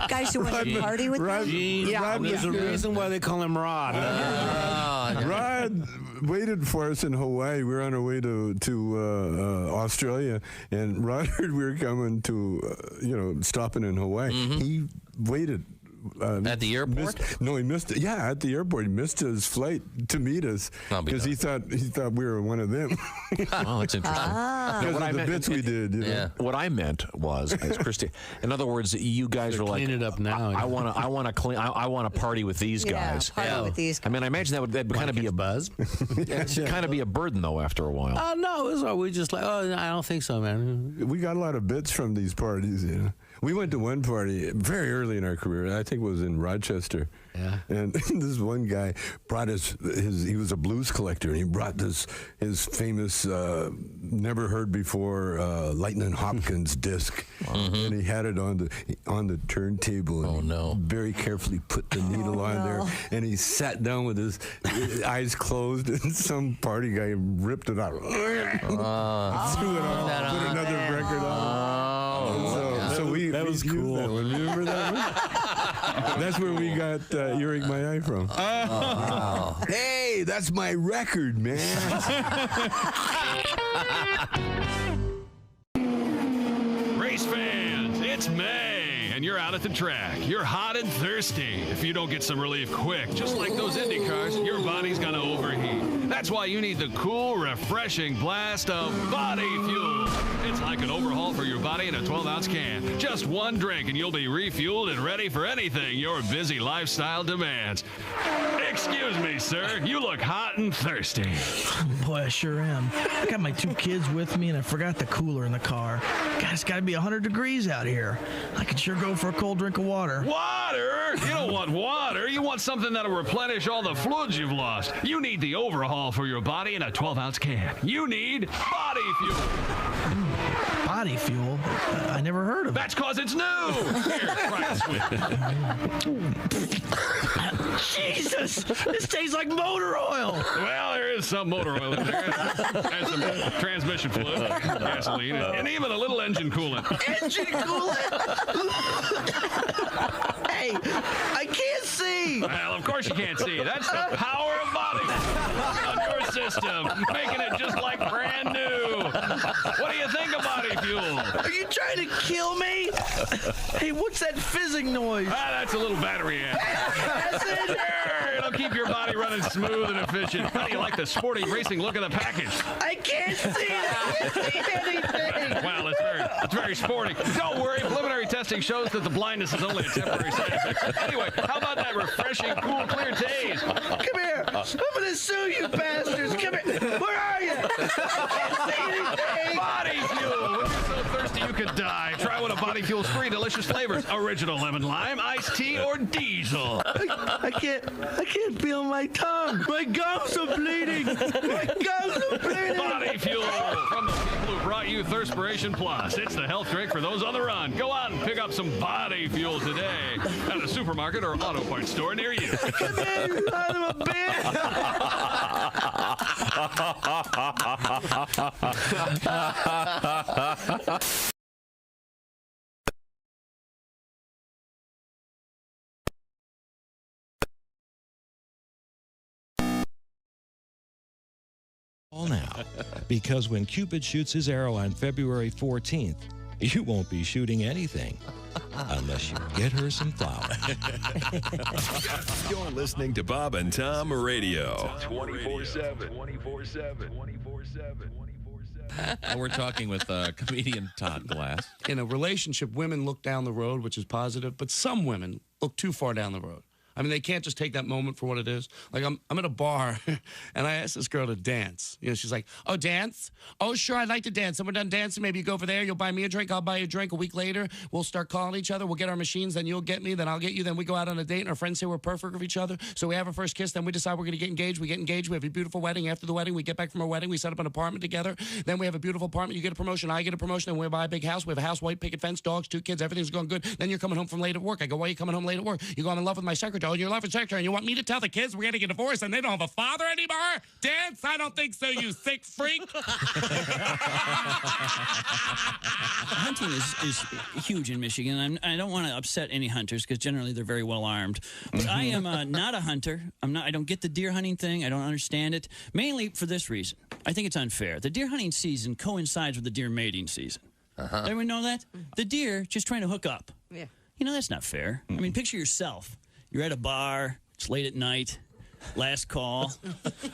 Guys who want to party with Rod, them? Yeah, there's a reason why they call him Rod. Rod waited for us in Hawaii. We were on our way to Australia, and Rod heard we were coming to, stopping in Hawaii. Mm-hmm. He waited. At the airport? He missed it. Yeah, at the airport. He missed his flight to meet us because he thought we were one of them. Oh, that's interesting. Because of the bits we did. Yeah. What I meant was, as Christy, in other words, you guys were like, clean it up now. I want to party with these guys. Party with these guys. I mean, I imagine that would kind of be a buzz. Kind of be a burden though after a while. Oh no, it was we just like, I don't think so, man. We got a lot of bits from these parties. We went to one party very early in our career. I think it was in Rochester. Yeah. And this one guy brought he was a blues collector, and he brought his famous, never heard before, Lightning Hopkins disc, and he had it on the turntable. And very carefully put the needle on there, and he sat down with his eyes closed, and some party guy ripped it out. Threw it on, put another record on. So that was cool. That one. Remember that one? That's where we got Earache My Eye from. Oh. Hey, that's my record, man. Race fans, it's May, and you're out at the track. You're hot and thirsty. If you don't get some relief quick, just like those Indy cars, your body's gonna overheat. That's why you need the cool, refreshing blast of body fuel. It's like an overhaul for your body in a 12-ounce can. Just one drink and you'll be refueled and ready for anything your busy lifestyle demands. Excuse me, sir. You look hot and thirsty. Boy, I sure am. I got my 2 kids with me and I forgot the cooler in the car. God, it's got to be 100 degrees out here. I could sure go for a cold drink of water. Water? You don't want water. You want something that'll replenish all the fluids you've lost. You need the overhaul for your body in a 12-ounce can. You need body fuel. Body fuel? I never heard of it. That's because it's new. Here, try it, sweet. Jesus! This tastes like motor oil. Well, there is some motor oil in there. There's some transmission fluid, gasoline, and even a little engine coolant. Engine coolant? Hey, I can't see. Well, of course you can't see. That's the power of body on your system, making it just like brand new. What do you think of body fuel? Are you trying to kill me? Hey, what's that fizzing noise? That's a little battery amp. It'll keep your body running smooth and efficient. How do you like the sporty racing look of the package? I can't see it. I can't see anything. Well, it's very sporty. Don't worry, preliminary testing shows that the blindness is only a temporary side effect. Anyway, how about that refreshing, cool, clear taste? Come here. I'm going to sue you bastards. Come here. Where are you? I can't see anything. Body fuel. When you're so thirsty you could die, try one of Body Fuel's 3 delicious flavors: original lemon lime, iced tea, or diesel. I can't feel my tongue. My gums are bleeding. My gums are bleeding. Body Fuel from the people who brought you Thirspiration Plus. It's the health drink for those on the run. Go out and pick up some Body Fuel today at a supermarket or auto parts store near you. Come here, you son of a bitch. Now, because when Cupid shoots his arrow on February 14th, you won't be shooting anything unless you get her some flowers. You're listening to Bob and Tom Radio. 24/7. 24/7. 24/7. We're talking with comedian Todd Glass. In a relationship, women look down the road, which is positive, but some women look too far down the road. I mean, they can't just take that moment for what it is. Like, I'm at a bar, and I asked this girl to dance. You know, she's like, oh, dance? Oh, sure, I'd like to dance. Then we're done dancing. Maybe you go over there. You'll buy me a drink. I'll buy you a drink. A week later, we'll start calling each other. We'll get our machines. Then you'll get me. Then I'll get you. Then we go out on a date, and our friends say we're perfect for each other. So we have our first kiss. Then we decide we're going to get engaged. We get engaged. We have a beautiful wedding. After the wedding, we get back from our wedding. We set up an apartment together. Then we have a beautiful apartment. You get a promotion. I get a promotion. Then we buy a big house. We have a house, white picket fence, dogs, 2 kids. Everything's going good. Then you're coming home from late at work. I go, why are you coming home late at work? You go, I'm in love with my secretary. And you're in love with secretary. And you want me to tell the kids we're going to get divorced and they don't have a father anymore? Dance? I don't think so, you sick freak. Hunting is huge in Michigan. I don't want to upset any hunters because generally they're very well armed. But I am not a hunter. I don't get the deer hunting thing. I don't understand it. Mainly for this reason. I think it's unfair. The deer hunting season coincides with the deer mating season. Everyone know that? The deer just trying to hook up. Yeah. You know, that's not fair. I mean, picture yourself. You're at a bar. It's late at night. Last call.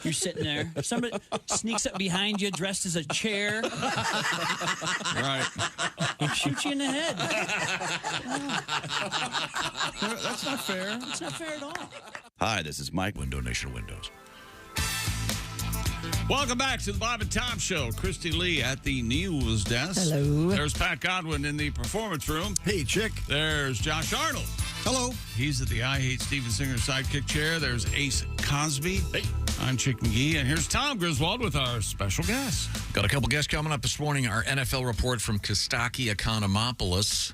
You're sitting there. Somebody sneaks up behind you dressed as a chair. Right. Shoot you in the head. That's not fair. It's not fair at all. Hi, this is Mike. Window Nation Windows. Welcome back to the Bob and Tom Show. Christy Lee at the news desk. Hello. There's Pat Godwin in the performance room. Hey, chick. There's Josh Arnold Hello. He's at the I Hate Steven Singer sidekick chair. There's Ace Cosby. Hey. I'm Chick McGee, and here's Tom Griswold with our special guest. Got a couple guests coming up this morning. Our NFL report from Kostaki Economopoulos,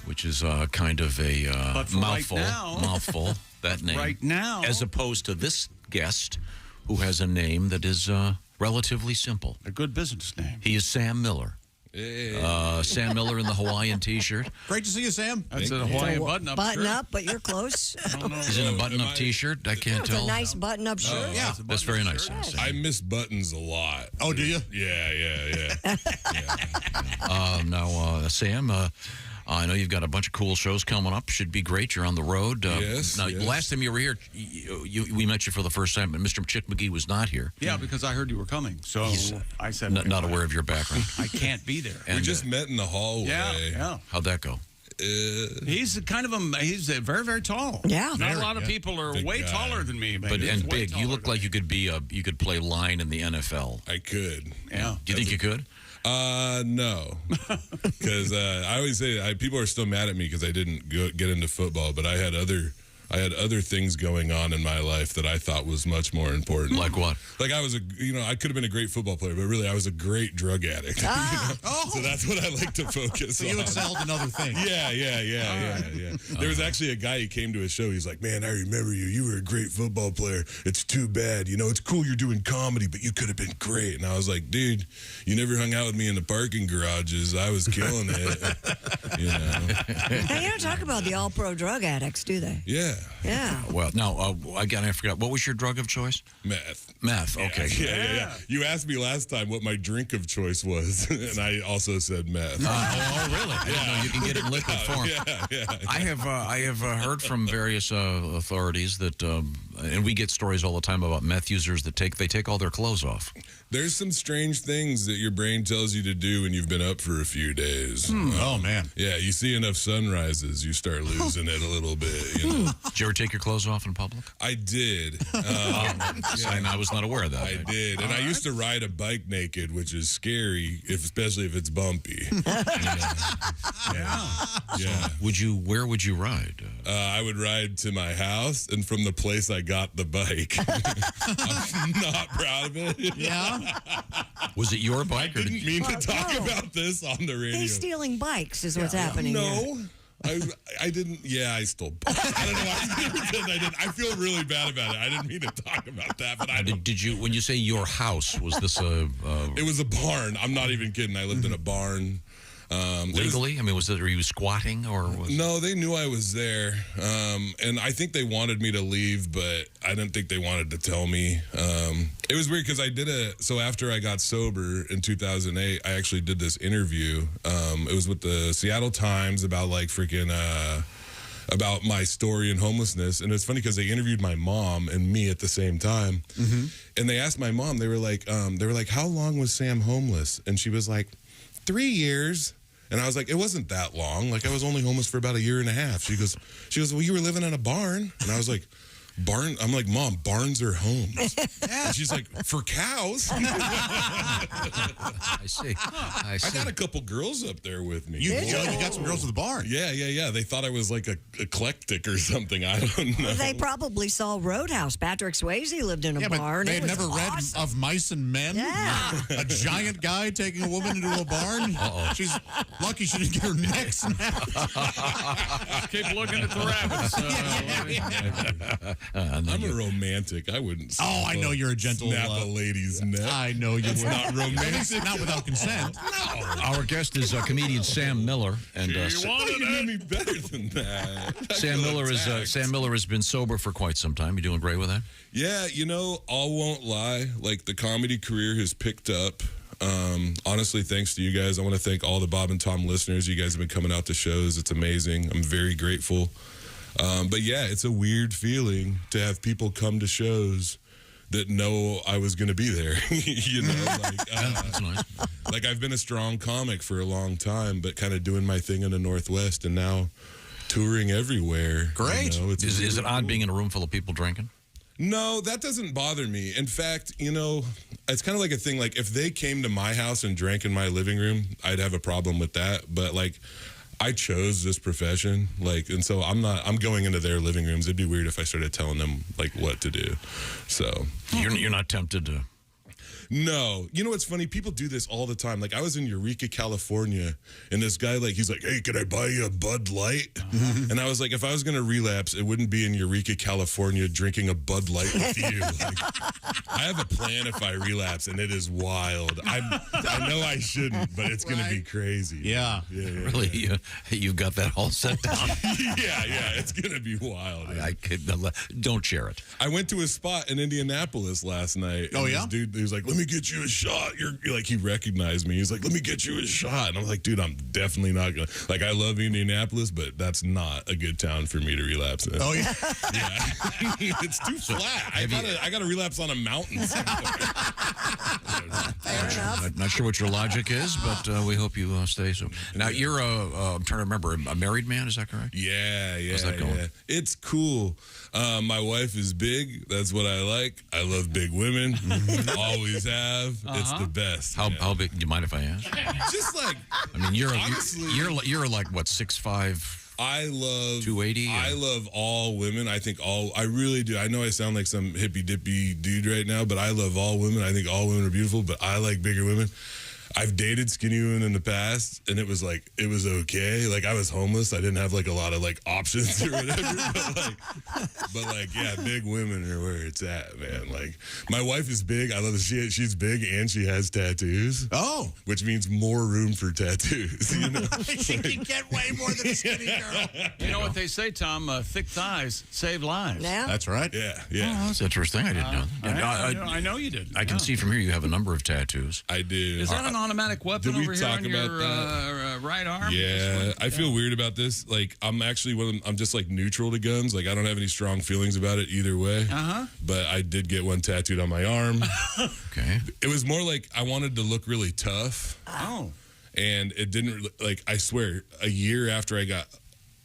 which is kind of a mouthful. Right now, mouthful, that name. Right now. As opposed to this guest, who has a name that is relatively simple. A good business name. He is Sam Miller. Sam Miller in the Hawaiian T-shirt. Great to see you, Sam. That's a Hawaiian button-up shirt. Button-up, but you're close. He's in a button-up T-shirt. I can't It's tell. a nice button-up shirt. Yeah, that's very nice. I miss buttons a lot. Oh, do you? Yeah. Now, Sam, I know you've got a bunch of cool shows coming up. Should be great. You're on the road. Yes. Now, last time you were here, we met you for the first time, but Mr. Chick McGee was not here. Yeah, because I heard you were coming. So I said... Not aware of your background. I can't be there. We just met in the hallway. Yeah. How'd that go? He's he's very, very tall. Yeah. Not a lot of people are way taller than me. But and big. You look like you could be you could play line in the NFL. I could. Yeah. Do you think you could? No, because I always say people are still mad at me because I didn't get into football, but I had other things going on in my life that I thought was much more important. Like what? Like I could have been a great football player, but really I was a great drug addict. So that's what I like to focus on. So you excelled in other things. Yeah. There was actually a guy who came to a show. He's like, man, I remember you. You were a great football player. It's too bad. It's cool you're doing comedy, but you could have been great. And I was like, dude, you never hung out with me in the parking garages. I was killing it. Now, you don't talk about the all-pro drug addicts, do they? Yeah. Yeah. Well, no, I forgot. What was your drug of choice? Meth. Okay. Yeah. You asked me last time what my drink of choice was, and I also said meth. Really? I didn't know you can get it in liquid form. Yeah. I have heard from various authorities that, and we get stories all the time about meth users that take all their clothes off. There's some strange things that your brain tells you to do when you've been up for a few days. Oh, man. Yeah, you see enough sunrises, you start losing it a little bit. Did you ever take your clothes off in public? I did. I was not aware of that. I did. And I used to ride a bike naked, which is scary, especially if it's bumpy. Yeah. Where would you ride? I would ride to my house, and from the place I got the bike. I'm not proud of it. Yeah. Was it your bike? I didn't mean to talk about this on the radio. He's stealing bikes is what's happening No. here. I didn't. Yeah, I stole. I don't know. I didn't. I feel really bad about it. I didn't mean to talk about that. But Did you? When you say your house, was this a? It was a barn. I'm not even kidding. I lived in a barn. Legally? Were you squatting or? No, they knew I was there, and I think they wanted me to leave, but I didn't think they wanted to tell me. It was weird because I did so after I got sober in 2008, I actually did this interview. It was with the Seattle Times about about my story in homelessness, and it's funny because they interviewed my mom and me at the same time, and they asked my mom. They were like, "How long was Sam homeless?" And she was like, 3 years. And I was like, it wasn't that long. Like, I was only homeless for about a year and a half. She goes, well, you were living in a barn. And I was like, barn? I'm like, Mom, barns are homes. And she's like, for cows? I see. I got a couple girls up there with me. You got some girls at the barn. Yeah. They thought I was like a eclectic or something. I don't know. They probably saw Roadhouse. Patrick Swayze lived in a barn. But they had never read Of Mice and Men? Yeah. A giant guy taking a woman into a barn? Uh-oh. She's lucky she didn't get her neck snapped. Keep looking at the rabbits. I'm a romantic. I wouldn't. I know you're a gentle. Snap a lady's neck. I know you. It's not romantic. Not without consent. No. Our guest is comedian Sam Miller, and you do me better than that. Sam Miller has been sober for quite some time. You doing great with that? Yeah, I won't lie. Like the comedy career has picked up. Honestly, thanks to you guys. I want to thank all the Bob and Tom listeners. You guys have been coming out to shows. It's amazing. I'm very grateful. But yeah, it's a weird feeling to have people come to shows that know I was going to be there. That's nice. Like I've been a strong comic for a long time, but kind of doing my thing in the Northwest and now touring everywhere. Great. Is it odd being in a room full of people drinking? No, that doesn't bother me. In fact, it's kind of like a thing. Like if they came to my house and drank in my living room, I'd have a problem with that. But like, I chose this profession, and so I'm going into their living rooms. It'd be weird if I started telling them what to do. So you're not tempted to. No. You know what's funny? People do this all the time. Like, I was in Eureka, California, and this guy, he's like, hey, can I buy you a Bud Light? And I was like, if I was going to relapse, it wouldn't be in Eureka, California, drinking a Bud Light with you. I have a plan if I relapse, and it is wild. I know I shouldn't, but it's going to be crazy. Yeah. Really? You've got that all set down? Yeah. It's going to be wild. Don't share it. I went to a spot in Indianapolis last night. Oh, yeah? This dude, he was like, let me get you a shot. You're like, he recognized me. He's like, let me get you a shot. And I'm like, dude, I'm definitely not going to. I love Indianapolis, but that's not a good town for me to relapse in. Oh, yeah? Yeah. It's too flat. I got to relapse on a mountain. Not sure what your logic is, but we hope you stay. So now you're I'm trying to remember, a married man, is that correct? Yeah. How's that going? Yeah. It's cool. My wife is big. That's what I like. I love big women. Always have. It's the best. How big? Do you mind if I ask? Just you're like what, 6'5"? I love 280. I love all women. I think I really do. I know I sound like some hippy dippy dude right now, but I love all women. I think all women are beautiful, but I like bigger women. I've dated skinny women in the past, and it was okay. I was homeless. I didn't have a lot of options or whatever. but yeah, big women are where it's at, man. My wife is big. I love that she's big and she has tattoos. Oh, which means more room for tattoos. You know, she can get way more than a skinny girl. You know what they say, Tom? Thick thighs save lives. Yeah, that's right. Yeah. Oh, that's interesting. I didn't know. I know you did. I can see from here you have a number of tattoos. I do. Is that an automatic weapon over here on your right arm? Yeah, I feel weird about this. I'm actually I'm just neutral to guns. I don't have any strong feelings about it either way. But I did get one tattooed on my arm. Okay. It was more I wanted to look really tough. Oh. And it didn't, I swear, a year after I got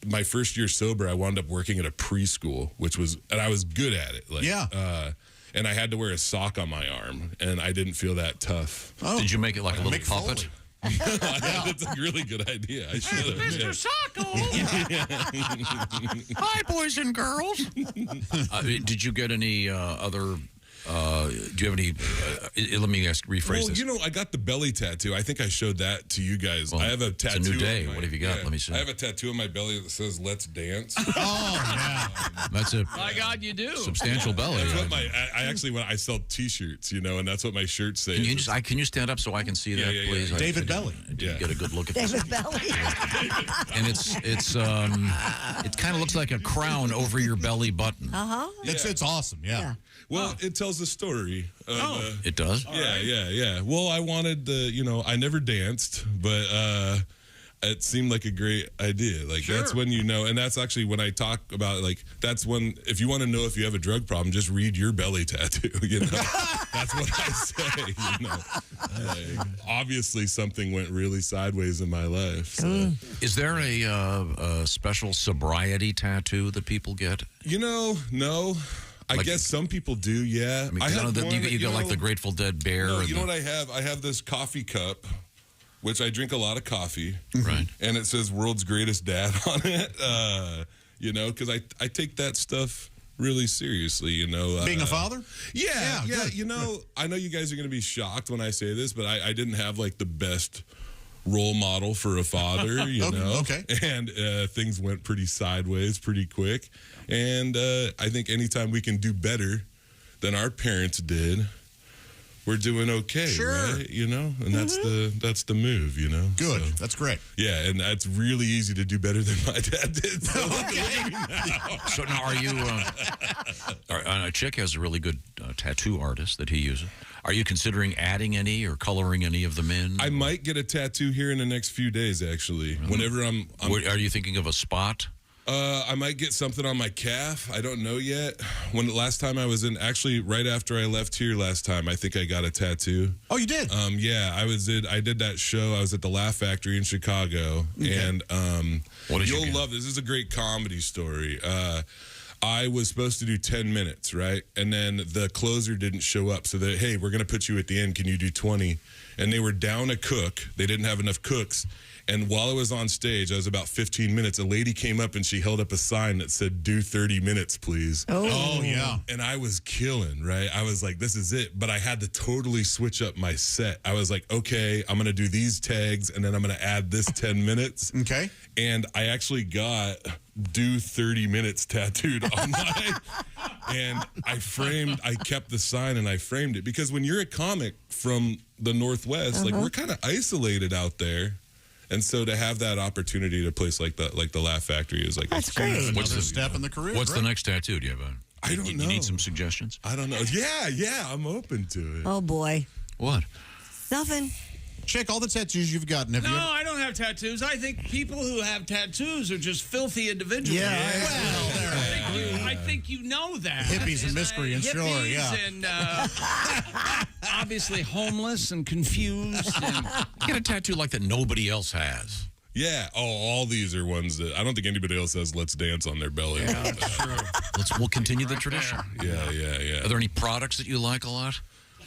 my first year sober, I wound up working at a preschool, and I was good at it. And I had to wear a sock on my arm, and I didn't feel that tough. Oh. Did you make it like a little puppet? That's a really good idea. I should have. Mr. Socko! Hi, boys and girls. Did you get any other... do you have any? Let me rephrase this. I got the belly tattoo. I think I showed that to you guys. I have a tattoo. It's a new day. What have you got? Let me see. I have a tattoo on my belly that says "Let's Dance." Oh yeah, that's a. My God, you do Substantial belly. That's what I sell T-shirts, and that's what my shirts say. Can you stand up so I can see that, please? David Belly. I didn't get a good look at David Belly. And it kind of looks like a crown over your belly button. It's awesome. Yeah. Well, it tells a story. It does? Yeah. Well, I wanted I never danced, but it seemed like a great idea. That's when and that's actually when I talk about, that's when, if you want to know if you have a drug problem, just read your belly tattoo, That's what I say, obviously something went really sideways in my life. So. Is there a special sobriety tattoo that people get? No. I guess some people do, yeah. I have you got the Grateful Dead bear. No, you know what I have? I have this coffee cup, which I drink a lot of coffee. Right. And it says "World's Greatest Dad" on it, because I take that stuff really seriously, Being a father? Yeah. I know you guys are going to be shocked when I say this, but I didn't have, the best role model for a father, Okay. And things went pretty sideways pretty quick. And I think anytime we can do better than our parents did, we're doing okay, right? And that's the move, Good. So, that's great. Yeah, and that's really easy to do better than my dad did. So, So now are you... a chick has a really good tattoo artist that he uses. Are you considering adding any or coloring any of them in? I might get a tattoo here in the next few days, actually. Really? Whenever I'm are you thinking of a spot? I might get something on my calf. I don't know yet. Last time I was actually right after I left here last time, I think I got a tattoo. Oh, you did? Yeah, I did that show. I was at the Laugh Factory in Chicago. Okay. And you'll love this. This is a great comedy story. I was supposed to do 10 minutes, right? And then the closer didn't show up. So we're going to put you at the end. Can you do 20? And they were down a cook. They didn't have enough cooks. And while I was on stage, I was about 15 minutes, a lady came up and she held up a sign that said, do 30 minutes, please. Oh, yeah. And I was killing, right? I was like, this is it. But I had to totally switch up my set. I was like, okay, I'm going to do these tags, and then I'm going to add this 10 minutes. Okay. And I actually got do 30 minutes tattooed on my... And I kept the sign and I framed it. Because when you're a comic from the Northwest, like, we're kind of isolated out there. And so to have that opportunity at a place like that, like the Laugh Factory, is like that's great. What's the step in the career? What's the next tattoo? Do you have I don't know. You need some suggestions? I don't know. Yeah, I'm open to it. Oh boy. What? Nothing. Check all the tattoos you've gotten. No, I don't have tattoos. I think people who have tattoos are just filthy individuals. Yeah, I think you know that. Hippies and miscreants, sure, yeah. And obviously homeless and confused. And get a tattoo like that nobody else has. Yeah. Oh, all these are ones that I don't think anybody else has Let's Dance on their belly. Yeah, that's true. We'll continue the tradition. Yeah. Are there any products that you like a lot?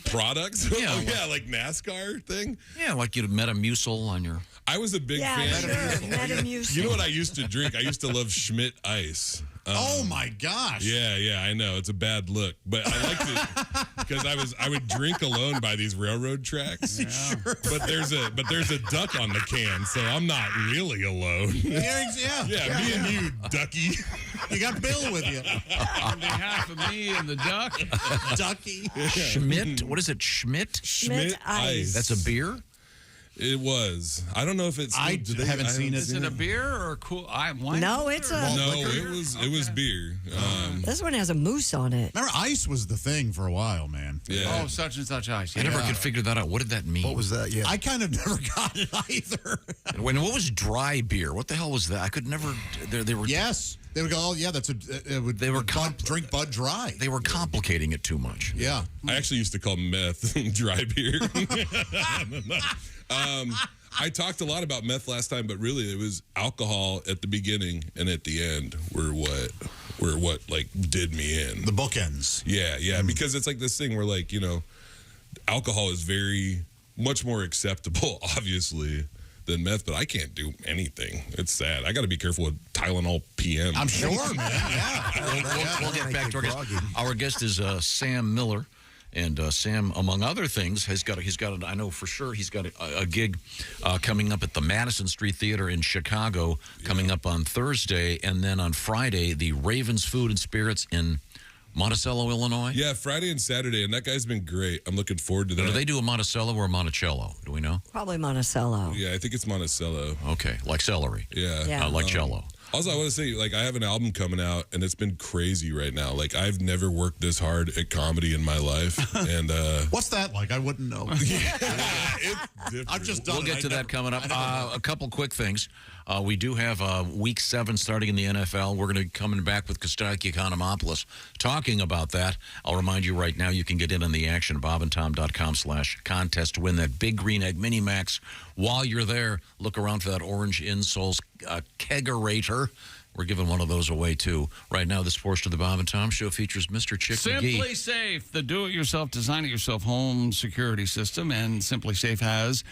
Products? Yeah, like NASCAR thing? Yeah, like you Metamucil on your... I was a big fan. Metamucil. You know what I used to drink? I used to love Schmidt Ice. Oh my gosh! Yeah, I know it's a bad look, but I liked it because I would drink alone by these railroad tracks. Yeah. Sure. But there's a duck on the can, so I'm not really alone. Yeah, me and you, Ducky. You got Bill with you. On behalf of me and the duck, Ducky. Schmidt. What is it? Schmidt Ice. That's a beer. It was. I don't know if it's. I haven't seen it. Is it a beer or a cool? No, it's a. No, it was beer. This one has a moose on it. Remember, ice was the thing for a while, man. Yeah. Oh, such and such ice. I never could figure that out. What did that mean? What was that? Yeah. I kind of never got it either. What was dry beer? What the hell was that? I could never. They were. Yes. They would go, oh, yeah, that's a. They were drink Bud Dry. They were complicating it too much. Yeah. I actually used to call meth dry beer. I talked a lot about meth last time, but really it was alcohol at the beginning and at the end were what like did me in. The bookends. Yeah, because it's like this thing where, like, you know, alcohol is very much more acceptable, obviously, than meth, but I can't do anything. It's sad. I got to be careful with Tylenol PM. I'm sure, man. Yeah. We'll get back to our guest. Our guest is Sam Miller. And Sam, among other things, he's got I know for sure he's got a gig coming up at the Madison Street Theater in Chicago coming up on Thursday, and then on Friday the Ravens Food and Spirits in Monticello, Illinois. Yeah, Friday and Saturday, and that guy's been great. I'm looking forward to that. Do they do a Monticello or a Monticello? Do we know? Probably Monticello. Yeah, I think it's Monticello. Okay, like celery. Yeah. Like cello. Also, I want to say, like, I have an album coming out, and it's been crazy right now. Like, I've never worked this hard at comedy in my life. And what's that like? I wouldn't know. It's different. I've just done We'll get to that coming up. A couple quick things. We do have Week 7 starting in the NFL. We're going to be coming back with Kostaki Economopoulos talking about that. I'll remind you right now, you can get in on the action at bobandtom.com/contest to win that Big Green Egg Mini Max. While you're there, look around for that orange insoles kegerator. We're giving one of those away, too. Right now, this portion of the Bob and Tom Show features Mr. Chick McGee. Simply Safe, the do-it-yourself, design-it-yourself home security system. And Simply Safe has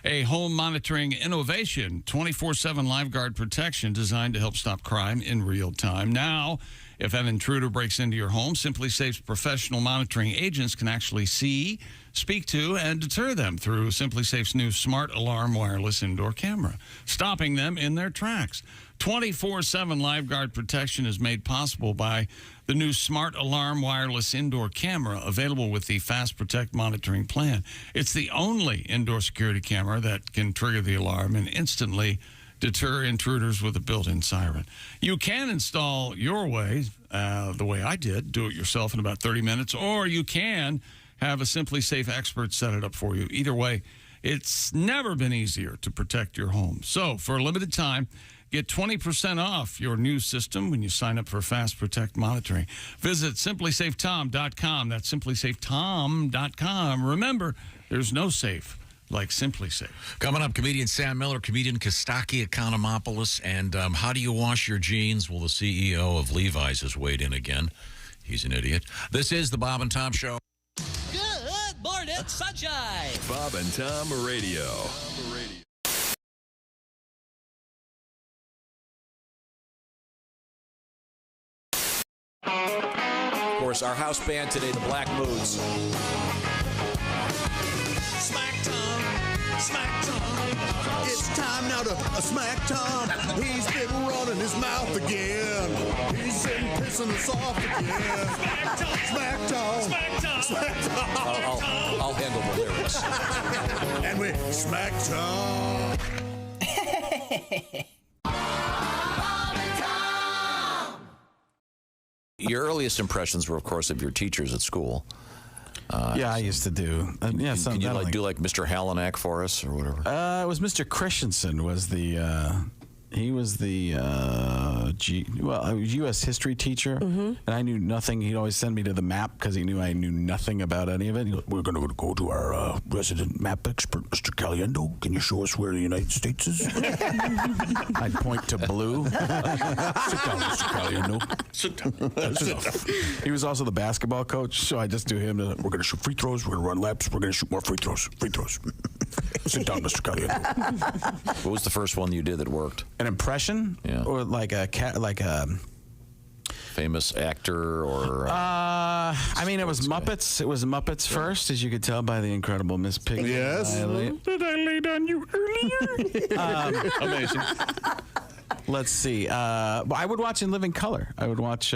a home monitoring innovation, 24/7 LiveGuard protection designed to help stop crime in real time. Now, if an intruder breaks into your home, Simply Safe's professional monitoring agents can actually see, speak to, and deter them through Simply Safe's new Smart Alarm wireless indoor camera, stopping them in their tracks. 24/7 LiveGuard protection is made possible by the new Smart Alarm wireless indoor camera available with the Fast Protect monitoring plan. It's the only indoor security camera that can trigger the alarm and instantly deter intruders with a built-in siren. You can install your way, the way I did, do it yourself in about 30 minutes, or you can have a Simply Safe expert set it up for you. Either way, it's never been easier to protect your home. So, for a limited time, get 20% off your new system when you sign up for Fast Protect monitoring. Visit simplysafetom.com. That's simplysafetom.com. Remember, there's no safe like Simply Safe. Coming up, comedian Sam Miller, comedian Kostaki Economopoulos, and how do you wash your jeans? Well, the CEO of Levi's has weighed in again. He's an idiot. This is the Bob and Tom Show. Good morning, sunshine. Bob and Tom Radio. Of course, our house band today, the Black Moods. Smack Tom, Smack Tom. It's time now to smack Tom. He's been running his mouth again. He's been pissing us off again. Smack Tom, Smack Tom, Smack Tom, Smack Tom. I'll handle the lyrics. And we smack Tom. Your earliest impressions were, of course, of your teachers at school. Yeah, I used to do. Can you do like Mr. Hallenack for us or whatever? It was Mr. Christensen was the he was the U.S. history teacher, and I knew nothing. He'd always send me to the map because he knew I knew nothing about any of it. He goes, "We're going to go to our resident map expert, Mr. Caliendo. Can you show us where the United States is?" I'd point to blue. Sit down, Mr. Caliendo. Sit down. That's enough. He was also the basketball coach, so I just do him. We're going to shoot free throws. We're going to run laps. We're going to shoot more free throws. Free throws. Sit down, Mr. Caliendo. What was the first one you did that worked? An impression? Yeah. Or like a famous actor or I mean, it was Muppets. It was Muppets first, as you could tell by the incredible Miss Piggy. Yes. Did I lay down you earlier? Amazing. Let's see. I would watch In Living Color. I would watch,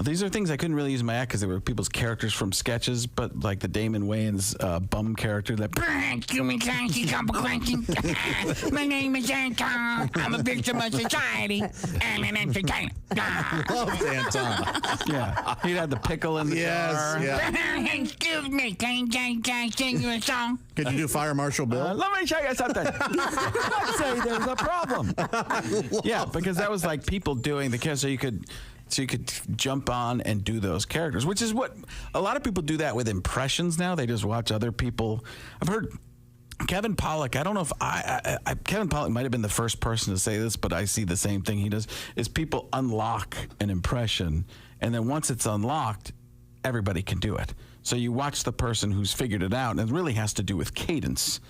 these are things I couldn't really use in my act because they were people's characters from sketches, but like the Damon Wayans bum character that. My name is Anton. I'm a victim of society. I'm an entertainer. Love Anton. Yeah. He'd have the pickle in the jar. Yeah. Excuse me, can I sing you a song? Could you do Fire Marshal Bill? Let me show you something. Let's say there's a problem. Yeah, because that was like people doing the character, so you could jump on and do those characters, which is what a lot of people do that with impressions now. They just watch other people. I've heard Kevin Pollak. I don't know if Kevin Pollak might have been the first person to say this, but I see the same thing he does. Is people unlock an impression, and then once it's unlocked, everybody can do it. So you watch the person who's figured it out, and it really has to do with cadence.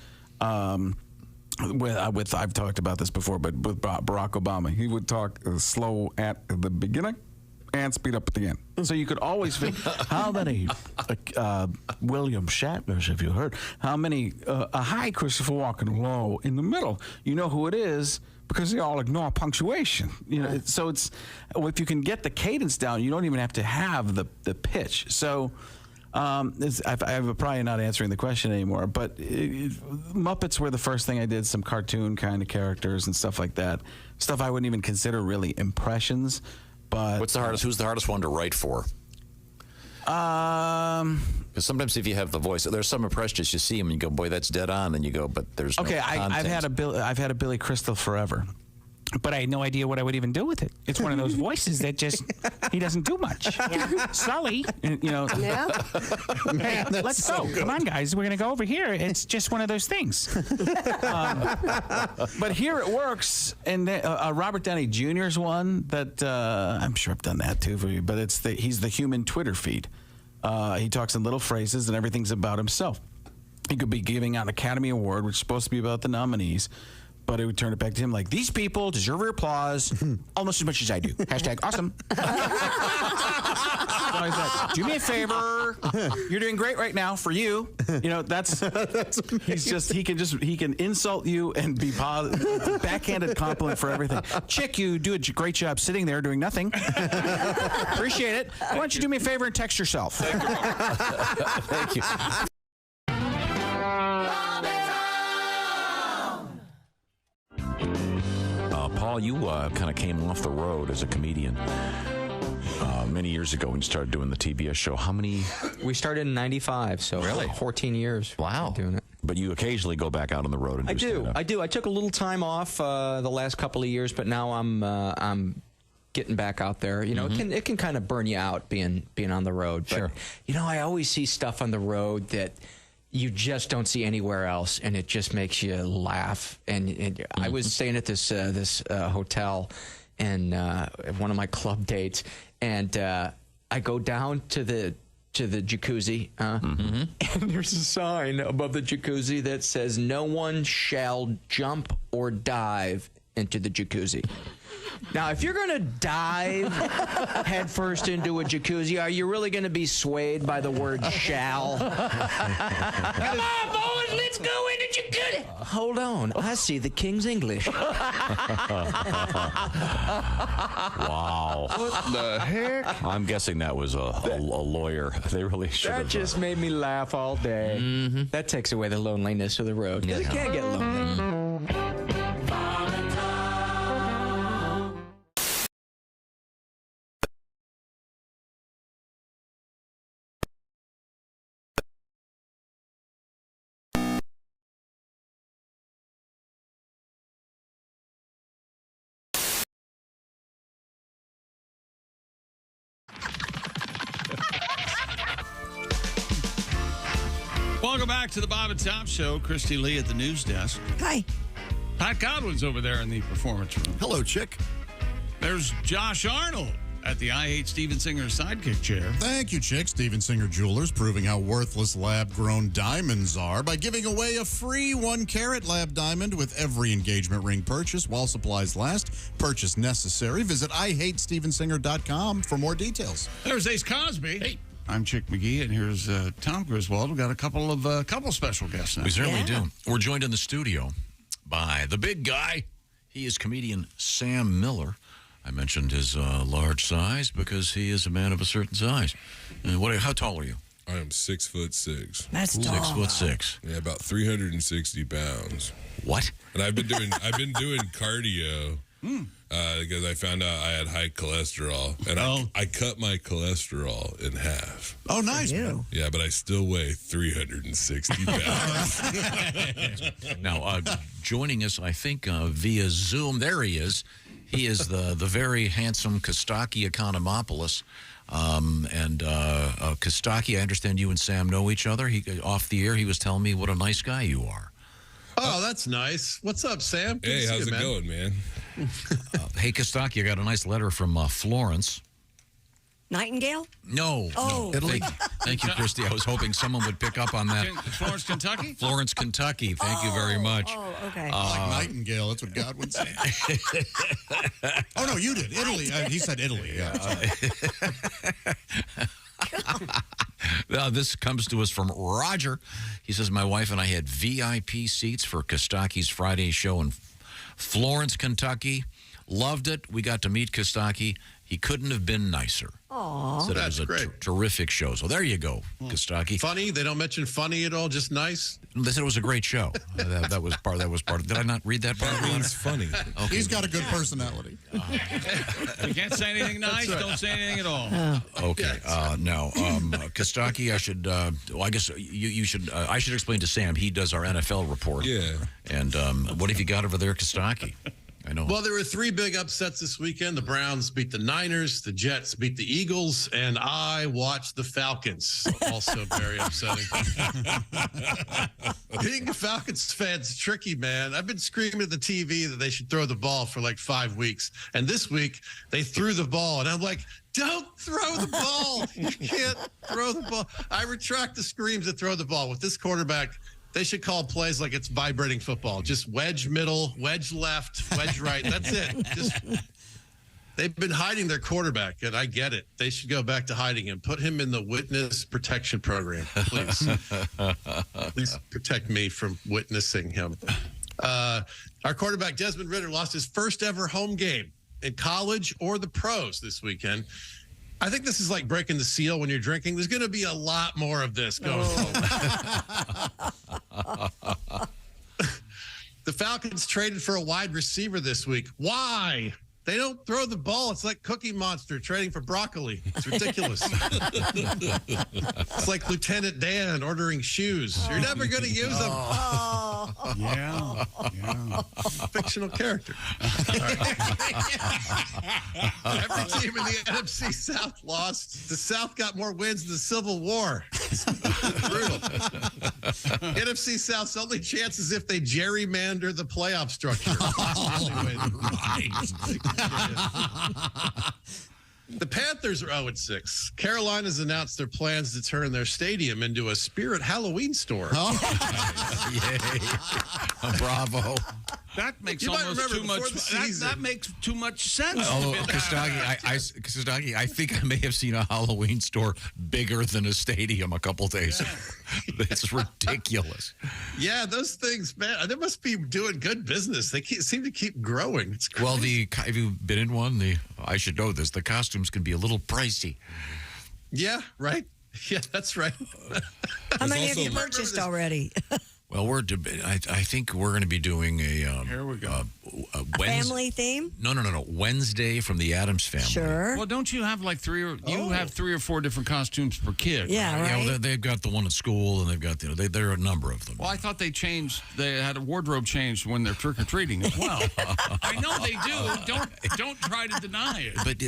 With I've talked about this before, but with Barack Obama, he would talk slow at the beginning and speed up at the end. So you could always figure how many William Shatners have you heard? How many a high Christopher Walken, low in the middle? You know who it is because they all ignore punctuation. You know, so it's if you can get the cadence down, you don't even have to have the pitch. So. I'm probably not answering the question anymore, but Muppets were the first thing I did, some cartoon kind of characters and stuff like that. Stuff I wouldn't even consider really impressions. But who's the hardest one to write for? Because sometimes if you have the voice, there's some impressions you see them and you go, boy, that's dead on, and you go, but there's no content. I've had a Billy Crystal forever. But I had no idea what I would even do with it. It's one of those voices that just, he doesn't do much. Yeah. Sully, you know. Yeah. Hey, let's go. So come on, guys. We're going to go over here. It's just one of those things. But here it works. And Robert Downey Jr.'s one that I'm sure I've done that too for you. But he's the human Twitter feed. He talks in little phrases and everything's about himself. He could be giving out an Academy Award, which is supposed to be about the nominees. But it would turn it back to him like, these people deserve your applause almost as much as I do. # awesome. So he's like, do me a favor. You're doing great right now for you. You know, he can insult you and be positive. Backhanded compliment for everything. Chick, you do a great job sitting there doing nothing. Appreciate it. Why don't you do me a favor and text yourself? Thank you. Paul, you kind of came off the road as a comedian many years ago when you started doing the TBS show. How many? We started in '95, so really? 14 years. Wow. Doing it. But you occasionally go back out on the road and do stand-up. I do. I took a little time off the last couple of years, but now I'm getting back out there. You know, it can kind of burn you out being on the road. But, sure. You know, I always see stuff on the road that you just don't see anywhere else, and it just makes you laugh. And I was staying at this hotel, and one of my club dates, and I go down to the jacuzzi, and there's a sign above the jacuzzi that says, "No one shall jump or dive into the jacuzzi." Now, if you're going to dive headfirst into a jacuzzi, are you really going to be swayed by the word shall? Come on, boys, let's go in the jacuzzi. Hold on. I see the King's English. Wow. What the heck? I'm guessing that was a lawyer. They really should have. That just made me laugh all day. Mm-hmm. That takes away the loneliness of the road. 'Cause it can't get lonely. Welcome back to the Bob and Tom Show. Christy Lee at the news desk. Hi. Pat Godwin's over there in the performance room. Hello, chick. There's Josh Arnold at the I Hate Steven Singer sidekick chair. Thank you, Chick. Steven Singer Jewelers, proving how worthless lab-grown diamonds are by giving away a free 1-carat lab diamond with every engagement ring purchase while supplies last. Purchase necessary. Visit IHateStevenSinger.com for more details. There's Ace Cosby. Hey. I'm Chick McGee, and here's Tom Griswold. We've got a couple special guests now. We certainly do. We're joined in the studio by the big guy. He is comedian Sam Miller. I mentioned his large size because he is a man of a certain size. How tall are you? I am 6'6". That's tall. 6'6". Yeah, about 360 pounds. What? And I've been doing cardio because I found out I had high cholesterol, and I cut my cholesterol in half. Oh, nice. Yeah, but I still weigh 360 pounds. Now, joining us, I think, via Zoom, there he is. He is the very handsome Kostaki Economopoulos. Kostaki, I understand you and Sam know each other. Off the air, he was telling me what a nice guy you are. Oh, that's nice. What's up, Sam? Good Hey, to see how's you, it going, man? Hey, Kostaki, I got a nice letter from Florence. Nightingale? No. Oh. No. Italy? Thank you, Christy. I was hoping someone would pick up on that. Florence, Kentucky? Florence, Kentucky. Thank you very much. Oh, okay. Like Nightingale. That's what Godwin said. Oh, no, you did. Italy. He said Italy. Yeah. This comes to us from Roger. He says, my wife and I had VIP seats for Kostaki's Friday show in Florence, Kentucky. Loved it. We got to meet Kostaki. He couldn't have been nicer. Aww. So That's it was great. Terrific show. So there you go, Kostaki. Funny? They don't mention funny at all, just nice? They said it was a great show. That was part. Did I not read that part? That means funny. Okay. He's got a good personality. You can't say anything nice. Right. Don't say anything at all. Okay. No. Kostaki, I should. Well, I guess you should. I should explain to Sam. He does our NFL report. Yeah. And what have you got over there, Kostaki? I know. Well, there were 3 big upsets this weekend. The Browns beat the Niners, the Jets beat the Eagles, and I watched the Falcons. Also very upsetting. Being a Falcons fan is tricky, man. I've been screaming at the TV that they should throw the ball for like 5 weeks. And this week, they threw the ball. And I'm like, don't throw the ball. You can't throw the ball. I retract the screams that throw the ball. With this quarterback, they should call plays like it's vibrating football. Just wedge middle, wedge left, wedge right. That's it. They've been hiding their quarterback, and I get it. They should go back to hiding him. Put him in the witness protection program, please. Please protect me from witnessing him. Our quarterback, Desmond Ridder, lost his first ever home game in college or the pros this weekend. I think this is like breaking the seal when you're drinking. There's going to be a lot more of this going forward. The Falcons traded for a wide receiver this week. Why? They don't throw the ball. It's like Cookie Monster trading for broccoli. It's ridiculous. It's like Lieutenant Dan ordering shoes. You're never going to use them. Yeah. Fictional character. Every team in the NFC South lost. The South got more wins in the Civil War. It's brutal. NFC South's only chance is if they gerrymander the playoff structure. The Panthers are 0-6. Carolina's announced their plans to turn their stadium into a Spirit Halloween store. Yay. Bravo. That makes You might almost remember too much. before the season. That makes too much sense. Oh, Kostaki, I think I may have seen a Halloween store bigger than a stadium a couple days. It's ridiculous. Yeah, those things, man, they must be doing good business. They seem to keep growing. It's crazy. Well, have you been in one? I should know this. The costumes can be a little pricey. Yeah, right. Yeah, that's right. How many have you purchased already? Well, I think we're going to be doing a Here we go. A family theme? No. Wednesday from the Addams Family. Sure. Well, don't you have like you have 3 or 4 different costumes per kid? Yeah, right. Well, they've got the one at school, and they've got there are a number of them. Well, I thought they had a wardrobe change when they're trick or treating as well. I know they do. Don't try to deny it. But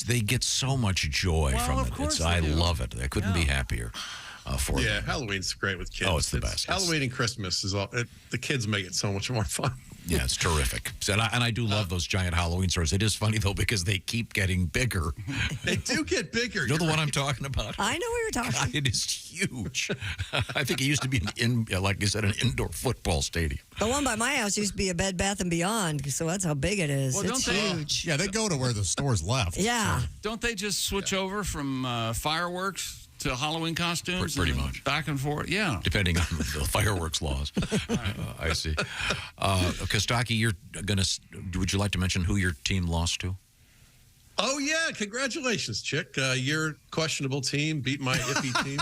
they get so much joy from of it. course I they do. love it. I couldn't be happier for Yeah, them. Halloween's great with kids. Oh, it's the best. Halloween and Christmas is all. The kids make it so much more fun. Yeah, it's terrific. And I do love those giant Halloween stores. It is funny, though, because they keep getting bigger. They do get bigger. You know the one I'm talking about? I know what you're talking about. It is huge. I think it used to be like you said, an indoor football stadium. The one by my house used to be a Bed Bath & Beyond, so that's how big it is. Well, It's don't they- huge. Yeah, they go to where the store's left. Yeah. Don't they just switch over from fireworks to Halloween costumes? Pretty and much. Back and forth, yeah. Depending on the fireworks laws. I see. Kostaki, would you like to mention who your team lost to? Oh yeah, congratulations, Chick. Your questionable team beat my iffy team.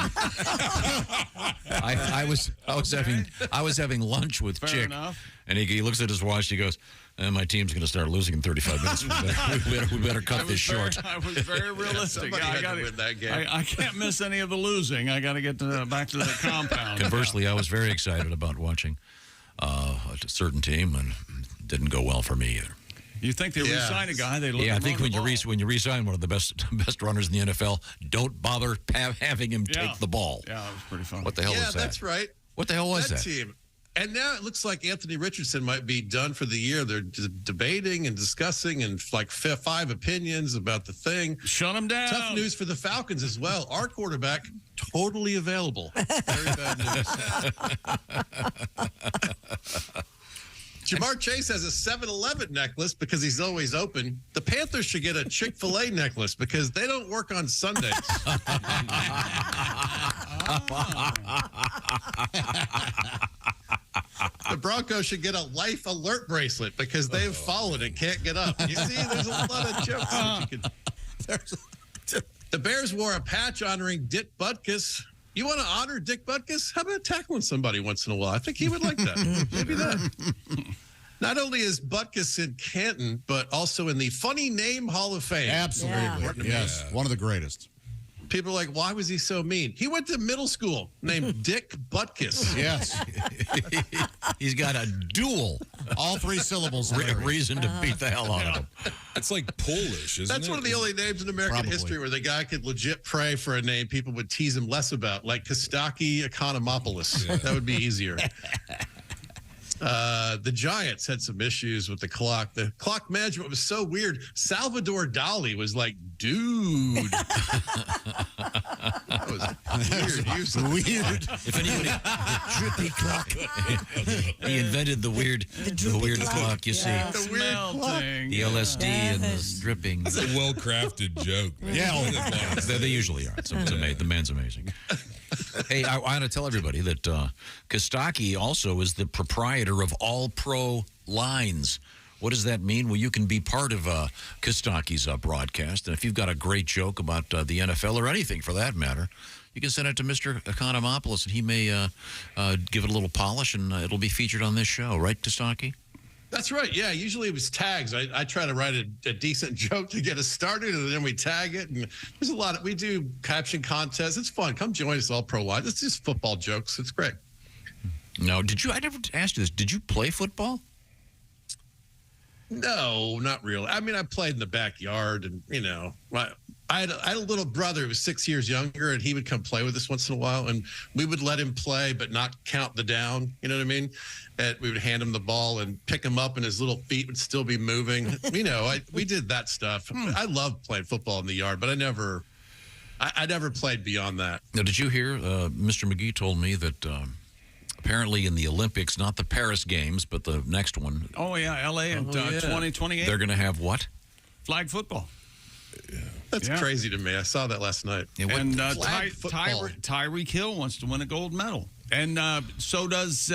I was having lunch with Fair Chick, enough. and he looks at his watch. He goes, "My team's going to start losing in 35 minutes. We better cut this short." I was very realistic. Somebody had to win that game. I can't miss any of the losing. I got to get back to the compound. Conversely, I was very excited about watching a certain team, and it didn't go well for me either. You think they re-sign a guy? They let Yeah, I him think run when you re-sign one of the best runners in the NFL, don't bother having him Yeah. take the ball. Yeah, that was pretty fun. What the hell Yeah, was that? that's right. What the hell was that? team? And now it looks like Anthony Richardson might be done for the year. They're debating and discussing and like 5 opinions about the thing. Shut him down. Tough news for the Falcons as well. Our quarterback, totally available. Very bad news. Jamar Chase has a 7-Eleven necklace because he's always open. The Panthers should get a Chick-fil-A necklace because they don't work on Sundays. The Broncos should get a life alert bracelet because they've fallen and can't get up. You see, there's a lot of jokes that you could. The Bears wore a patch honoring Dick Butkus. You want to honor Dick Butkus? How about tackling somebody once in a while? I think he would like that. Maybe that. Not only is Butkus in Canton, but also in the Funny Name Hall of Fame. Absolutely. Yes. One of the greatest. People are like, why was he so mean? He went to middle school named Dick Butkus. Yes. He's got a dual. All 3 syllables. Reason to beat the hell out of him. It's like Polish, isn't it? That's one of the only names in American history where the guy could legit pray for a name people would tease him less about, like Kostaki Economopoulos. Yeah. That would be easier. The Giants had some issues with the clock. The clock management was so weird. Salvador Dali was like, dude. That was weird. Weird. If anybody, Drippy clock. he invented the weird clock. You see, The weird clock. the LSD and the dripping. It's a well-crafted joke, man. Yeah, they usually are. The man's amazing. Hey, I want to tell everybody that Kostaki also is the proprietor of All Pro Lines. What does that mean? Well, you can be part of Kostaki's broadcast, and if you've got a great joke about the NFL or anything for that matter, you can send it to Mr. Economopoulos, and he may give it a little polish, and it'll be featured on this show. Right, Kostaki? That's right. Yeah, usually it was tags. I try to write a decent joke to get us started, and then we tag it. And there's a lot. We do caption contests. It's fun. Come join us, All Pro Line. It's just football jokes. It's great. No, I never asked you this. Did you play football? No, not really. I mean, I played in the backyard, and I had a little brother who was 6 years younger, and he would come play with us once in a while, and we would let him play but not count the down. You know what I mean? And we would hand him the ball and pick him up, and his little feet would still be moving. We did that stuff. I loved playing football in the yard, but I never played beyond that. Now, did you hear Mr. McGee told me that apparently in the Olympics, not the Paris Games, but the next one. Oh, yeah, L.A. in 2028. They're going to have what? Flag football. That's crazy to me. I saw that last night. And Flag football. Tyreek Hill wants to win a gold medal. And so does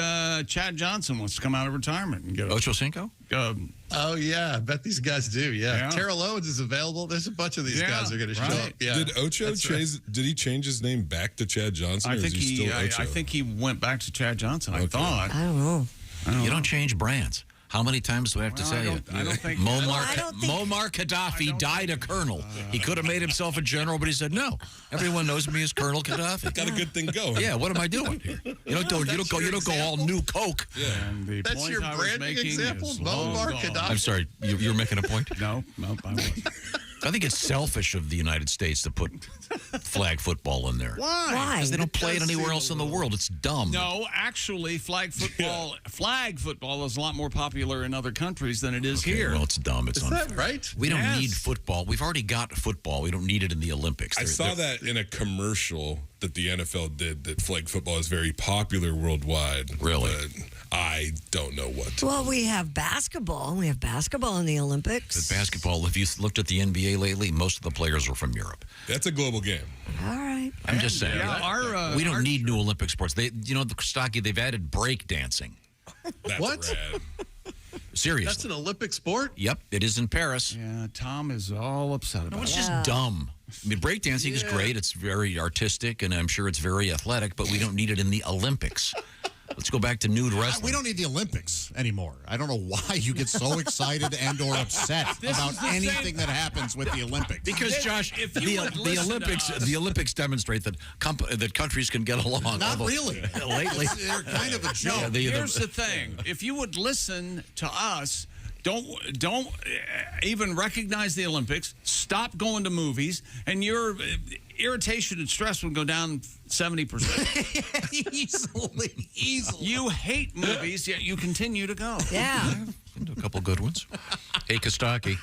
Chad Johnson wants to come out of retirement and get Ocho Cinco? Oh, yeah. I bet these guys do. Yeah. Terrell Owens is available. There's a bunch of these guys that are going to show up. Yeah. Did Ocho did he change his name back to Chad Johnson? I think I think he went back to Chad Johnson. I thought. I don't know. You don't change brands. How many times do I have to tell you? I don't think Muammar Gaddafi died a colonel. He could have made himself a general, but he said no. Everyone knows me as Colonel Gaddafi. Got a good thing going. Yeah, what am I doing here? You don't go all new Coke. Yeah. And the That's point your I was branding making example, is Muammar long Gaddafi. gone. I'm sorry, you're making a point? No, I wasn't. I think it's selfish of the United States to put flag football in there. Why? Because they don't play it anywhere else in the world. It's dumb. No, actually, flag football is a lot more popular in other countries than it is here. Well, it's dumb. It's unfair. Is that right? We don't need football. We've already got football. We don't need it in the Olympics. I saw that in a commercial that the NFL did that flag football is very popular worldwide. Really? But I don't know what. Well, we have basketball. We have basketball in the Olympics. The basketball, if you looked at the NBA lately, most of the players are from Europe. That's a global game. All right. I'm just saying. We don't need new Olympic sports. The Kostaki, they've added break dancing. That's What? rad. Seriously. That's an Olympic sport? Yep, it is in Paris. Yeah, Tom is all upset about No, it's it. just dumb. I mean, breakdancing is great. It's very artistic, and I'm sure it's very athletic, but we don't need it in the Olympics. Let's go back to nude wrestling. We don't need the Olympics anymore. I don't know why you get so excited and or upset about anything that happens with the Olympics. Because, Josh, the Olympics demonstrate that that countries can get along. Not really. Lately. They're kind of a joke. Here's the thing. If you would listen to us, don't even recognize the Olympics, stop going to movies, and your irritation and stress would go down 70%. Easily. You hate movies, yet you continue to go. Yeah. A couple good ones. Hey, Kostaki,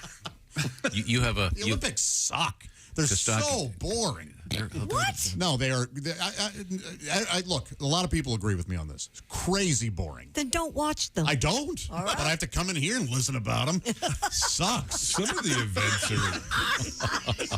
you have a... The Olympics suck. They're so boring. What? No, they are. I look, a lot of people agree with me on this. It's crazy boring. Then don't watch them. I don't. All right. But I have to come in here and listen about them. Sucks. Some of the events are.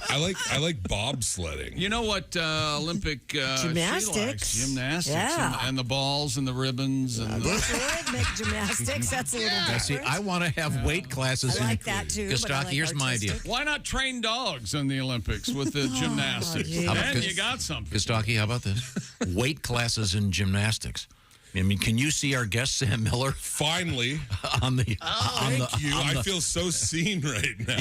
I like bobsledding. You know what Olympic Gymnastics. she likes? Gymnastics. Yeah. And the balls and the ribbons. And Rhythmic gymnastics. That's a little different. See, I want to have weight classes. I like that too. but I Kostaki, like here's my idea. Why not train dogs in the Olympics with the gymnastics? geez. Then you got something. Kostaki, how about this? Weight classes in gymnastics. I mean, can you see our guest Sam Miller? Finally, Thank you. I feel so seen right now.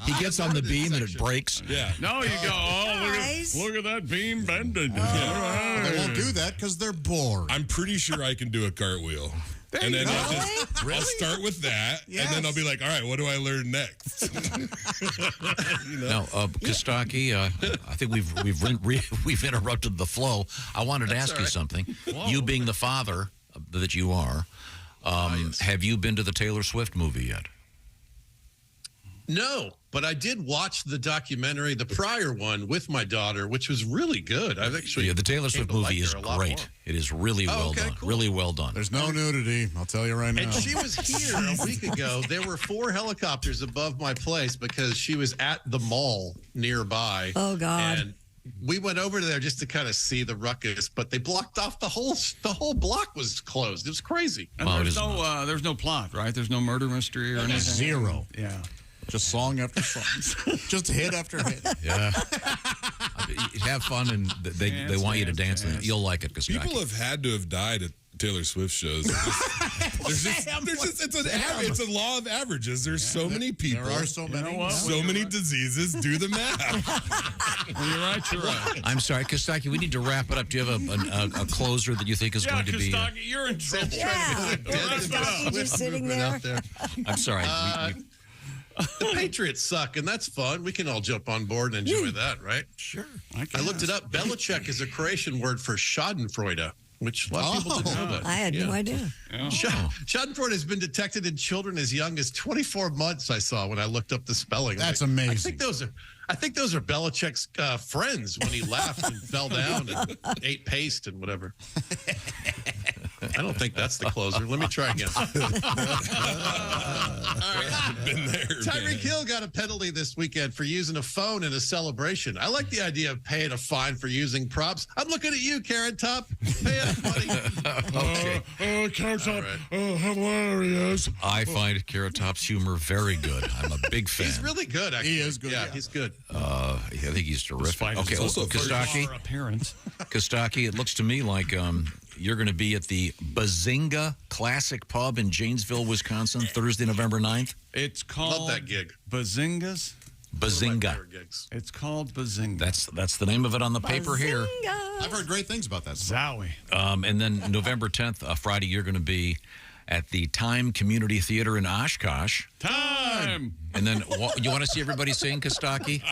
He gets on the beam and it breaks. Yeah. No, you go. Oh, look at that beam bending. All right. They won't do that because they're bored. I'm pretty sure I can do a cartwhil. And then I'll start with that, and then I'll be like, all right, what do I learn next? Now, Kostaki, I think we've interrupted the flow. I wanted to ask you something. Whoa. You being the father that you are, have you been to the Taylor Swift movie yet? No, but I did watch the documentary, the prior one, with my daughter, which was really good. I've actually the Taylor Swift movie is great. It is really well done. Cool. Really well done. There's no nudity. I'll tell you right now. And she was here a week ago. There were 4 helicopters above my place because she was at the mall nearby. Oh, God. And we went over there just to kind of see the ruckus, but they blocked off the whole block was closed. It was crazy. And there's no plot, right? There's no murder mystery or anything. Zero. Yeah. Just song after song. Just hit after hit. Yeah. Have fun, and they want you to dance. You'll like it, Kostaki. People have had to have died at Taylor Swift shows. It's a law of averages. There's so many people. There are so many. So many diseases. Do the math. When you're right, you're right. I'm sorry, Kostaki, we need to wrap it up. Do you have a closer that you think is going to be... Kostaki, you're in trouble. Yeah. Kostaki just sitting there. I'm sorry. The Patriots suck, and that's fun. We can all jump on board and enjoy that, right? Sure. I looked it up. Belichick is a Croatian word for schadenfreude, which a lot of people didn't know that. I had no idea. Schadenfreude has been detected in children as young as 24 months, I saw when I looked up the spelling. That's amazing. I think those are Belichick's friends when he laughed and fell down and ate paste and whatever. I don't think that's the closer. Let me try again. Been there. Tyreek Hill got a penalty this weekend for using a phone in a celebration. I like the idea of paying a fine for using props. I'm looking at you, Carrot Top. Pay us money. Okay. Carrot Top, hilarious. I find Carrot Top's humor very good. I'm a big fan. He's really good, actually. He is good. Yeah, he's good. I think he's terrific. Okay, also Kostaki. Appearance. Kostaki, it looks to me like you're going to be at the Bazinga Classic Pub in Janesville, Wisconsin, Thursday, November 9th. It's called Love that gig. Bazingas. Bazinga. It's called Bazinga. That's the name of it on the paper here. I've heard great things about that. Zowie. And then November 10th, Friday, you're going to be at the Time Community Theater in Oshkosh. Time! And then you want to see everybody sing, Kostaki?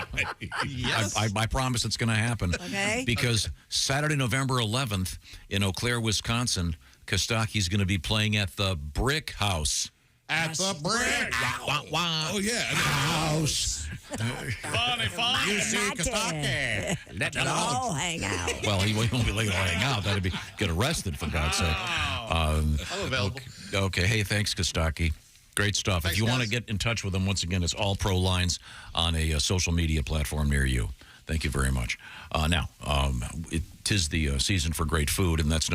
Yes. I promise it's going to happen. Okay. Because Saturday, November 11th in Eau Claire, Wisconsin, Kostaki's going to be playing at the Brick House. At the Brick. Oh, yeah. House. Funny. You see Kostaki. Let it all hang out. Well, he won't be letting it hang out. That'd be get arrested, for God's sake. I'm available. Okay. Hey, thanks, Kostaki. Great stuff. Thanks, if you want to guys. get in touch with him, once again, it's All Pro Lines on a social media platform near you. Thank you very much. Now, it is the season for great food, and that's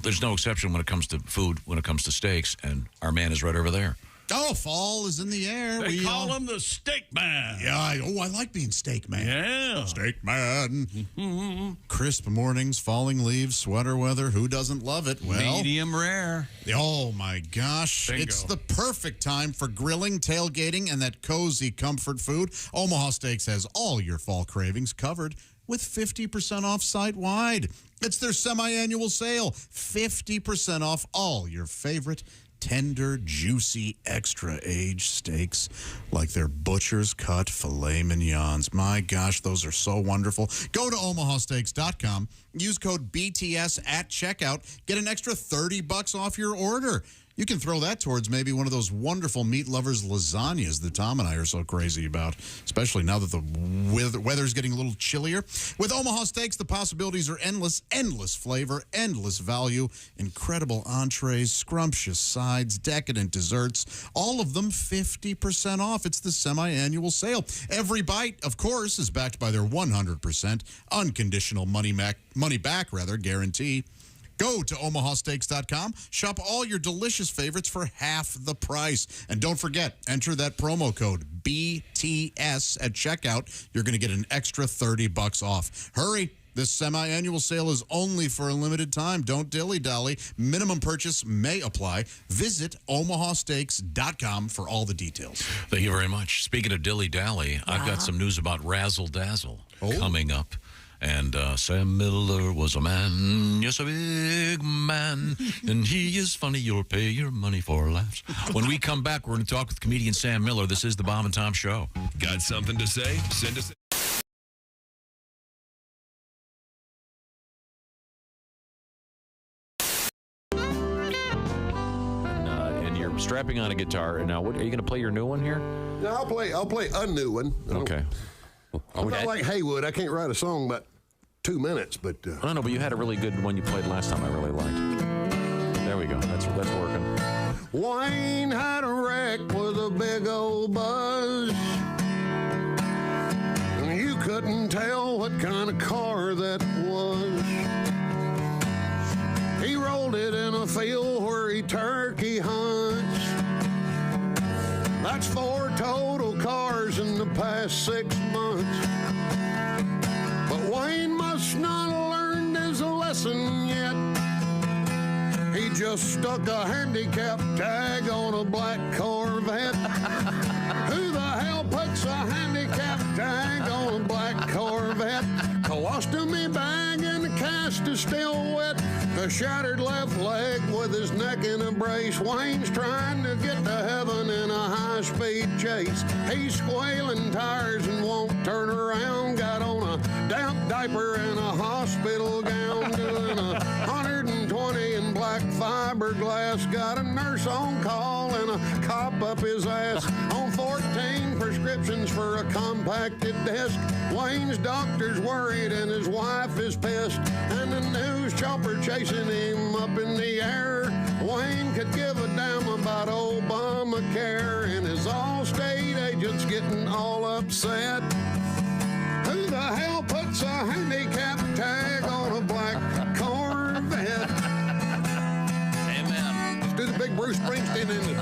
there's no exception when it comes to food, when it comes to steaks, and our man is right over there. Oh, fall is in the air. They call him the Steak Man. Yeah, I like being Steak Man. Yeah. Steak Man. Crisp mornings, falling leaves, sweater weather. Who doesn't love it? Well, Medium rare. oh my gosh. Bingo. It's the perfect time for grilling, tailgating, and that cozy comfort food. Omaha Steaks has all your fall cravings covered with 50% off site-wide. It's their semi-annual sale. 50% off all your favorite tender, juicy, extra-aged steaks like their butcher's cut filet mignons. My gosh, those are so wonderful. Go to omahasteaks.com. Use code BTS at checkout. Get an extra $30 off your order. You can throw that towards maybe one of those wonderful meat lovers lasagnas that Tom and I are so crazy about, especially now that the weather's getting a little chillier. With Omaha Steaks, the possibilities are endless. Endless flavor, endless value, incredible entrees, scrumptious sides, decadent desserts, all of them 50% off. It's the semi-annual sale. Every bite, of course, is backed by their 100% unconditional money back guarantee. Go to omahasteaks.com, shop all your delicious favorites for half the price. And don't forget, enter that promo code BTS at checkout. You're going to get an extra $30 off. Hurry. This semi-annual sale is only for a limited time. Don't dilly-dally. Minimum purchase may apply. Visit omahasteaks.com for all the details. Thank you very much. Speaking of dilly-dally, I've got some news about Razzle Dazzle coming up. And Sam Miller was a man, yes, a big man, and he is funny. You'll pay your money for laughs. When we come back, we're going to talk with comedian Sam Miller. This is the Bob and Tom Show. Got something to say? Send us. And you're strapping on a guitar. Now, what are you going to play your new one here? No, I'll play a new one. Okay. I'm not like Haywood. I can't write a song about 2 minutes, but I know, but you had a really good one you played last time. I really liked. There we go. That's working. Wayne had a wreck with a big old buzz. And you couldn't tell what kind of car that was. He rolled it in a field where he turkey hunts. That's 4 total cars in the past 6 months. But Wayne must not have learned his lesson yet. He just stuck a handicap tag on a black Corvette. Who the hell puts a handicap tag on a black Corvette? Colostomy bag and the cast is still wet. A shattered left leg with his neck in a brace. Wayne's trying to get to heaven in a high-speed chase. He's squealing tires and won't turn around. Got on a damp diaper and a hospital gown. Doing 120 in black fiberglass. Got a nurse on call and a cop up his ass. On 14 prescriptions for a compacted disc. Wayne's doctor's worried and his wife is pissed. And the news chopper chasing him up in the air. Wayne could give a damn about Obamacare, and his Allstate agent's getting all upset. Who the hell puts a handicap tag on a black Corvette? Amen. Let's do the big Bruce Springsteen in it.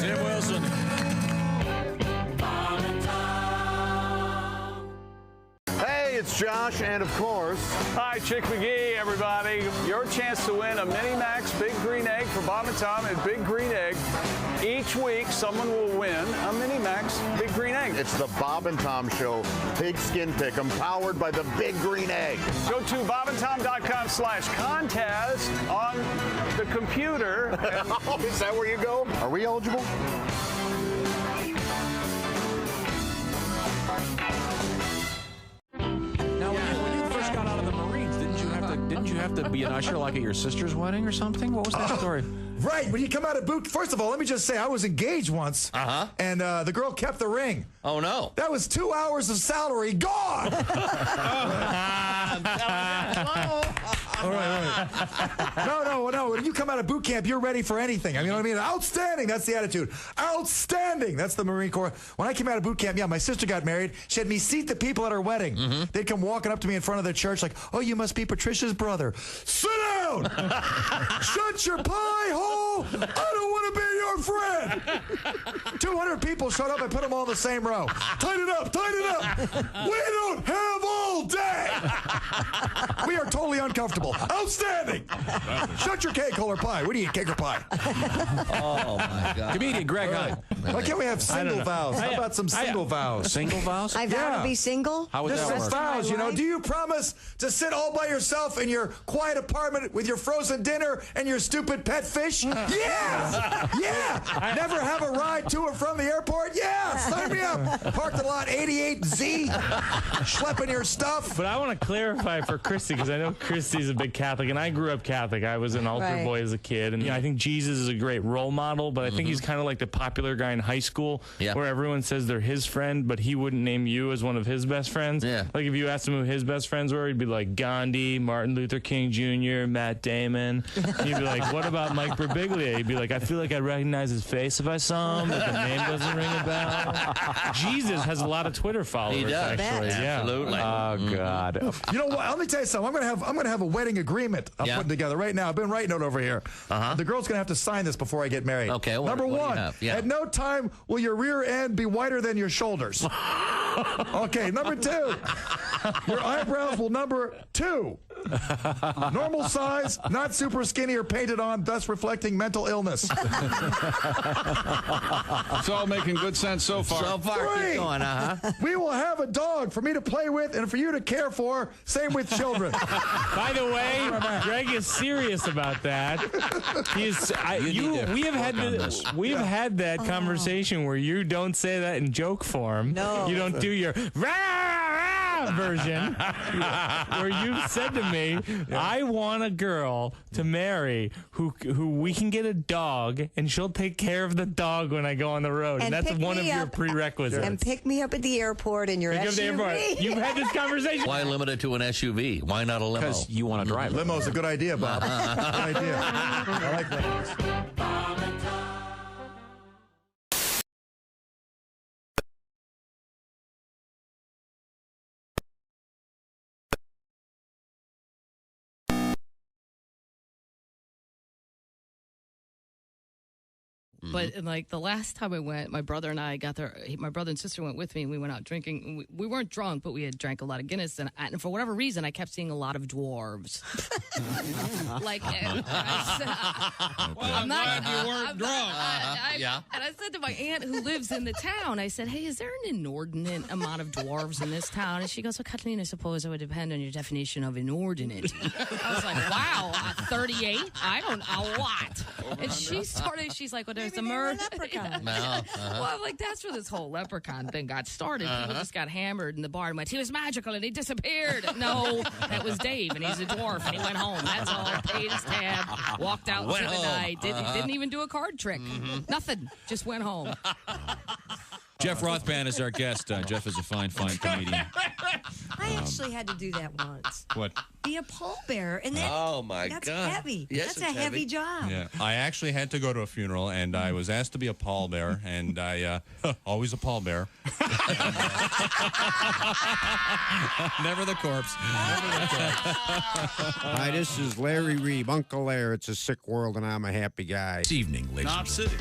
Jim Wilson. Hey, it's Josh, and of course... Hi, Chick McGee, everybody. Your chance to win a Mini Max Big Green Egg for Bob and Tom at Big Green Egg. Each week, someone will win a Mini Max Big Green Egg. It's the Bob and Tom Show, Pigskin Pick'em, powered by the Big Green Egg. Go to bobandtom.com/contest on the computer. Oh, is that where you go? Are we eligible? Now, when you first got out of the Marines, didn't you have to be an usher like at your sister's wedding or something? What was that story? Right, when you come out of boot, first of all, let me just say I was engaged once, and the girl kept the ring. Oh, no. That was 2 hours of salary gone. All right. No. When you come out of boot camp, you're ready for anything. I mean, you know what I mean? Outstanding. That's the attitude. Outstanding. That's the Marine Corps. When I came out of boot camp, my sister got married. She had me seat the people at her wedding. They'd come walking up to me in front of the church like, oh, you must be Patricia's brother. Sit down. Shut your pie hole. I don't want to be your friend. 200 people showed up and put them all in the same row. Tighten it up. We don't have all day. We are totally uncomfortable. Outstanding. Shut your cake, hole, or pie. What do you eat, cake or pie? Oh, my God. Comedian Greg Hunt. Why can't we have single vows? How about some single vows? Single vows? I vow to be single? How would that work? Vows, do you promise to sit all by yourself in your quiet apartment with your frozen dinner and your stupid pet fish? Yeah! Never have a ride to or from the airport? Yeah! Sign me up! Parked at lot 88Z, schlepping your stuff. But I want to clarify for Christy, because I know Christy's a big Catholic, and I grew up Catholic. I was an altar boy as a kid, and I think Jesus is a great role model, but I think he's kind of like the popular guy in high school where everyone says they're his friend, but he wouldn't name you as one of his best friends. Like if you asked him who his best friends were, he'd be like Gandhi, Martin Luther King Jr., Matt Damon. And you'd be like, what about Mike Birbiglia? He'd be like, I feel like I'd recognize his face if I saw him, but the name doesn't ring a bell. Jesus has a lot of Twitter followers. He does. Actually. Absolutely. Oh God. You know what? Let me tell you something. I'm gonna have a wedding agreement I'm putting together right now. I've been writing it over here. The girl's gonna have to sign this before I get married. Okay. Number one, at no time will your rear end be wider than your shoulders. Okay. Number two, your eyebrows will number 2. Normal size, not super skinny or painted on, thus reflecting mental illness. It's all making good sense so far. So far, keep going, We will have a dog for me to play with and for you to care for. Same with children. By the way, Greg is serious about that. We have had that conversation where you don't say that in joke form. No. You don't do your version where you've said to me, I want a girl to marry who we can get a dog and she'll take care of the dog when I go on the road. And that's one of your prerequisites. And pick me up at the airport in your SUV. You've had this conversation. Why limit it to an SUV? Why not a limo? Because you want to drive. Limo's a good idea, Bob. Good idea. I like limos. But like the last time I went, my brother and I got there. My brother and sister went with me, and we went out drinking. We weren't drunk, but we had drank a lot of Guinness, and for whatever reason, I kept seeing a lot of dwarves. Like, I'm not. You weren't drunk. And I said to my aunt who lives in the town, I said, "Hey, is there an inordinate amount of dwarves in this town?" And she goes, "Well, Kathleen, I suppose it would depend on your definition of inordinate." I was like, "Wow, 30 38. I don't know what. And she's like, well, there's a murder. leprechaun. Well, I'm like, that's where this whole leprechaun thing got started. People just got hammered in the bar and went, he was magical and he disappeared. No, that was Dave, and he's a dwarf, and he went home. That's all. Paid his tab, walked out into the night. Didn't even do a card trick. Nothing. Just went home. Jeff Rothband is our guest. Jeff is a fine comedian. I actually had to do that once. What? Be a pallbearer, and that, Oh, my that's God. heavy. Yes, that's a it's heavy heavy. job. Yeah, I actually had to go to a funeral, and I was asked to be a pallbearer, and I always a pallbearer. Never the corpse. Hi, this is Larry Reeb, Uncle Larry. It's a sick world, and I'm a happy guy. This evening, ladies Knob and City.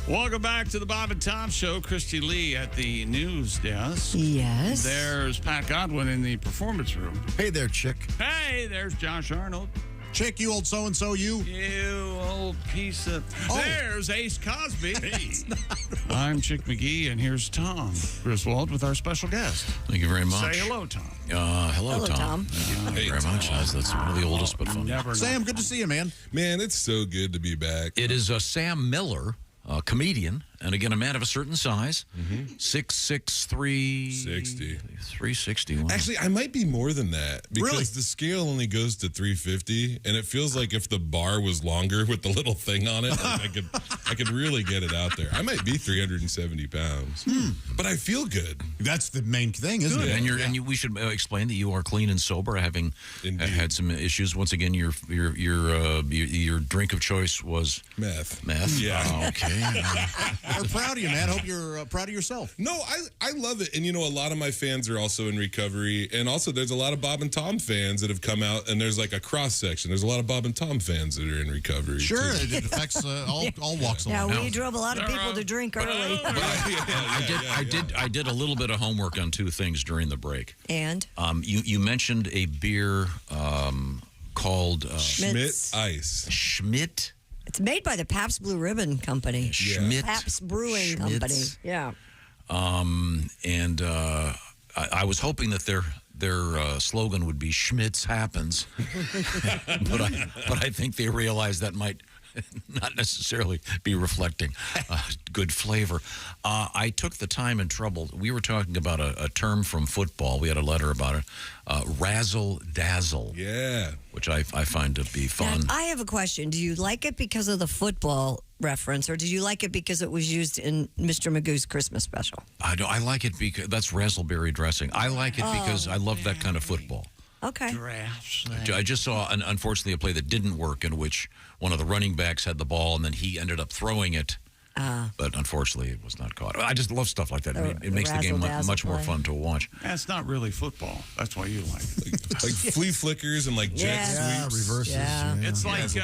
Welcome back to the Bob and Tom Show. Christy Lee at the news desk. Yes. There's Pat Godwin in the performance room. Hey there, chick. Hey, there's Josh Arnold. Chick, you old so-and-so, you. You old piece of... Oh. There's Ace Cosby. I'm Chick McGee, and here's Tom Griswold with our special guest. Thank you very much. Say hello, Tom. Hello, Tom. Thank you very much. That's one of the oldest but fun. Sam, good to see you, man. Man, it's so good to be back. It is Sam Miller, a comedian, and again, a man of a certain size. 6'6", 360. Wow. Actually, I might be more than that because Really? the scale only goes to 350, and it feels like if the bar was longer with the little thing on it, like I could really get it out there. I might be 370 pounds, but I feel good. That's the main thing, isn't it? And we should explain that you are clean and sober, having had some issues. Once again, your drink of choice was meth. Yeah. Okay. We're proud of you, man. Hope you're proud of yourself. No, I love it. And, a lot of my fans are also in recovery. And also, there's a lot of Bob and Tom fans that have come out, and there's like a cross-section. There's a lot of Bob and Tom fans that are in recovery. Sure, too. it affects all walks of Yeah, life. we drove a lot of people to drink early. I did a little bit of homework on two things during the break. And? You mentioned a beer called Schmidt Ice. Schmidt? It's made by the Pabst Blue Ribbon Company. Schmidt. Pabst Brewing Schmitz. Company. Yeah. And I was hoping that their slogan would be Schmitz happens, but I think they realized that might not necessarily be reflecting good flavor. I took the time and trouble. We were talking about a term from football. We had a letter about it. Razzle dazzle. Yeah. Which I find to be fun. Now, I have a question. Do you like it because of the football reference, or did you like it because it was used in Mr. Magoo's Christmas special? I like it because that's razzleberry dressing. I like it because I love that kind of football. Okay. I just saw, unfortunately, a play that didn't work in which one of the running backs had the ball and then he ended up throwing it. But unfortunately, it was not caught. I just love stuff like that. It makes the game much more fun to watch. That's not really football. That's why you like it. Like flea flickers and like jet sweeps. Reverses. Yeah. It's like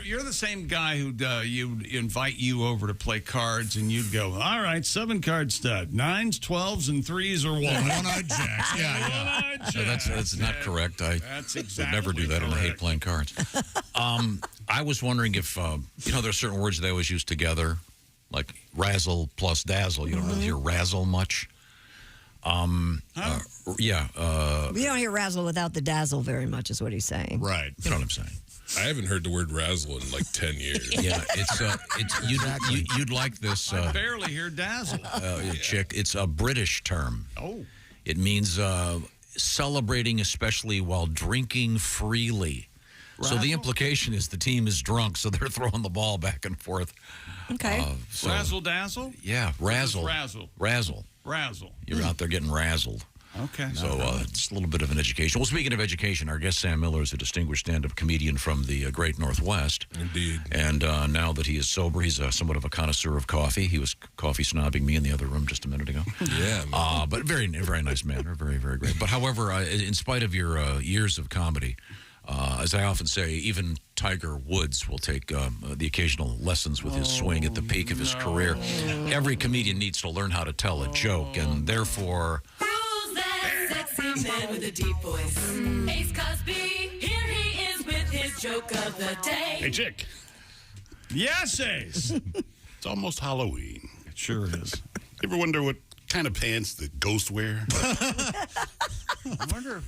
you're the same guy who you'd invite you over to play cards, and you'd go, all right, 7-card stud, 9s, 12s, and 3s are one. One-eyed jacks. Yeah. No, that's not correct. I would never do that, and I hate playing cards. I was wondering if, there's certain words they always use together, like razzle plus dazzle. You don't really hear razzle much. We don't hear razzle without the dazzle very much, is what he's saying. Right. You know what I'm saying. I haven't heard the word razzle in like 10 years. Yeah, you'd like this. I barely hear dazzle. Chick, it's a British term. Oh. It means celebrating, especially while drinking freely. So the implication is the team is drunk, so they're throwing the ball back and forth. Okay. Razzle dazzle? Yeah, razzle. Razzle. You're out there getting razzled. Okay. So it's a little bit of an education. Well, speaking of education, our guest Sam Miller is a distinguished stand-up comedian from the Great Northwest. Indeed. And now that he is sober, he's somewhat of a connoisseur of coffee. He was coffee snobbing me in the other room just a minute ago. Yeah. But very, very nice man. Very, very great. But however, in spite of your years of comedy, as I often say, even Tiger Woods will take the occasional lessons with his swing at the peak of his career. Every comedian needs to learn how to tell a joke, and therefore... Who's that sexy man with a deep voice? Ace Cosby, here he is with his joke of the day. Hey, Chick. Yes, Ace. It's almost Halloween. It sure is. You ever wonder what kind of pants the ghosts wear? I wonder.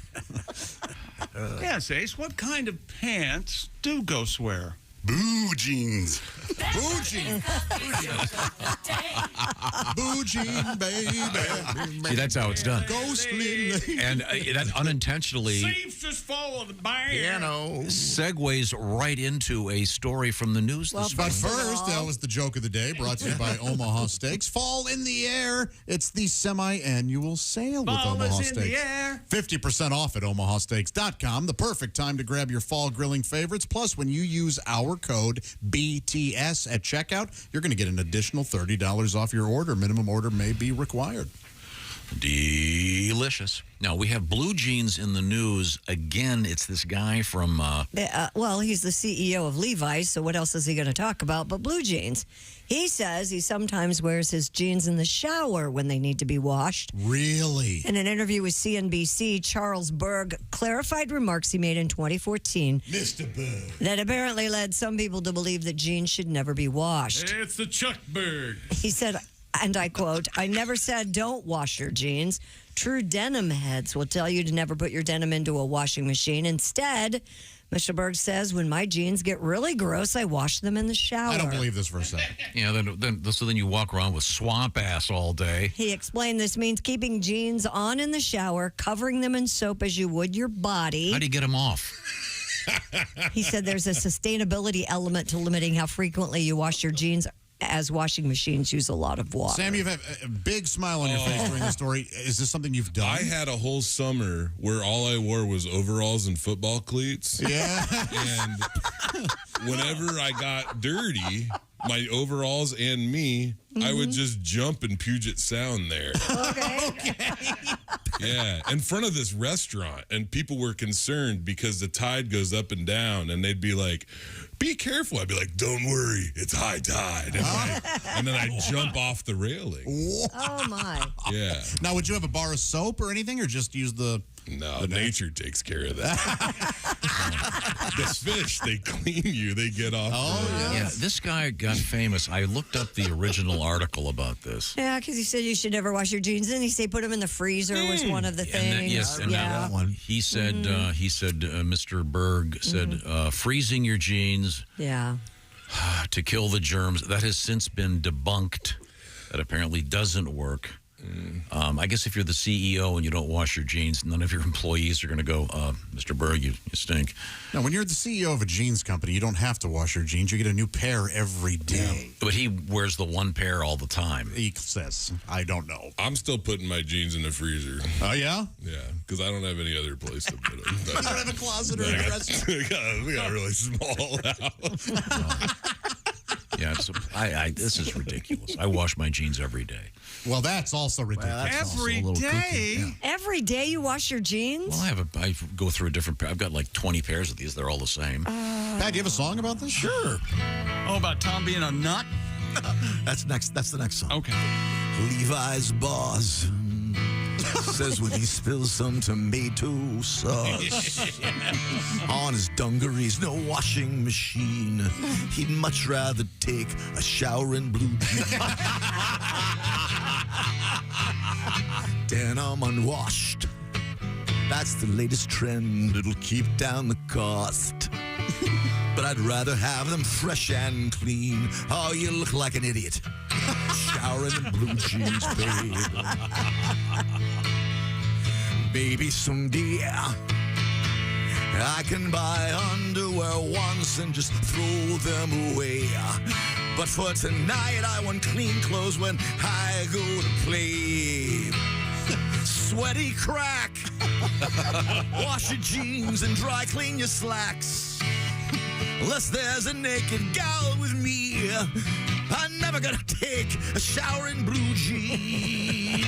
Yes, Ace, what kind of pants do ghosts wear? Boo jeans. Boo jeans. Boo jean, baby. See, that's how it's done. Ghostly lady. And that unintentionally Safes just follow the band. segues right into a story from the news this But morning. first, that was the joke of the day, brought to you by Omaha Steaks. Fall in the air. It's the semi-annual sale with Ball Omaha is in the Steaks. air. 50% off at omahasteaks.com. The perfect time to grab your fall grilling favorites. Plus, when you use our code BTS at checkout, you're going to get an additional $30 off your order. Minimum order may be required. Delicious. Now, we have blue jeans in the news. Again, it's this guy from... well, he's the CEO of Levi's, so what else is he going to talk about but blue jeans? He says he sometimes wears his jeans in the shower when they need to be washed. Really? In an interview with CNBC, Charles Berg clarified remarks he made in 2014 Mr. Berg. that apparently led some people to believe that jeans should never be washed. It's the Chuck Berg. He said, and I quote, "I never said don't wash your jeans. True denim heads will tell you to never put your denim into a washing machine. Instead, Mr. Berg says, when my jeans get really gross, I wash them in the shower." I don't believe this for a second. Yeah, then you walk around with swamp ass all day. He explained this means keeping jeans on in the shower, covering them in soap as you would your body. How do you get them off? He said there's a sustainability element to limiting how frequently you wash your jeans, as washing machines use a lot of water. Sam, you have a big smile on your face during the story. Is this something you've done? I had a whole summer where all I wore was overalls and football cleats. Yeah. And whenever I got dirty, my overalls and me, I would just jump in Puget Sound there. Okay. Yeah, in front of this restaurant, and people were concerned because the tide goes up and down, and they'd be like, "Be careful." I'd be like, "Don't worry, it's high tide." And then I'd jump off the railing. Oh, my. Yeah. Now, would you have a bar of soap or anything, or just use the... No, nature takes care of that. The fish, they clean you. They get off. Yeah, this guy got famous. I looked up the original article about this. Yeah, because he said you should never wash your jeans. Didn't he say put them in the freezer was one of the And then, things? yes, and yeah. that one. He said, Mr. Berg said, freezing your jeans Yeah. to kill the germs. That has since been debunked. That apparently doesn't work. I guess if you're the CEO and you don't wash your jeans, none of your employees are going to go, Mr. Berg, you stink. Now, when you're the CEO of a jeans company, you don't have to wash your jeans. You get a new pair every day. But he wears the one pair all the time. He says, I don't know. I'm still putting my jeans in the freezer. Oh, yeah? Yeah, because I don't have any other place to put them. You don't have a closet or a dresser? We got a really small house. Yeah, this is ridiculous. I wash my jeans every day. Well, that's also ridiculous. Every day? Every day you wash your jeans? Well, I go through a different pair. I've got like 20 pairs of these. They're all the same. Pat, do you have a song about this? Sure. Oh, about Tom being a nut? That's the next song. Okay. Levi's boss says when he spills some tomato sauce on his dungarees, no washing machine. He'd much rather take a shower in blue jeans. Denim unwashed. That's the latest trend. It'll keep down the cost. But I'd rather have them fresh and clean. Oh, you look like an idiot. Showering in blue jeans, babe. Maybe someday I can buy underwear once and just throw them away. But for tonight, I want clean clothes when I go to play. Sweaty crack. Wash your jeans and dry clean your slacks. Unless there's a naked gal with me, I'm never gonna take a shower in blue jeans.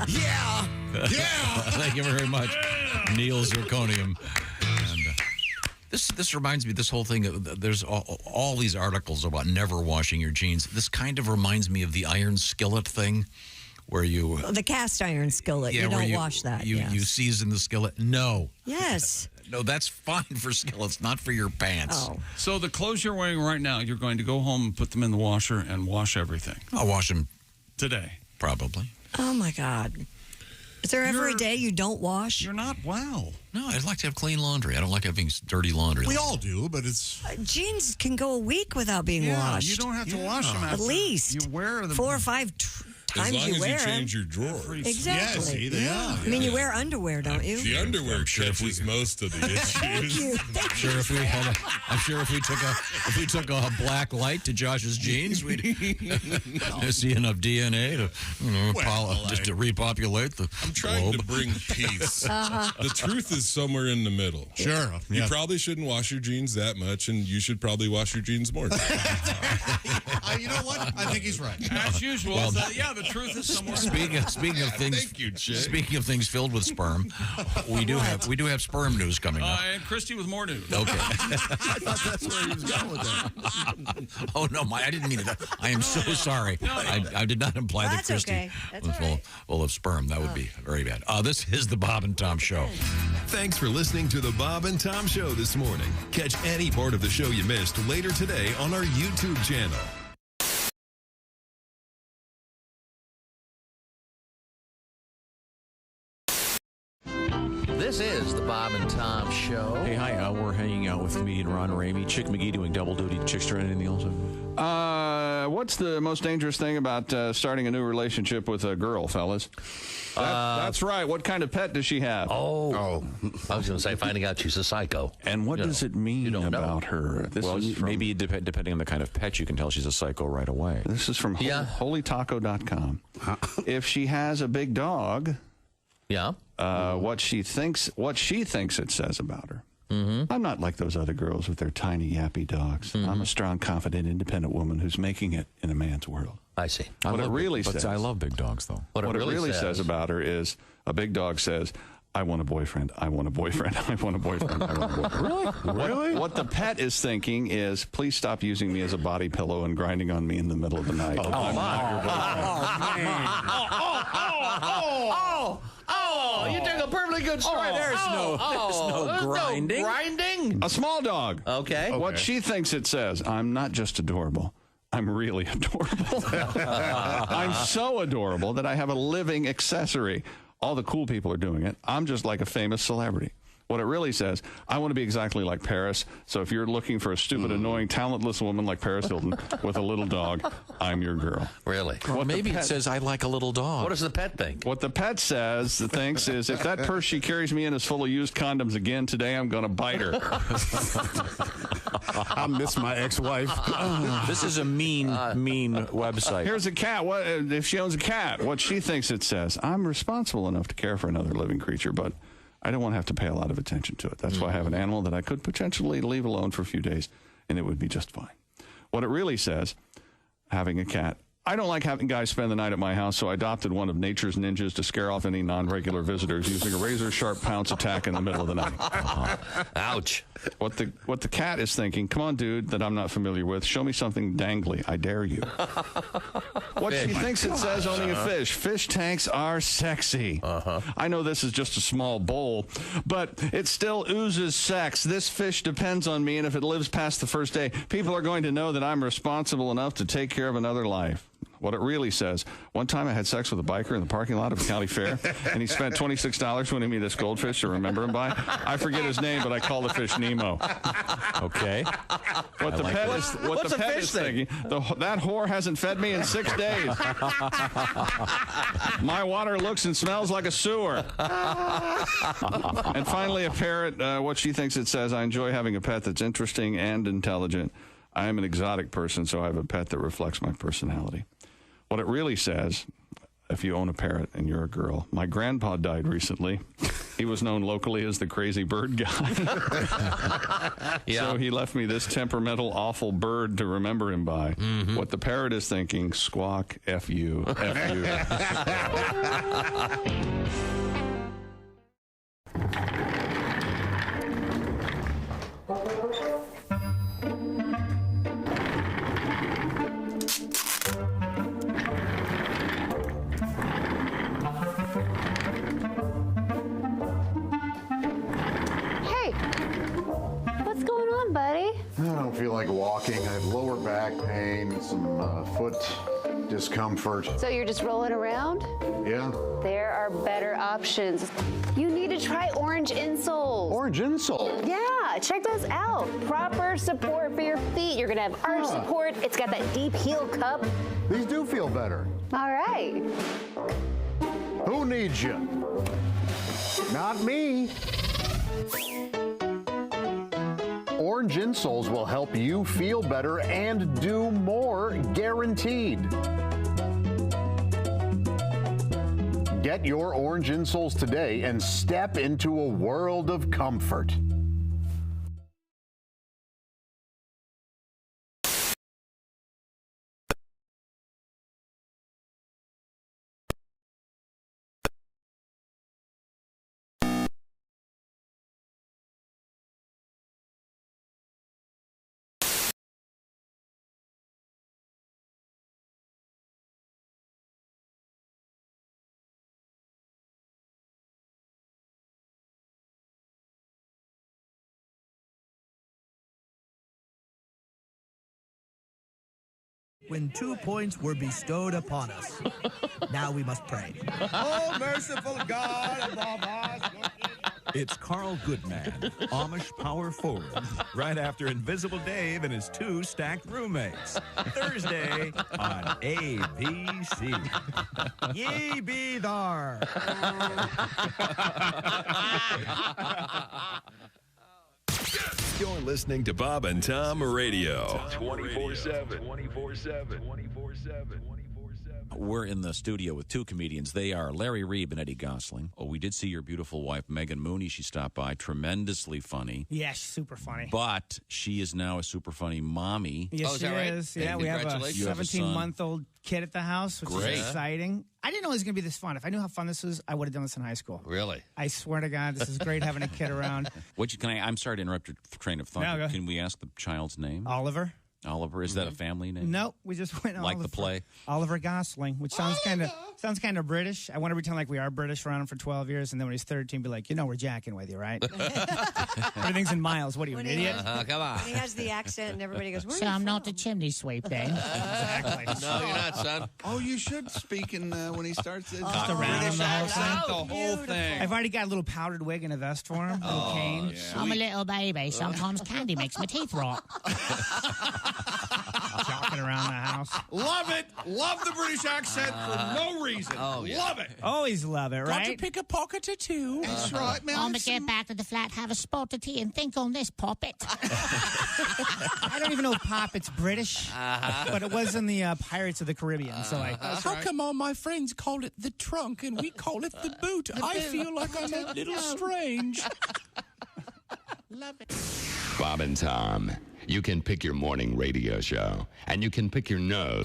Yeah. Yeah. Thank you very much, Neil Zirconium. And this reminds me, this whole thing, there's all these articles about never washing your jeans. This kind of reminds me of the iron skillet thing, where you... The cast iron skillet. Yeah, you where don't wash that. You season the skillet. No. Yes. No, that's fine for skillets, not for your pants. Oh. So the clothes you're wearing right now, you're going to go home and put them in the washer and wash everything. I'll wash them today. Probably. Oh, my God. Is there ever a day you don't wash? You're not well. No, I'd like to have clean laundry. I don't like having dirty laundry. We all do, but it's... Jeans can go a week without being washed. You don't have to wash them At least. You wear them 4 or 5 times as long you as wear you them. change your drawer. Exactly. Yeah. I mean, you wear underwear, don't you? The underwear catches most of the issues. Thank you. I'm sure if we took a black light to Josh's jeans, we'd see enough DNA to just to repopulate the I'm trying to bring peace. The truth is somewhere in the middle. Sure. You probably shouldn't wash your jeans that much, and you should probably wash your jeans more. You know what? I think he's right. As usual. Well, the truth is somewhere. Speaking of things, Thank you, Jay. speaking of things filled with sperm, we do have sperm news coming up. And Christy with more news. Okay. I thought that's where he was going with that. Oh no, I didn't mean it. I am so sorry. I did not imply that Christy okay. That's was all right. full of sperm. That would be very bad. This is the Bob and Tom Show. Thanks for listening to the Bob and Tom Show this morning. Catch any part of the show you missed later today on our YouTube channel. This is the Bob and Tom Show. Hey, hi. We're hanging out with comedian Ron Ramey. Chick McGee doing double duty. Chick's trying anything else? What's the most dangerous thing about starting a new relationship with a girl, fellas? That's right. What kind of pet does she have? Oh. I was going to say finding out she's a psycho. And what does it mean about her? Maybe depending on the kind of pet, you can tell she's a psycho right away. This is from holytaco.com. If she has a big dog, what she thinks it says about her. Mm-hmm. I'm not like those other girls with their tiny yappy dogs. Mm-hmm. I'm a strong, confident, independent woman who's making it in a man's world. I see. What it really says. I love big dogs, though. What it really says about her is a big dog says, I want a boyfriend. I want a boyfriend. I want a boyfriend. I want a boyfriend. Really? What the pet is thinking is, please stop using me as a body pillow and grinding on me in the middle of the night. I'm not your boyfriend. You took a perfectly good strike. There's no grinding. No grinding? A small dog. Okay. What she thinks it says, I'm not just adorable. I'm really adorable. I'm so adorable that I have a living accessory. All the cool people are doing it. I'm just like a famous celebrity. What it really says, I want to be exactly like Paris. So if you're looking for a stupid, annoying, talentless woman like Paris Hilton with a little dog, I'm your girl. Really? Well, maybe it says, I like a little dog. What does the pet think? What the pet thinks is, if that purse she carries me in is full of used condoms again today, I'm going to bite her. I miss my ex-wife. This is a mean website. Here's a cat. What if she owns a cat? What she thinks it says, I'm responsible enough to care for another living creature, but I don't want to have to pay a lot of attention to it. That's why I have an animal that I could potentially leave alone for a few days, and it would be just fine. What it really says, having a cat, I don't like having guys spend the night at my house, so I adopted one of nature's ninjas to scare off any non-regular visitors using a razor-sharp pounce attack in the middle of the night. Ouch. What the cat is thinking, come on, dude, that I'm not familiar with, show me something dangly. I dare you. What she thinks it says owning a fish. Fish tanks are sexy. I know this is just a small bowl, but it still oozes sex. This fish depends on me, and if it lives past the first day, people are going to know that I'm responsible enough to take care of another life. What it really says, one time I had sex with a biker in the parking lot of a county fair, and he spent $26 winning me this goldfish to remember him by. I forget his name, but I call the fish Nemo. Okay. What the pet is thinking, that whore hasn't fed me in 6 days. My water looks and smells like a sewer. And finally, a parrot, what she thinks it says, I enjoy having a pet that's interesting and intelligent. I am an exotic person, so I have a pet that reflects my personality. What it really says, if you own a parrot and you're a girl, my grandpa died recently. He was known locally as the crazy bird guy. So he left me this temperamental, awful bird to remember him by. Mm-hmm. What the parrot is thinking, squawk, F you, F you. I don't feel like walking. I have lower back pain, some foot discomfort. So you're just rolling around? Yeah. There are better options. You need to try Orange insoles. Orange insole? Yeah, check those out. Proper support for your feet. You're going to have arch support. It's got that deep heel cup. These do feel better. All right. Who needs you? Not me. Orange insoles will help you feel better and do more, guaranteed. Get your Orange insoles today and step into a world of comfort. When 2 points were bestowed upon us. Now we must pray. Oh, merciful God above us. It's Carl Goodman, Amish power forward, right after Invisible Dave and his 2 stacked roommates. Thursday on ABC. Ye be thar. You're listening to Bob and Tom Radio. 24/7. 24/7. We're in the studio with 2 comedians. They are Larry Reeb and Eddie Gosling. Oh, we did see your beautiful wife, Megan Mooney. She stopped by. Tremendously funny. Yeah, she's super funny. But she is now a super funny mommy. Yes, she is. Yeah, And we have a congratulations. 17-month-old kid at the house, which Great. is exciting. I didn't know it was going to be this fun. If I knew how fun this was, I would have done this in high school. Really? I swear to God, this is great having a kid around. I'm sorry to interrupt your train of thought. No, go. Can we ask the child's name? Oliver. Oliver, is that a family name? No, we just went Like Oliver. the play? Oliver Gosling, which sounds kind of British. I want to pretend like we are British around him for 12 years, and then when he's 13, be like, we're jacking with you, right? Everything's in miles. What are you, an idiot? Come on. He has the accent, and everybody goes, "Where So are you I'm from?" not the chimney sweep, then. Exactly. No, you're not, son. Oh, you should speak in when he starts it. Just around him the whole thing. The whole thing. I've already got a little powdered wig and a vest for him, a little cane. yeah. I'm a little baby. Sometimes candy makes my teeth rot. Jockeying around the house. Love it. Love the British accent for no reason. Love it. Always love it, right? Got to pick a pocket or two. That's right, man. I'm going to get back to the flat, have a spot of tea, and think on this poppet. I don't even know if poppet's British, but it was in the Pirates of the Caribbean. So How come all my friends call it the trunk and we call it the boot? I feel like I'm a little strange. Love it. Bob and Tom, you can pick your morning radio show, and you can pick your nose.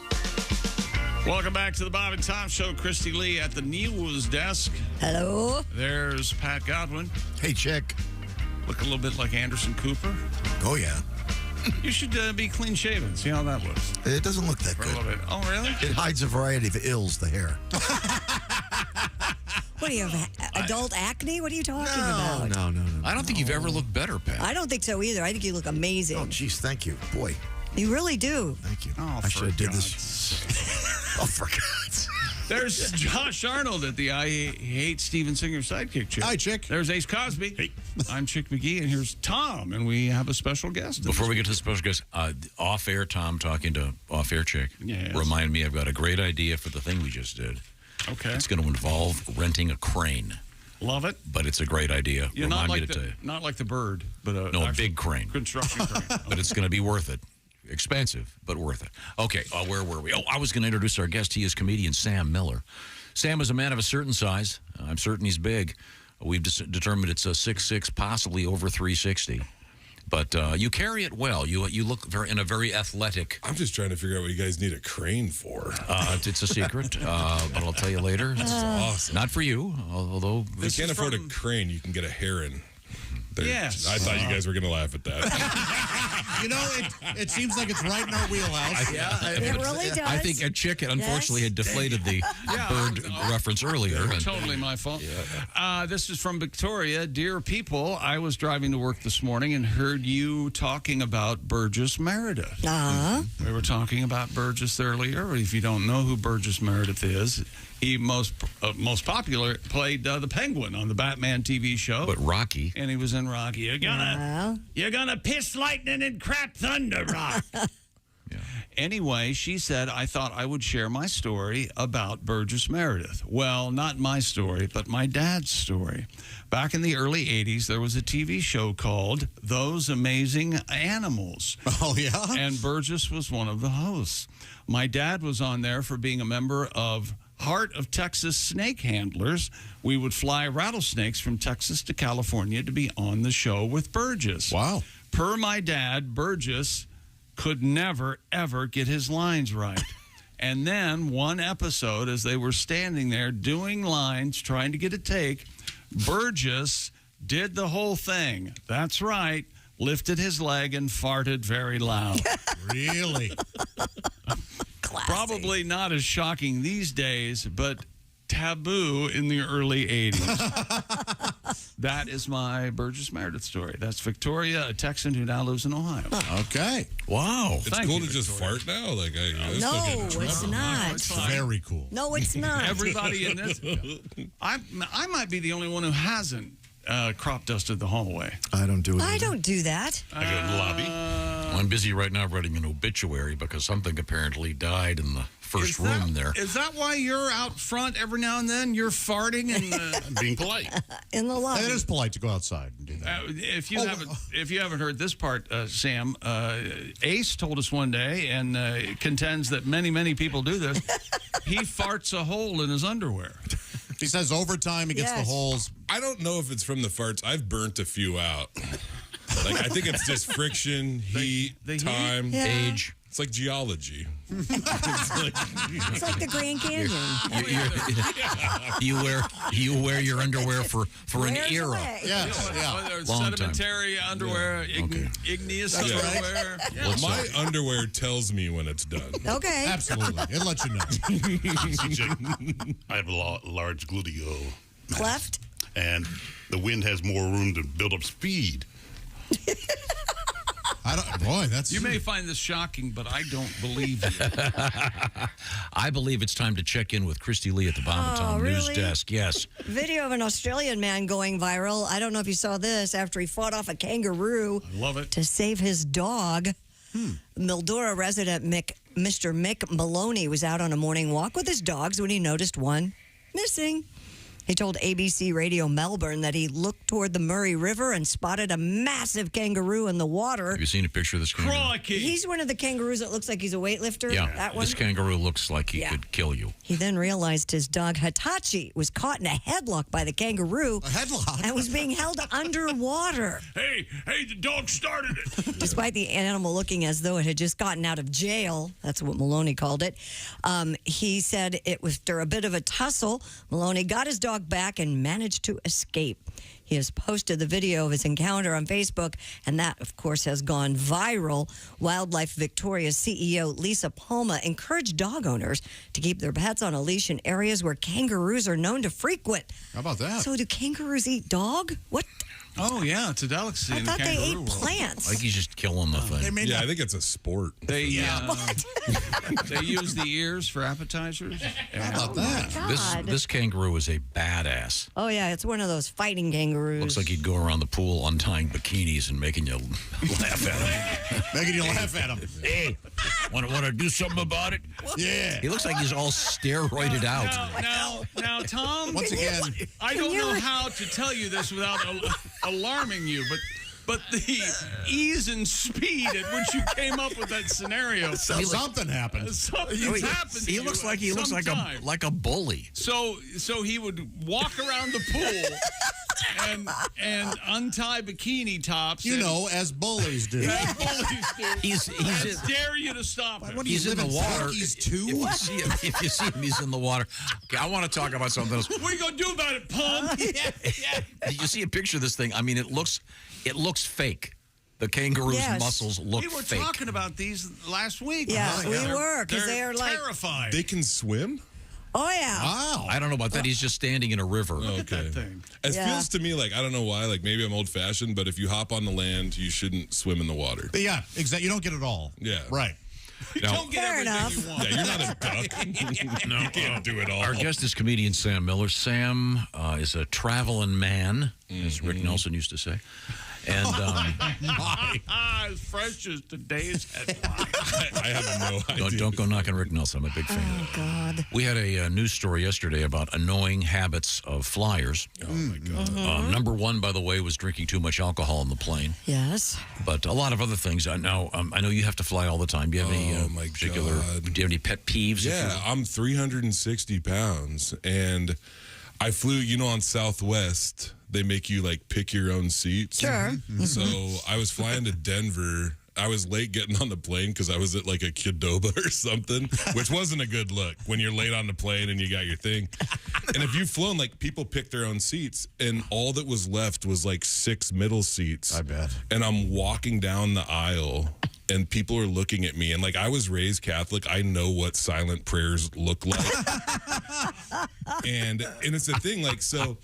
Welcome back to the Bob and Tom Show. Christy Lee at the news desk. Hello. There's Pat Godwin. Hey, chick. Look a little bit like Anderson Cooper. Oh, yeah. You should be clean shaven. See how that looks. It doesn't look that For a good. little bit. Oh, really? It hides a variety of ills, the hair. What do you have? Adult acne? What are you talking about? No. I don't think you've ever looked better, Pat. I don't think so either. I think you look amazing. Oh, geez, thank you. Boy. You really do. Thank you. Oh, I should have did this. Oh, for God's sake. There's Josh Arnold at the I Hate Steven Singer sidekick chick. Hi, Chick. There's Ace Cosby. Hey. I'm Chick McGee, and here's Tom, and we have a special guest. Before we get to the special guest, off-air Tom talking to off-air Chick. Yes. Remind me, I've got a great idea for the thing we just did. Okay. It's going to involve renting a crane. Love it. But it's a great idea. Yeah, Remind not me like to tell you. not like the bird, but a No, a big crane. construction crane. But it's going to be worth it. Expensive, but worth it. Okay, where were we? Oh, I was going to introduce our guest. He is comedian Sam Miller. Sam is a man of a certain size. I'm certain he's big. We've determined it's a 6'6", possibly over 360. But you carry it well. You look in a very athletic. I'm just trying to figure out what you guys need a crane for. It's a secret, but I'll tell you later. It's awesome. Not for you, although If you can't afford a crane, you can get a heron. I thought you guys were going to laugh at that. You know, it seems like it's right in our wheelhouse. It really does. I think Ed Chick unfortunately had deflated the bird reference earlier. Totally my fault. This is from Victoria. Dear people, I was driving to work this morning and heard you talking about Burgess Meredith. We were talking about Burgess earlier. If you don't know who Burgess Meredith is, he most popular played the Penguin on the Batman TV show. But Rocky. And he was in Rocky. You're gonna piss lightning and crap thunder, Rock. Anyway, she said, I thought I would share my story about Burgess Meredith. Well, not my story, but my dad's story. Back in the early 80s, there was a TV show called Those Amazing Animals. Oh, yeah? And Burgess was one of the hosts. My dad was on there for being a member of Heart of Texas Snake Handlers. We would fly rattlesnakes from Texas to California to be on the show with Burgess. Wow. Per my dad, Burgess could never, ever get his lines right. And then one episode, as they were standing there doing lines, trying to get a take, Burgess did the whole thing. That's right. Lifted his leg and farted very loud. Really? Probably not as shocking these days, but taboo in the early 80s. That is my Burgess Meredith story. That's Victoria, a Texan who now lives in Ohio. Okay. Wow. It's cool to just fart now. Like, No, it's not. It's very cool. No, it's not. Everybody in this. I might be the only one who hasn't crop dusted the hallway. I don't do it. I don't do that. I go to the lobby. I'm busy right now writing an obituary because something apparently died in the first room there. Is that why you're out front every now and then? You're farting and being polite. In the lobby. It is polite to go outside and do that. If you haven't heard this part, Sam, Ace told us one day and contends that many people do this. He farts a hole in his underwear. He says over time he gets the holes. I don't know if it's from the farts. I've burnt a few out. Like, I think it's just friction, heat, time, age. It's like geology. It's like the Grand Canyon. You wear your underwear for an era. Whether it's Long sedimentary underwear, igneous underwear. My underwear tells me when it's done. Okay. Absolutely. It'll let you know. I have a large gluteal Cleft? And the wind has more room to build up speed. You may find this shocking, but I don't believe you. I believe it's time to check in with Christy Lee at the Bob and Tom News Desk. Yes. Video of an Australian man going viral. I don't know if you saw this after he fought off a kangaroo. I love it. To save his dog. Mildura resident Mr. Mick Maloney was out on a morning walk with his dogs when he noticed one missing. He told ABC Radio Melbourne that he looked toward the Murray River and spotted a massive kangaroo in the water. Have you seen a picture of this kangaroo? Crikey. He's one of the kangaroos that looks like he's a weightlifter. Yeah, that one. this kangaroo looks like he could kill you. He then realized his dog Hitachi was caught in a headlock by the kangaroo. A headlock? And was being held underwater. Hey, the dog started it. Despite the animal looking as though it had just gotten out of jail, that's what Maloney called it. He said it was after a bit of a tussle, Maloney got his dog back and managed to escape. He has posted the video of his encounter on Facebook, and that, of course, has gone viral. Wildlife Victoria's CEO, Lisa Palma, encouraged dog owners to keep their pets on a leash in areas where kangaroos are known to frequent. How about that? So do kangaroos eat dog? What? Oh, yeah, it's a delicacy in the kangaroo they ate world. plants. Like he's just killing the thing. I think it's a sport. They use the ears for appetizers. How about that? This kangaroo is a badass. Oh, yeah, it's one of those fighting kangaroos. Looks like he'd go around the pool untying bikinis and making you laugh at him. Making you laugh at him. Hey, want to do something about it? Yeah. He looks like he's all steroided out. Now, Tom. Once again, I don't know how to tell you this without alarming you, but the ease and speed at which you came up with that scenario. Something happened. Something's happened. He looks like like a bully. So he would walk around the pool and untie bikini tops. As bullies do. As bullies do. He's dare you to stop him. He's in the water. He's two. If you see him, he's in the water. Okay, I want to talk about something else. What are you gonna do about it, punk? Did you see a picture of this thing? I mean, it looks fake. The kangaroo's Yes. muscles look We were fake. talking about these last week. Yeah, we were, 'cause they are like- terrified. They can swim? Oh, yeah. Wow. I don't know about that. He's just standing in a river. Okay. that thing. It Yeah. feels to me like, I don't know why, like maybe I'm old fashioned, but if you hop on the land, you shouldn't swim in the water. Yeah, exactly. You don't get it all. Yeah. Right. Now, Don't get Fair everything enough. you want. Yeah, you're not a duck. No, you can't do it all. our guest is comedian Sam Miller. Sam is a traveling man, as Rick Nelson used to say. And As fresh as today's headline. I have no idea. don't go knocking Rick Nelson. I'm a big fan. Oh, God. We had a news story yesterday about annoying habits of flyers. Oh, my God. Number one, by the way, was drinking too much alcohol on the plane. Yes. But a lot of other things. Now, I know you have to fly all the time. Do you have any my particular? God. Do you have any pet peeves? Yeah, I'm 360 pounds, and I flew, on Southwest, they make you, like, pick your own seats. Sure. So I was flying to Denver. I was late getting on the plane because I was at, like, a Qdoba or something, which wasn't a good look when you're late on the plane and you got your thing. And if you've flown, like, people pick their own seats, and all that was left was, like, 6 middle seats. I bet. And I'm walking down the aisle, and people are looking at me. And, like, I was raised Catholic. I know what silent prayers look like. and it's a thing, like, so...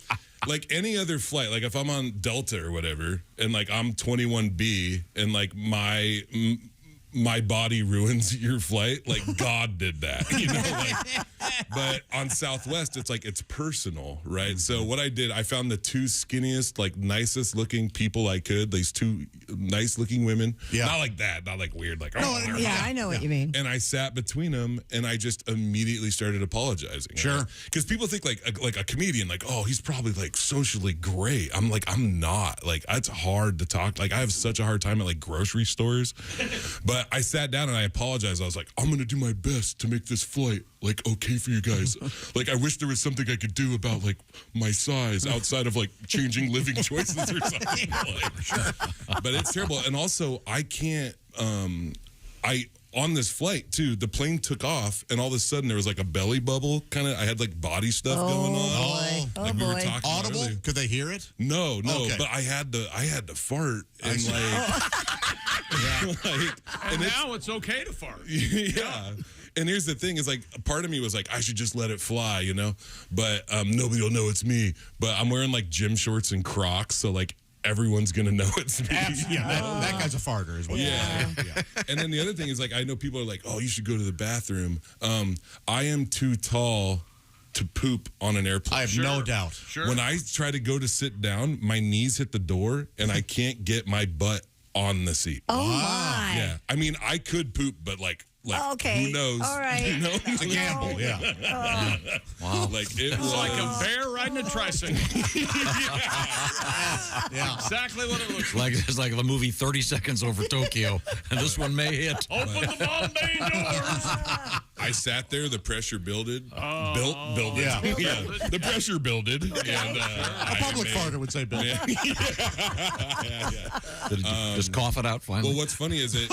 Like any other flight, like if I'm on Delta or whatever, and like I'm 21B, and like my body ruins your flight, like God did that, like. But on Southwest, it's like it's personal, right? So what I did, I found the 2 skinniest, like nicest looking people I could. These 2 nice looking women, not like that, not like weird, like Yeah, I know what you mean. And I sat between them, and I just immediately started apologizing. Sure. Because people think like a comedian, like, oh, he's probably like socially great. I'm like, I'm not. Like, it's hard to talk. Like, I have such a hard time at like grocery stores. But I sat down and I apologized. I was like, I'm going to do my best to make this flight like okay for you guys. Like, I wish there was something I could do about like my size outside of like changing living choices or something. But it's terrible. And also, I can't. On this flight too, the plane took off, and all of a sudden there was like a belly bubble kind of. I had like body stuff going on. Boy. Like we were talking about Audible? earlier. Could they hear it? No, Okay. but I had to fart and And now it's okay to fart. yeah. And here's the thing: is like part of me was like, I should just let it fly, But nobody will know it's me. But I'm wearing like gym shorts and Crocs, so like everyone's gonna know it's me. Yeah, that guy's a farter, is what. Yeah. And then the other thing is like, I know people are like, oh, you should go to the bathroom. I am too tall to poop on an airplane. I have no doubt. Sure. When I try to go to sit down, my knees hit the door, and I can't get my butt on the seat. Oh, my. Yeah. I mean, I could poop, but like okay. who knows? All right. Who knows? It's a gamble, yeah. Wow. Like it It's was like a bear riding a tricycle. Yeah. Exactly what it looks Like it's like the movie 30 Seconds Over Tokyo, and this one may hit. Open the Bombay doors. I sat there, the pressure builded. Builded. Yeah. The pressure builded. And A public farter would say Bill. Yeah. Did you just cough it out finally? Well, what's funny is that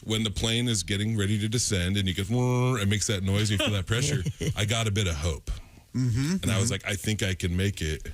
when the plane is getting ready to descend and you get it makes that noise and you feel that pressure. I got a bit of hope, and I was like, I think I can make it.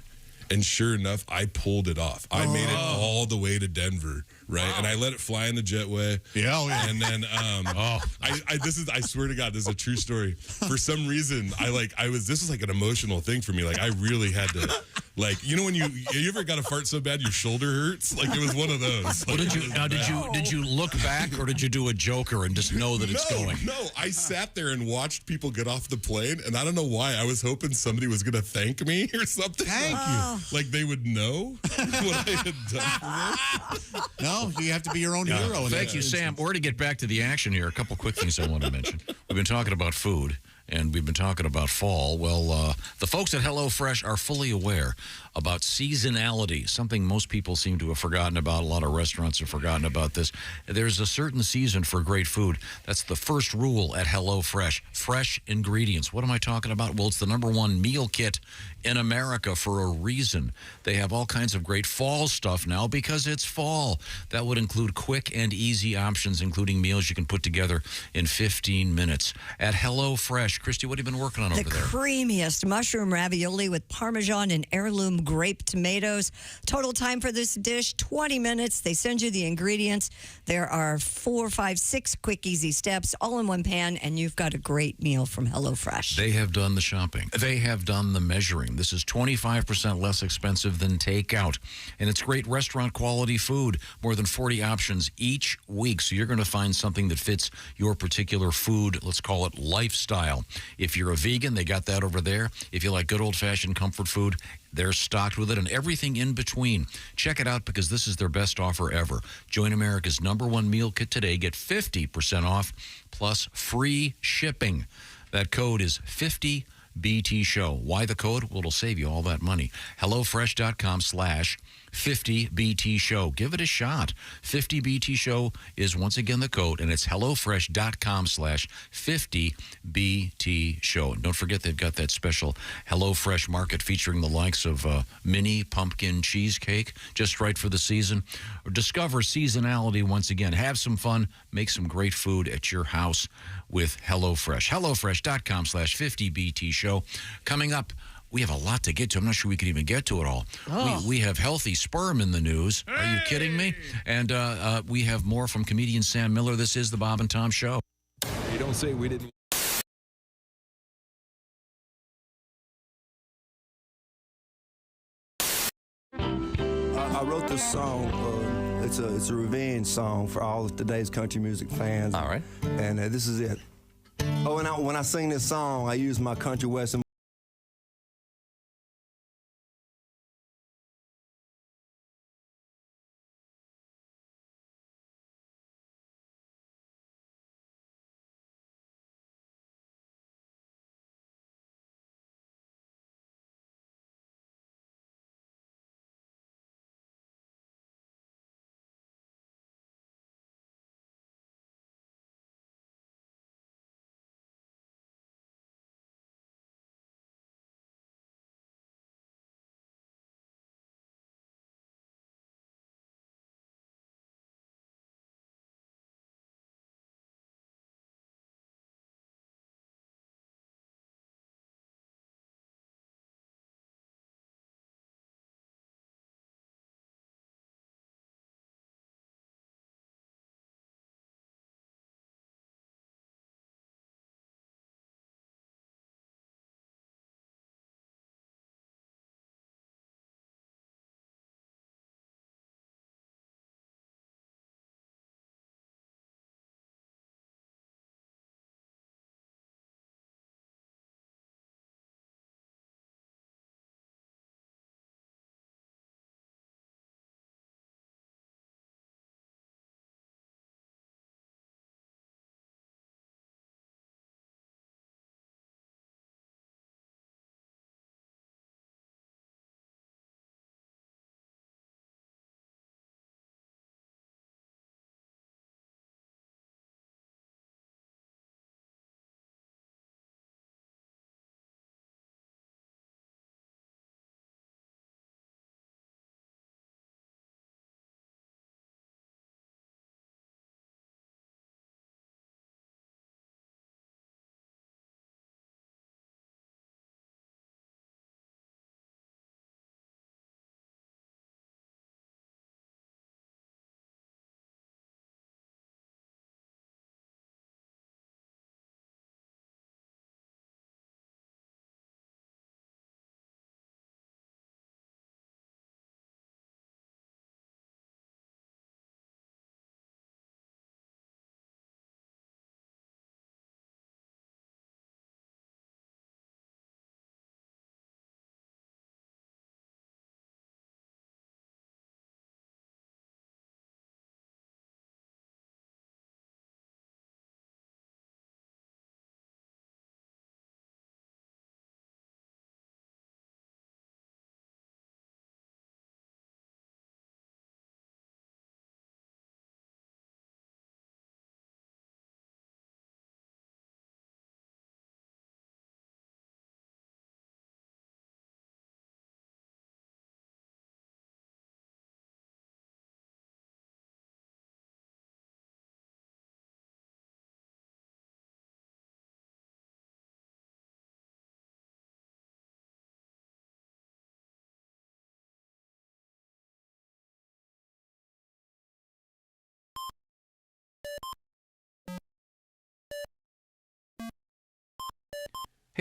And sure enough, I pulled it off. I made it all the way to Denver, right? Wow. And I let it fly in the jetway. Yeah. And then, I swear to God, this is a true story. For some reason, this was like an emotional thing for me. Like, I really had to, like, when you ever got to fart so bad your shoulder hurts? Like, it was one of those. Well, did you look back, or did you do a Joker and just know that it's going? No, I sat there and watched people get off the plane, and I don't know why. I was hoping somebody was going to thank me or something. Thank you. Like they would know what I had done for them. No, you have to be your own hero. Thank you, Sam. We're to get back to the action here. A couple quick things I want to mention. We've been talking about food, and we've been talking about fall. Well, the folks at HelloFresh are fully aware about seasonality, something most people seem to have forgotten about. A lot of restaurants have forgotten about this. There's a certain season for great food. That's the first rule at HelloFresh. Fresh ingredients. What am I talking about? Well, it's the #1 meal kit in America for a reason. They have all kinds of great fall stuff now because it's fall. That would include quick and easy options, including meals you can put together in 15 minutes. At HelloFresh, Christy, what have you been working on over The there? creamiest mushroom ravioli with Parmesan and heirloom grape tomatoes. Total time for this dish, 20 minutes. They send you the ingredients. There are 4, 5, 6 quick, easy steps, all in one pan, and you've got a great meal from HelloFresh. They have done the shopping. They have done the measuring. This is 25% less expensive than takeout. And it's great restaurant quality food. More than 40 options each week. So you're going to find something that fits your particular food, let's call it lifestyle. If you're a vegan, they got that over there. If you like good old-fashioned comfort food, they're stocked with it and everything in between. Check it out because this is their best offer ever. Join America's #1 meal kit today. Get 50% off plus free shipping. That code is 50BT Show. Why the code? Well, it'll save you all that money. HelloFresh.com/50BT Show. Give it a shot. 50BT Show is once again the code, and it's HelloFresh.com/50BT Show. And don't forget they've got that special HelloFresh market featuring the likes of mini pumpkin cheesecake, just right for the season. Or discover seasonality once again. Have some fun. Make some great food at your house with HelloFresh. HelloFresh.com/50BT Show. Coming up, we have a lot to get to. I'm not sure we can even get to it all. Oh. We have healthy sperm in the news. Are you kidding me? And we have more from comedian Sam Miller. This is the Bob and Tom Show. You don't say we didn't. I wrote this song. It's a revenge song for all of today's country music fans. All right. And this is it. Oh, and when I sing this song, I use my country western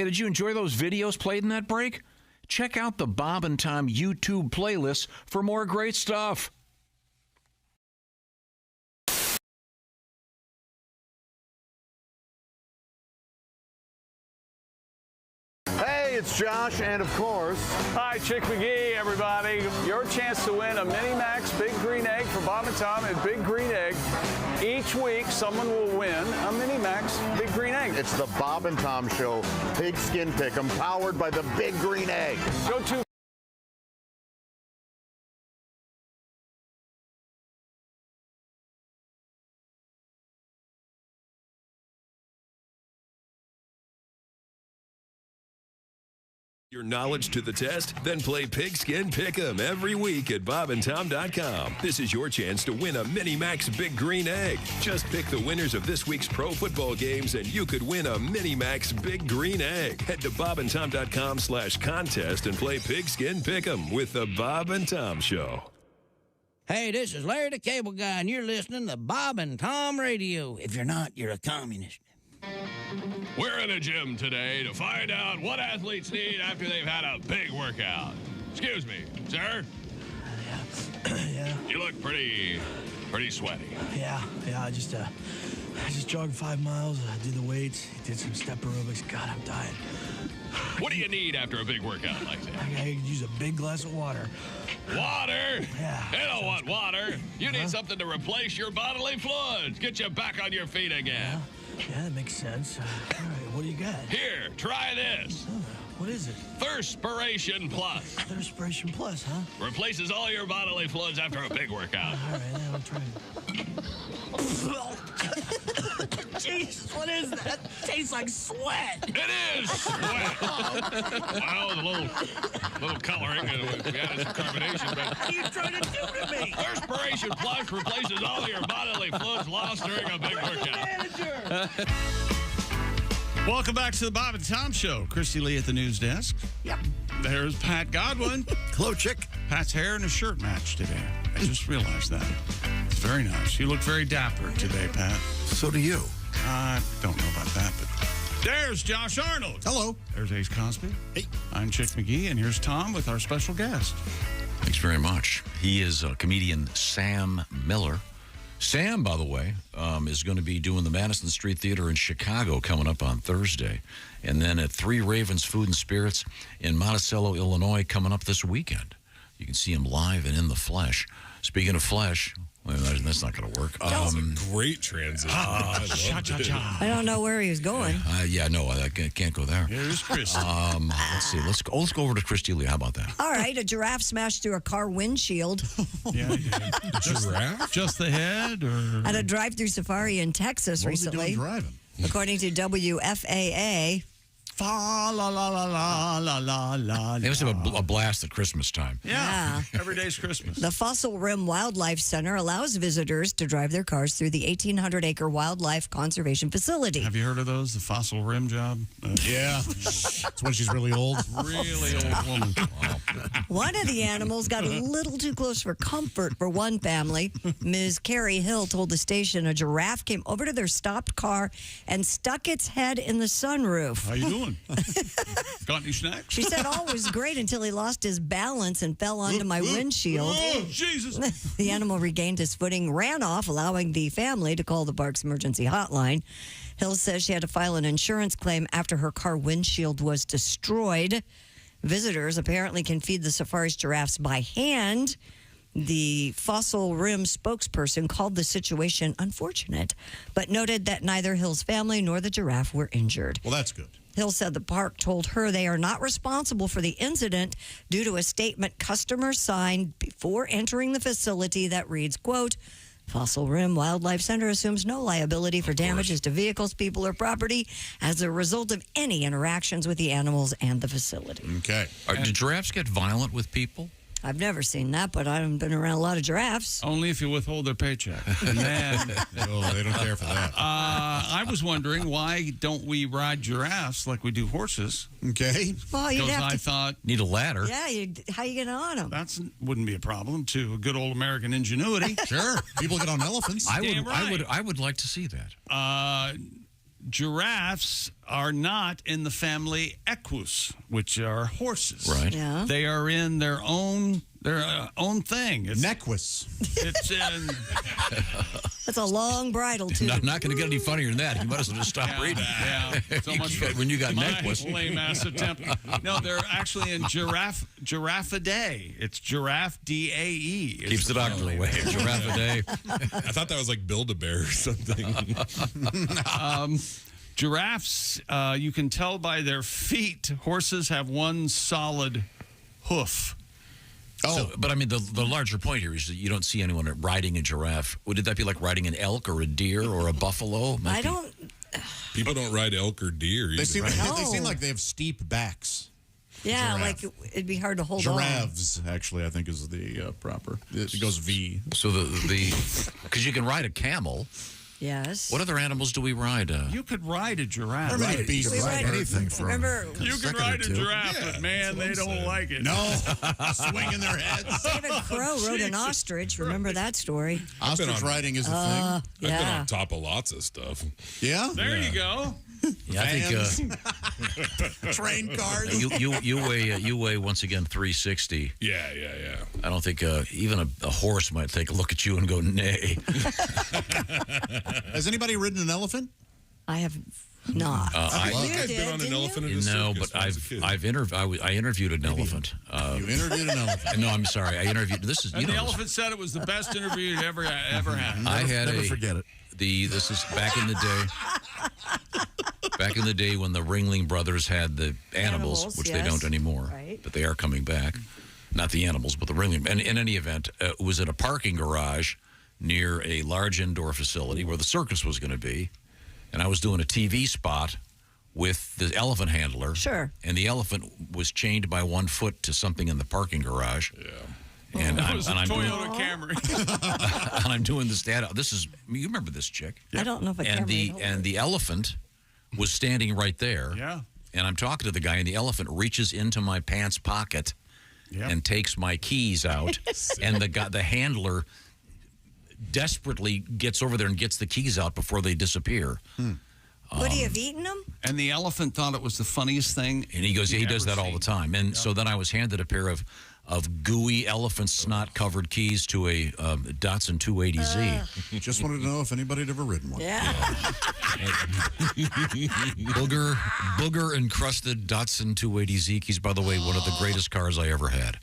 Hey, did you enjoy those videos played in that break? Check out the Bob and Tom YouTube playlist for more great stuff. Hey, it's Josh, and of course... Hi, Chick McGee, everybody. Your chance to win a Mini Max Big Green Egg for Bob and Tom at Big Green Egg. Each week, someone will win a Mini Max Big Green Egg. It's the Bob and Tom Show Pigskin Pick'em, powered by the Big Green Egg. Go to... Your knowledge to the test? Then play Pigskin Pick'em every week at bobandtom.com. This is your chance to win a Mini Max Big Green Egg. Just pick the winners of this week's pro football games and you could win a Mini Max Big Green Egg. Head to bobandtom.com/contest and play Pigskin Pick'em with the Bob and Tom Show. Hey, this is Larry the Cable Guy, and you're listening to Bob and Tom Radio. If you're not, you're a communist. We're in a gym today to find out what athletes need after they've had a big workout. Excuse me, sir? Yeah. You look pretty sweaty. Yeah. I just jogged 5 miles. I did the weights. Did some step aerobics. God, I'm dying. What do you need after a big workout like that? I could use a big glass of water. Water? Yeah. You don't want water. You need something to replace your bodily fluids. Get you back on your feet again. Yeah, that makes sense. All right, what do you got? Here, try this. What is it? Thirspiration Plus. Thirspiration Plus, huh? Replaces all your bodily fluids after a big workout. All right, I'll try it. Jesus, what is that? Tastes like sweat. It is sweat. Well, the little coloring, we added some carbonation, but... What are you trying to do to me? Thirspiration Plus replaces all your bodily fluids lost during a big workout. Welcome back to the Bob and Tom Show. Christy Lee at the news desk. Yep. There's Pat Godwin. Hello, Chick. Pat's hair and a shirt match today. I just realized that. It's very nice. You look very dapper today, Pat. So do you. I don't know about that, but there's Josh Arnold. Hello. There's Ace Cosby. Hey. I'm Chick McGee, and here's Tom with our special guest. Thanks very much. He is comedian Sam Miller. Sam, by the way, is going to be doing the Madison Street Theater in Chicago coming up on Thursday. And then at Three Ravens Food and Spirits in Monticello, Illinois, coming up this weekend. You can see him live and in the flesh. Speaking of flesh, well, that's not going to work. That's a great transition. I don't know where he was going. No, I can't go there. Here's Christy. Let's see. Let's go over to Christy Lee. How about that? All right, a giraffe smashed through a car windshield Yeah. Giraffe? Just the head, or at a drive-through safari in Texas What was he recently. doing driving? According to WFAA, fa la la la la la la la. They must have a blast at Christmas time. Yeah. Every day's Christmas. the Fossil Rim Wildlife Center allows visitors to drive their cars through the 1,800-acre wildlife conservation facility. Have you heard of those? The fossil rim job? Yeah. It's when she's really old. Really old woman. One of the animals got a little too close for comfort for one family. Ms. Carrie Hill told the station a giraffe came over to their stopped car and stuck its head in the sunroof. How you doing? Got any snacks? She said all was great until he lost his balance and fell onto my windshield. Oh, Jesus. The animal regained his footing, ran off, allowing the family to call the park's emergency hotline. Hill says she had to file an insurance claim after her car windshield was destroyed. Visitors apparently can feed the safari's giraffes by hand. The Fossil Rim spokesperson called the situation unfortunate, but noted that neither Hill's family nor the giraffe were injured. Well, that's good. Hill said the park told her they are not responsible for the incident due to a statement customers signed before entering the facility that reads, quote, Fossil Rim Wildlife Center assumes no liability for damages to vehicles, people, or property as a result of any interactions with the animals and the facility. Okay. Do giraffes get violent with people? I've never seen that, but I've been around a lot of giraffes. Only if you withhold their paycheck. And then, Oh, they don't care for that. I was wondering, why don't we ride giraffes like we do horses? Okay. Well, you'd Because have I to. thought Need a ladder. Yeah, how you get on them? that wouldn't be a problem to a good old American ingenuity. Sure. People get on elephants. I Damn right. would like to see that. Giraffes are not in the family equus, which are horses. Right. Yeah. They are in their own thing. It's Nequus. It's in. That's a long bridle, too. Not going to get any funnier than that. You might as well just stop reading. Yeah. So much for when you got my Nequus. lame ass attempt. No, they're actually in Giraffidae. It's Giraffe DAE. Keeps the doctor away. Giraffidae. I thought that was like Build-A-Bear or something. Giraffes, you can tell by their feet. Horses have one solid hoof. Oh, but I mean, the larger point here is that you don't see anyone riding a giraffe. Would that be like riding an elk or a deer or a buffalo? I don't. People don't ride elk or deer either. They seem, No. they seem like they have steep backs. Yeah, Giraffe. like it'd be hard to hold on. Giraffes, actually, I think is the proper. It goes V. So because you can ride a camel. Yes. What other animals do we ride? You could ride a giraffe. Or maybe a beast. We ride anything from. Remember, You can ride a giraffe, but man, they don't like it. No, swinging their heads. David Crow rode an ostrich. Remember that story? Ostrich riding is a thing. I've been Yeah. on top of lots of stuff. Yeah. There you go. Yeah, I think Train cars. you weigh once again 360. Yeah. I don't think even a horse might take a look at you and go nay. Has anybody ridden an elephant? I have not. I think You I've been did, on an didn't elephant in a No, circus but when I was a kid. I interviewed an elephant. You interviewed an elephant. No, I'm sorry. I interviewed. This is And you the know. elephant said it was the best interview you'd ever had. I had Never a forget it. This is back in the day. Back in the day when the Ringling Brothers had the animals, which they yes. don't anymore, Right. but they are coming back. Not the animals, but the Ringling. And in any event, it was in a parking garage near a large indoor facility where the circus was going to be. And I was doing a TV spot with the elephant handler. Sure. And the elephant was chained by one foot to something in the parking garage. Yeah. And It I'm was a Toyota Camry. and I'm doing this data. This is you remember this chick? I don't know if I can. And the elephant was standing right there. Yeah. And I'm talking to the guy, and the elephant reaches into my pants pocket and takes my keys out. And the handler desperately gets over there and gets the keys out before they disappear. Would he have eaten them? And the elephant thought it was the funniest thing. And he goes, yeah, he does ever that all the seen. time. And so then I was handed a pair of gooey elephant snot covered keys to a Datsun 280Z. Just wanted to know if anybody had ever ridden one. Yeah. Booger encrusted Datsun 280Z keys. By the way, one of the greatest cars I ever had.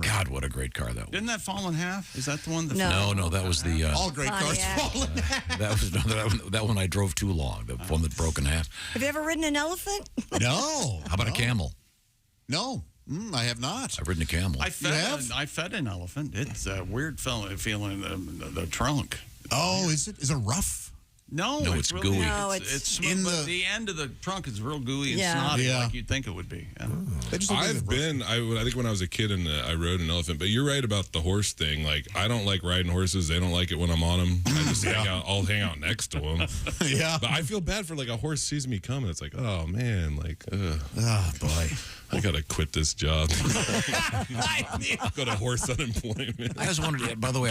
God, what a great car that was. Didn't that fall in half? Is that the one? That No, that was the. All great cars fall in half. That one I drove too long. The one that broke in half. Have you ever ridden an elephant? No. How about a camel? No, I have not. I've ridden a camel. I fed an elephant. It's a weird feeling in the trunk. Oh, is it rough? No, it's really, gooey. No, it's smooth, in but the end of the trunk is real gooey and Yeah. snotty, Yeah. like you'd think it would be. Yeah. I've been, I think when I was a kid and I rode an elephant, but you're right about the horse thing. Like, I don't like riding horses. They don't like it when I'm on them. I just I'll hang out next to them. Yeah. But I feel bad for like a horse sees me coming. It's like, oh man, like, Oh, boy. I got to quit this job. Go to horse unemployment. I just wondered, by the way,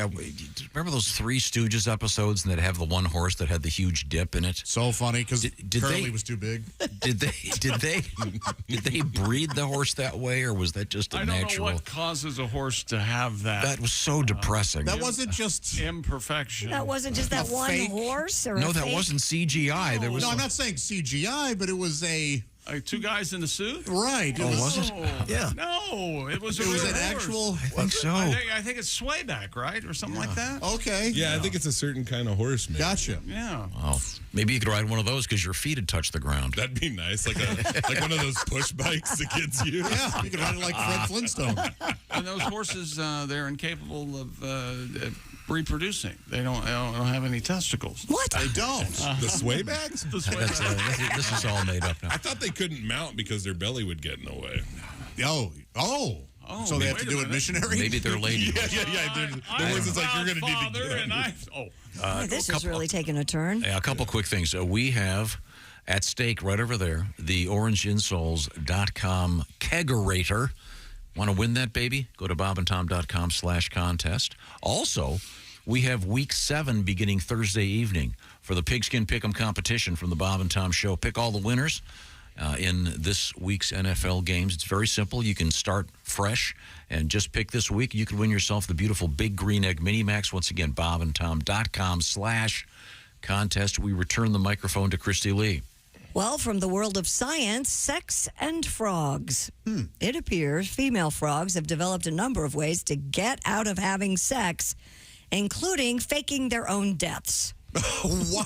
remember those Three Stooges episodes that have the one horse that had the huge dip in it? So funny because Curly they- was too big. Did they breed the horse that way, or was that just a I don't natural? know what causes a horse to have that. That was so depressing. That wasn't just. imperfection. That wasn't just that one fake- horse? Or No, a that fake? wasn't CGI. There was. No, I'm not saying CGI, but it was a. Two guys in the suit? Right. was it? Yeah. No, it was. It was real an horse. actual. I think so. I think it's swayback, right, or something like that. Okay. Yeah, I think it's a certain kind of horse, man. Gotcha. Yeah. Oh, maybe you could ride one of those because your feet had touched the ground. That'd be nice, like one of those push bikes the kids use. Yeah, you could ride it like Fred Flintstone. And those horses, they're incapable of reproducing. They don't have any testicles. What? They don't. The swaybacks? The swayback. This is all made up now. I thought they couldn't mount because their belly would get in the way. Oh. So they have to do it missionary? Maybe they're lady. Yeah. The horse is like, you're going to need to get on. This is really taking a turn. A couple quick things. We have at stake right over there the orangeinsoles.com kegerator. Want to win that baby? Go to bobandtom.com/contest. Also, we have Week 7 beginning Thursday evening for the Pigskin Pick'em competition from the Bob and Tom Show. Pick all the winners in this week's NFL games. It's very simple. You can start fresh and just pick this week. You could win yourself the beautiful Big Green Egg Mini Max. Once again, bobandtom.com/contest. We return the microphone to Christy Lee. Well, from the world of science, sex and frogs. It appears female frogs have developed a number of ways to get out of having sex, including faking their own deaths. Wow.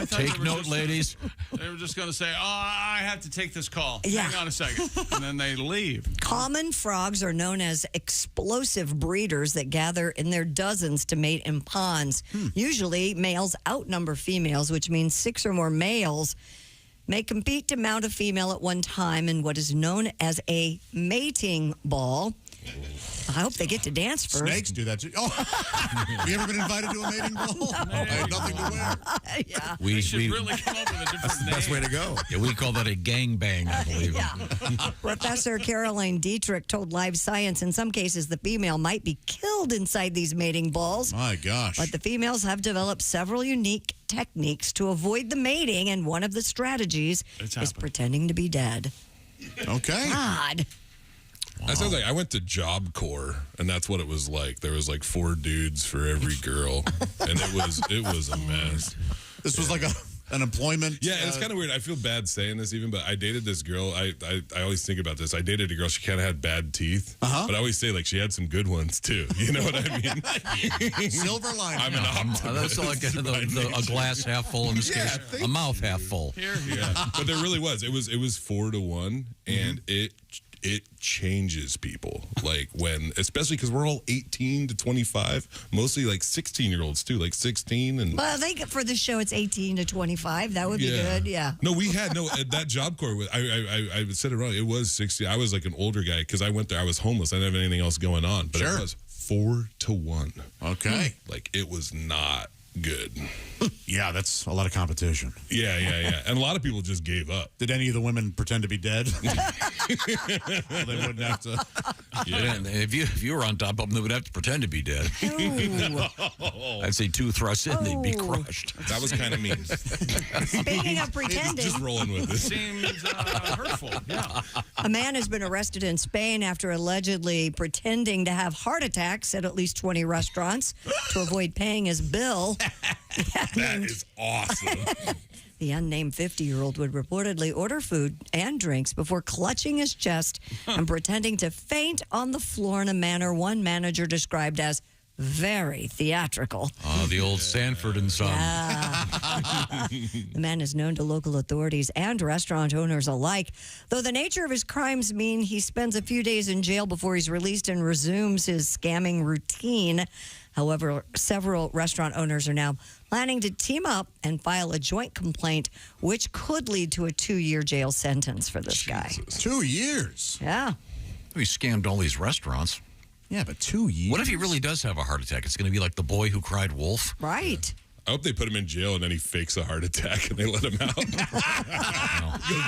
Take note, ladies. They were just going to say, I have to take this call. Yeah. Hang on a second. And then they leave. Common frogs are known as explosive breeders that gather in their dozens to mate in ponds. Usually, males outnumber females, which means 6 or more males may compete to mount a female at one time in what is known as a mating ball. I hope they get to dance first. Snakes do that too. Oh, have you ever been invited to a mating ball? I had nothing to wear. Yeah. We should really come up with a different name. Best way to go. Yeah, we call that a gangbang, I believe. Professor Caroline Dietrich told Live Science in some cases the female might be killed inside these mating balls. My gosh. But the females have developed several unique techniques to avoid the mating, and one of the strategies is pretending to be dead. Okay. God. That sounds like I went to Job Corps, and that's what it was like. There was like 4 dudes for every girl, and it was a mess. This was like an employment. Yeah, and it's kind of weird. I feel bad saying this even, but I dated this girl. I always think about this. I dated a girl. She kind of had bad teeth, but I always say like she had some good ones too. You know what I mean? Silver lining. I'm an optimist. That's like a glass half full in this case. A mouth half full. Yeah, but there really was. It was 4 to 1, and it changes people, like when, especially because we're all 18 to 25, mostly like 16-year-olds too, like 16 and. Well, I think for this show it's 18 to 25. That would be good. Yeah. No, we had at that Job Corps. I said it wrong. It was 60. I was like an older guy because I went there. I was homeless. I didn't have anything else going on, but it was 4 to 1. Okay, like it was not good. Yeah, that's a lot of competition. Yeah. And a lot of people just gave up. Did any of the women pretend to be dead? Well, they wouldn't have to. Yeah. If you were on top of them, they would have to pretend to be dead. I'd say 2 thrusts in, they'd be crushed. That was kind of mean. Speaking of pretending, just rolling with it. Seems hurtful. Yeah. A man has been arrested in Spain after allegedly pretending to have heart attacks at least 20 restaurants to avoid paying his bill. That is awesome. The unnamed 50-year-old would reportedly order food and drinks before clutching his chest and pretending to faint on the floor in a manner one manager described as very theatrical. Oh, the old Sanford and Son. The man is known to local authorities and restaurant owners alike, though the nature of his crimes mean he spends a few days in jail before he's released and resumes his scamming routine. However, several restaurant owners are now planning to team up and file a joint complaint, which could lead to a 2-year jail sentence for this guy. 2 years? Yeah. He scammed all these restaurants. Yeah, but 2 years. What if he really does have a heart attack? It's going to be like the boy who cried wolf. Right. I hope they put him in jail and then he fakes a heart attack and they let him out. Goes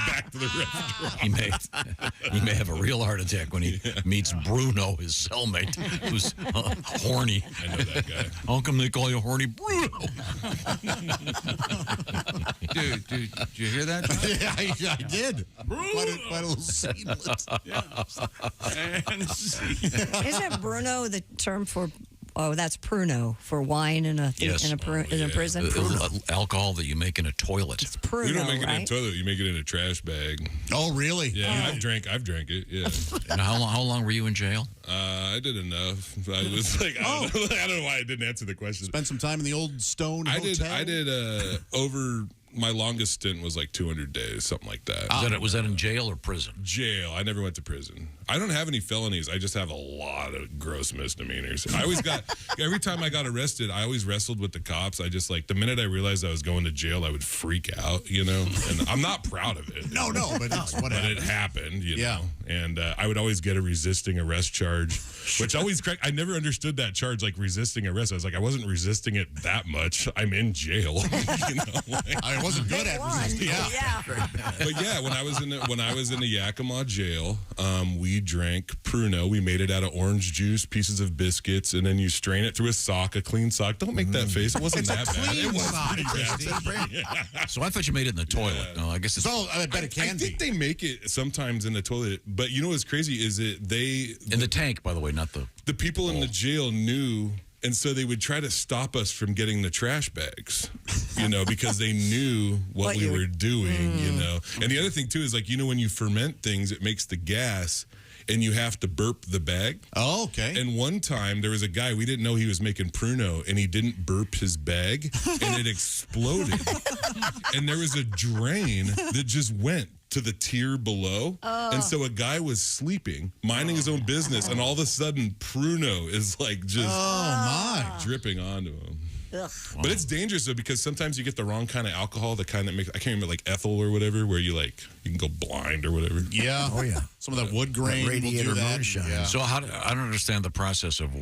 back to the restaurant. He may have a real heart attack when he meets Bruno, his cellmate, who's horny. I know that guy. How come they call you horny Bruno? Dude, did you hear that? Yeah, I did. Quite a little seamless. Isn't Bruno the term for... Oh, that's Pruno for wine in a prison. Alcohol that you make in a toilet. It's Pruno, You don't make it in right? a toilet. You make it in a trash bag. Oh, really? Yeah, I've drank it. Yeah. And how long were you in jail? I did enough. I was like, I don't know why I didn't answer the question. Spent some time in the old Stone Hotel? I did over. My longest stint was like 200 days, something like that. Was that in jail or prison? Jail. I never went to prison. I don't have any felonies. I just have a lot of gross misdemeanors. I always got, every time I got arrested, I always wrestled with the cops. I just like, the minute I realized I was going to jail, I would freak out, you know? And I'm not proud of it. No, but it's what But it happened, you know? And I would always get a resisting arrest charge, which always cracked. I never understood that charge, like resisting arrest. I was like, I wasn't resisting it that much. I'm in jail. You know? I It wasn't good at resisting. Yeah. But yeah, when I was in the Yakima jail, we drank Pruno. We made it out of orange juice, pieces of biscuits, and then you strain it through a clean sock. Don't make that face. It wasn't that bad. It was pretty bad. Yeah. So I thought you made it in the toilet. No, I guess it's. So I bet it can be. I think they make it sometimes in the toilet, but you know what's crazy is in the tank, by the way, not the people in the jail knew. And so they would try to stop us from getting the trash bags, because they knew what we were doing, And the other thing, too, is when you ferment things, it makes the gas, and you have to burp the bag. Oh, okay. And one time, there was a guy, we didn't know he was making Pruno, and he didn't burp his bag, and it exploded. And there was a drain that just went to the tier below. And so a guy was sleeping, minding his own business, and all of a sudden Pruno is dripping onto him. Ugh. But it's dangerous though, because sometimes you get the wrong kind of alcohol, the kind that makes, I can't remember, like ethyl or whatever, where you can go blind or whatever. Yeah. Oh yeah. Some of that wood grain radiator will do that. moonshine. Yeah. So I don't understand the process of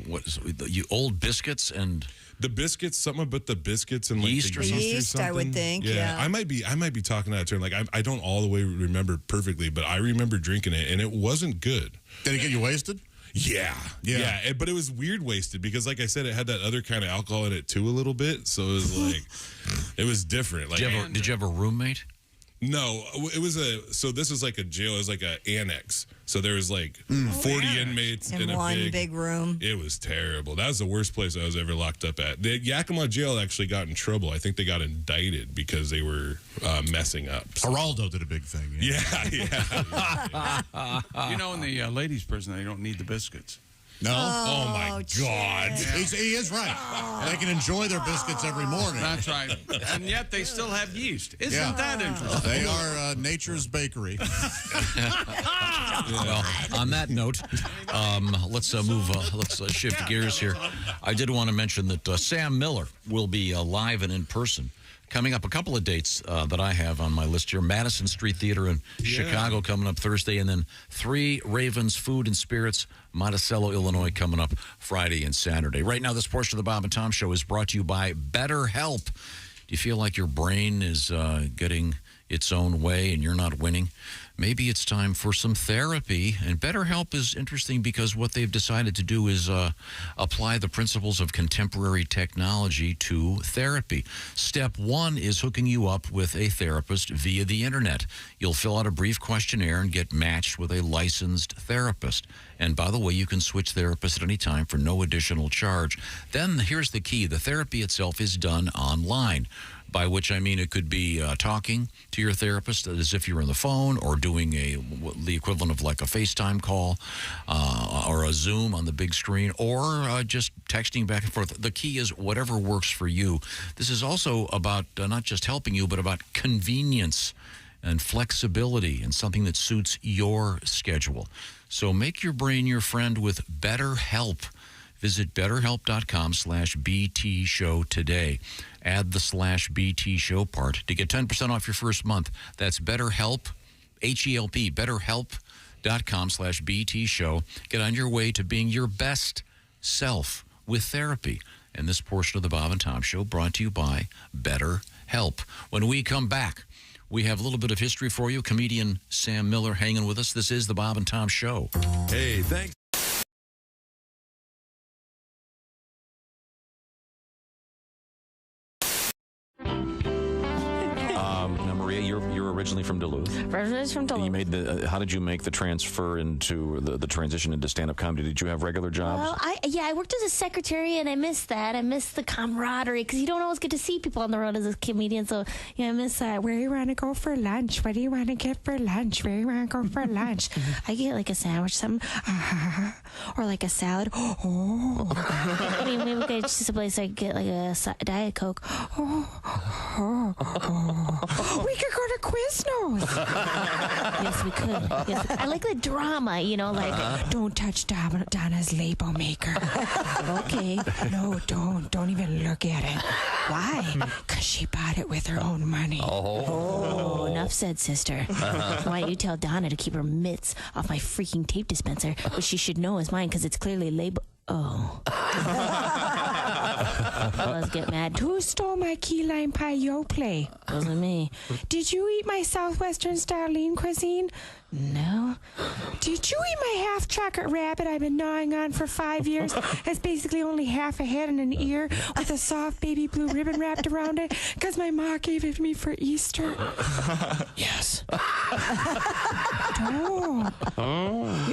you old biscuits and the biscuits, something about the biscuits and yeast or something. Yeast, I would think. Yeah. I might be talking out of turn. I don't all the way remember perfectly, but I remember drinking it and it wasn't good. Did it get you wasted? Yeah. But it was weird wasted because, like I said, it had that other kind of alcohol in it too a little bit. So it was it was different. Did you have a roommate? No, it was so this was like a jail. It was like an annex. So there was 40 inmates in one big room. It was terrible. That was the worst place I was ever locked up at. The Yakima jail actually got in trouble. I think they got indicted because they were messing up. So. Geraldo did a big thing. Yeah. In the ladies' prison, they don't need the biscuits. No? Oh my God. He is right. They can enjoy their biscuits every morning. That's right. And yet they still have yeast. Isn't that interesting? They are nature's bakery. Well, on that note, let's move. Let's shift gears here. I did want to mention that Sam Miller will be live and in person. Coming up, a couple of dates that I have on my list here. Madison Street Theater in Chicago coming up Thursday, and then 3 Ravens Food and Spirits, Monticello, Illinois, coming up Friday and Saturday. Right now, this portion of the Bob and Tom Show is brought to you by BetterHelp. Do you feel like your brain is getting its own way and you're not winning? Maybe it's time for some therapy. And BetterHelp is interesting because what they've decided to do is apply the principles of contemporary technology to therapy. Step 1 is hooking you up with a therapist via the internet. You'll fill out a brief questionnaire and get matched with a licensed therapist. And by the way, you can switch therapists at any time for no additional charge. Then here's the key. The therapy itself is done online. By which I mean it could be talking to your therapist as if you're on the phone, or doing the equivalent of like a FaceTime call or a Zoom on the big screen, or just texting back and forth. The key is whatever works for you. This is also about not just helping you, but about convenience and flexibility and something that suits your schedule. So make your brain your friend with BetterHelp. Visit BetterHelp.com/BT Show today. Add the /BT Show part to get 10% off your first month. That's BetterHelp, H-E-L-P, BetterHelp.com/BT Show. Get on your way to being your best self with therapy. And this portion of the Bob and Tom Show brought to you by BetterHelp. When we come back, we have a little bit of history for you. Comedian Sam Miller hanging with us. This is the Bob and Tom Show. Hey, thanks. Now, Maria, you're originally from Duluth. Originally from Duluth. You made how did you make the transfer into the transition into stand-up comedy? Did you have regular jobs? Well, I worked as a secretary, and I missed that. I missed the camaraderie because you don't always get to see people on the road as a comedian. So I miss that. Where do you want to go for lunch? What do you want to get for lunch? Where do you want to go for lunch? I get like a sandwich, something, or like a salad. I mean, maybe we could just someplace I get like a Diet Coke. We could go to Quiznos. Yes, we could. Yes, I like the drama, like don't touch Donna's label maker. Okay, no, don't even look at it. Why? Because she bought it with her own money. Oh, enough said, sister. Why don't you tell Donna to keep her mitts off my freaking tape dispenser, which she should know is mine because it's clearly labeled. Oh. Fellas get mad. Who stole my key lime pie play? Wasn't me. Did you eat my Southwestern style lean cuisine? No. Did you eat my half chocolate rabbit I've been gnawing on for 5 years? It's basically only half a head and an ear with a soft baby blue ribbon wrapped around it because my ma gave it to me for Easter. Yes. Don't.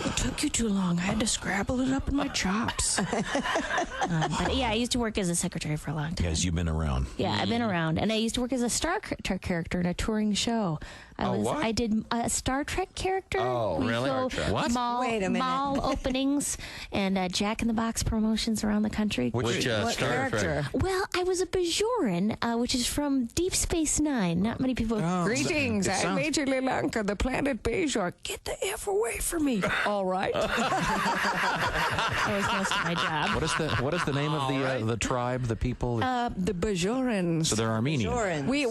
It took you too long. I had to scrabble it up in my chops. But yeah, I used to work as a secretary for a long time. Yes, you've been around. Yeah, I've been around. And I used to work as a Star Trek character in a touring show. I did a Star Trek character. Oh, We really? go What? Wait a minute. Mall openings and Jack in the Box promotions around the country. Which What Star character? Trek? Well, I was a Bajoran, which is from Deep Space Nine. Not many people. Greetings, I'm Major Lilanka, the planet Bajor. Get the F away from me. All right. That was most of my job. What is the name of the tribe, the people? The Bajorans. So they're Armenian. Jorans. We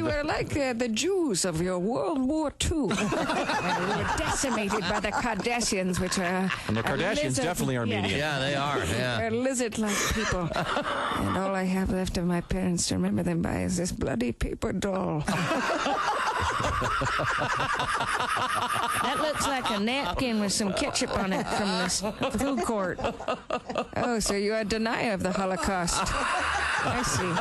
were like the Jews of your World War II. We were decimated by the Cardassians, which are. And the Kardashians definitely Armenian. Yeah, they are. Yeah. They're lizard-like people. And all I have left of my parents to remember them by is this bloody paper doll. That looks like a napkin with some ketchup on it from this food court. Oh, so you're a denier of the Holocaust. I see.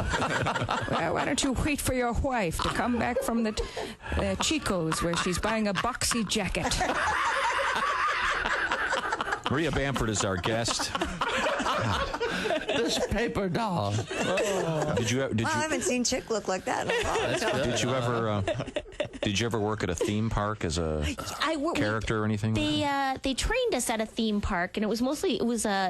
Well, why don't you wait for your wife to come back from the Chico's where she's buying a boxy jacket. Maria Bamford is our guest. This paper doll. Oh. I haven't seen Chick look like that in a long time. Did you ever work at a theme park as a character or anything? They trained us at a theme park, and it was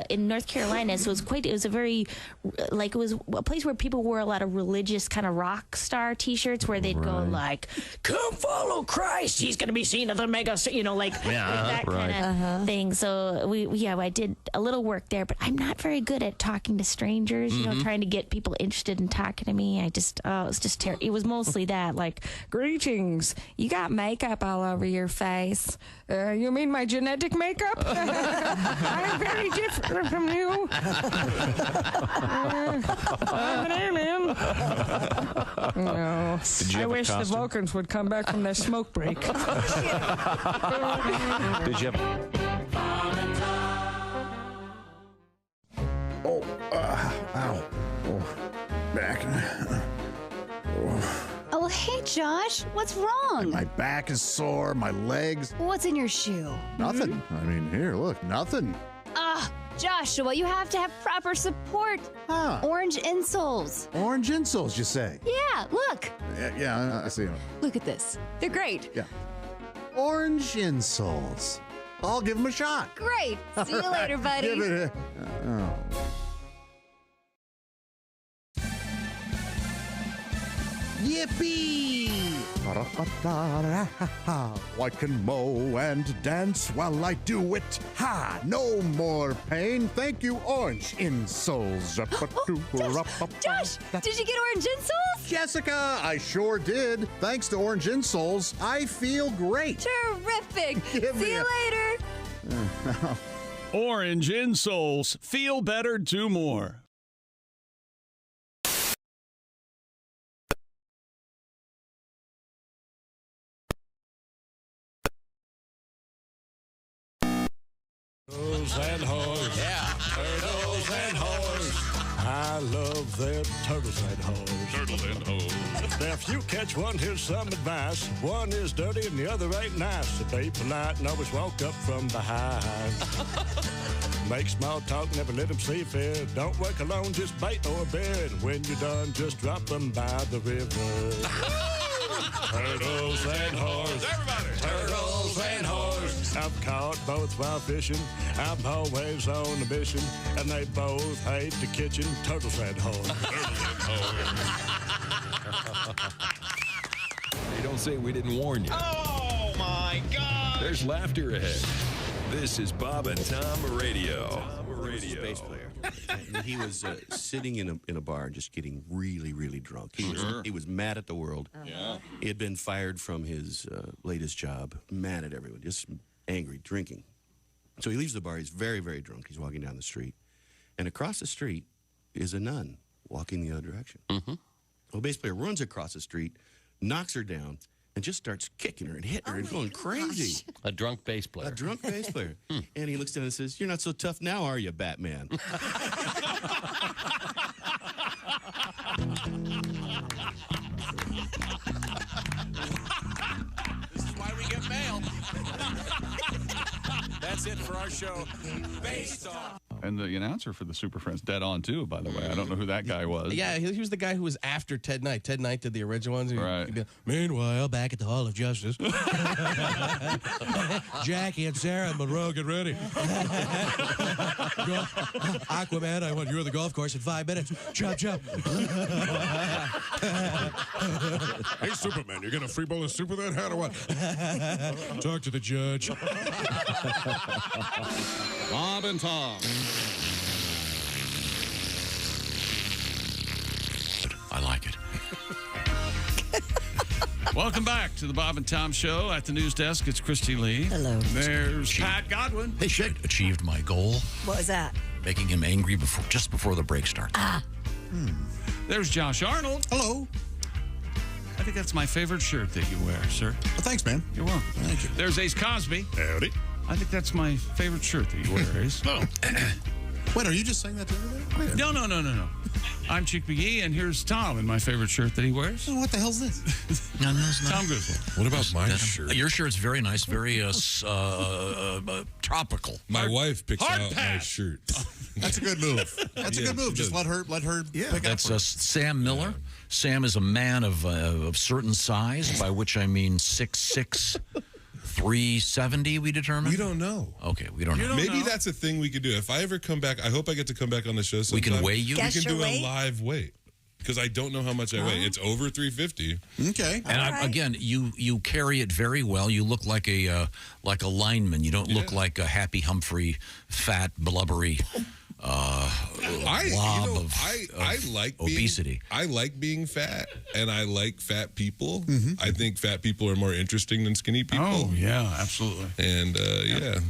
in North Carolina, so it was a very it was a place where people wore a lot of religious kind of rock star T-shirts where they'd go like, "Come follow Christ, he's going to be seen at the mega," that kind of thing. So I did a little work there, but I'm not very good at talking to strangers. Trying to get people interested in talking to me. It was just terrible. It was mostly that, like, greetings. You got makeup all over your face. You mean my genetic makeup? I'm very different from you. I'm an alien. No. I wish the Vulcans would come back from their smoke break. Did you have? Ow. Oh, back. Oh, hey, Josh. What's wrong? My back is sore, my legs. What's in your shoe? Nothing. I mean, here, look, nothing. Joshua, you have to have proper support. Huh. Orange insoles. Orange insoles, you say? Yeah, look. Yeah, I see them. Look at this. They're great. Yeah. Orange insoles. I'll give them a shot. Great. See you later, buddy. Give it a... Yippee! I can mow and dance while I do it. Ha! No more pain. Thank you, orange insoles. Josh, did you get orange insoles? Jessica, I sure did. Thanks to orange insoles, I feel great. Terrific. See you later. Orange insoles. Feel better, do more. Turtles and whores. Yeah. Turtles and whores. I love them turtles and whores. Turtles and whores. Now, if you catch one, here's some advice. One is dirty and the other ain't nice. So be polite and always walk up from behind. Make small talk, never let them see fear. Don't work alone, just bait or beer. And when you're done, just drop them by the river. Turtles and whores. Everybody. Turtles and whores. I've caught both while fishing. I'm always on a mission. And they both hate the kitchen. Turtles and whores. Hey, don't say we didn't warn you. Oh, my God. There's laughter ahead. This is Bob and Tom Radio. A bass player. And he was sitting in a bar just getting really, really drunk. He was mad at the world. Yeah. He had been fired from his latest job, mad at everyone, just angry, drinking. So he leaves the bar. He's very, very drunk. He's walking down the street. And across the street is a nun walking the other direction. Well, basically, he runs across the street, knocks her down, and just starts kicking her and hitting her and going crazy. A drunk bass player. A drunk bass player. And he looks down and says, "You're not so tough now, are you, Batman?" This is why we get mail. That's it for our show. Based on. And the announcer for the Super Friends, dead on too, by the way. I don't know who that guy was. Yeah, he was the guy who was after Ted Knight. Ted Knight did the original ones. Right. He'd be like, meanwhile, back at the Hall of Justice, Jackie and Sarah and Monroe, get ready. Aquaman, I want you on the golf course in 5 minutes. Chop, chop. Hey, Superman, you're going to free bowl of soup with that hat or what? Talk to the judge. Bob and Tom. I like it. Welcome back to the Bob and Tom Show. At the news desk, it's Christy Lee. Hello. There's Pat Godwin. Hey, achieved my goal, What was that? making him angry just before the break starts. There's Josh Arnold. Hello. I think that's my favorite shirt that you wear, sir. Well, thanks, man. You're welcome. Thank you. There's Ace Cosby. Howdy. I think that's my favorite shirt that you wear, Ace. Wait, are you just saying that to everybody? No. I'm Chick McGee, and here's Tom in my favorite shirt that he wears. Oh, what the hell's this? No, it's not. Tom Griswold. What about my shirt? Your shirt's very nice, very tropical. My wife picks Hard out my pass. shirt. That's a good move. That's a good move. Just let her pick That's up. Sam Miller. Sam is a man of certain size, by which I mean 6'6", 370, we determined? We don't know. Okay, we don't know. Maybe that's a thing we could do. If I ever come back, I hope I get to come back on the show sometime. We can weigh you? We Guess can your do weight? a live weight. Because I don't know how much I weigh. It's over 350. Okay. And again, you carry it very well. You look like a lineman. You don't look like a Happy Humphrey, fat, blubbery blob of like obesity. I like being fat, and I like fat people. I think fat people are more interesting than skinny people. Oh, yeah, absolutely. And,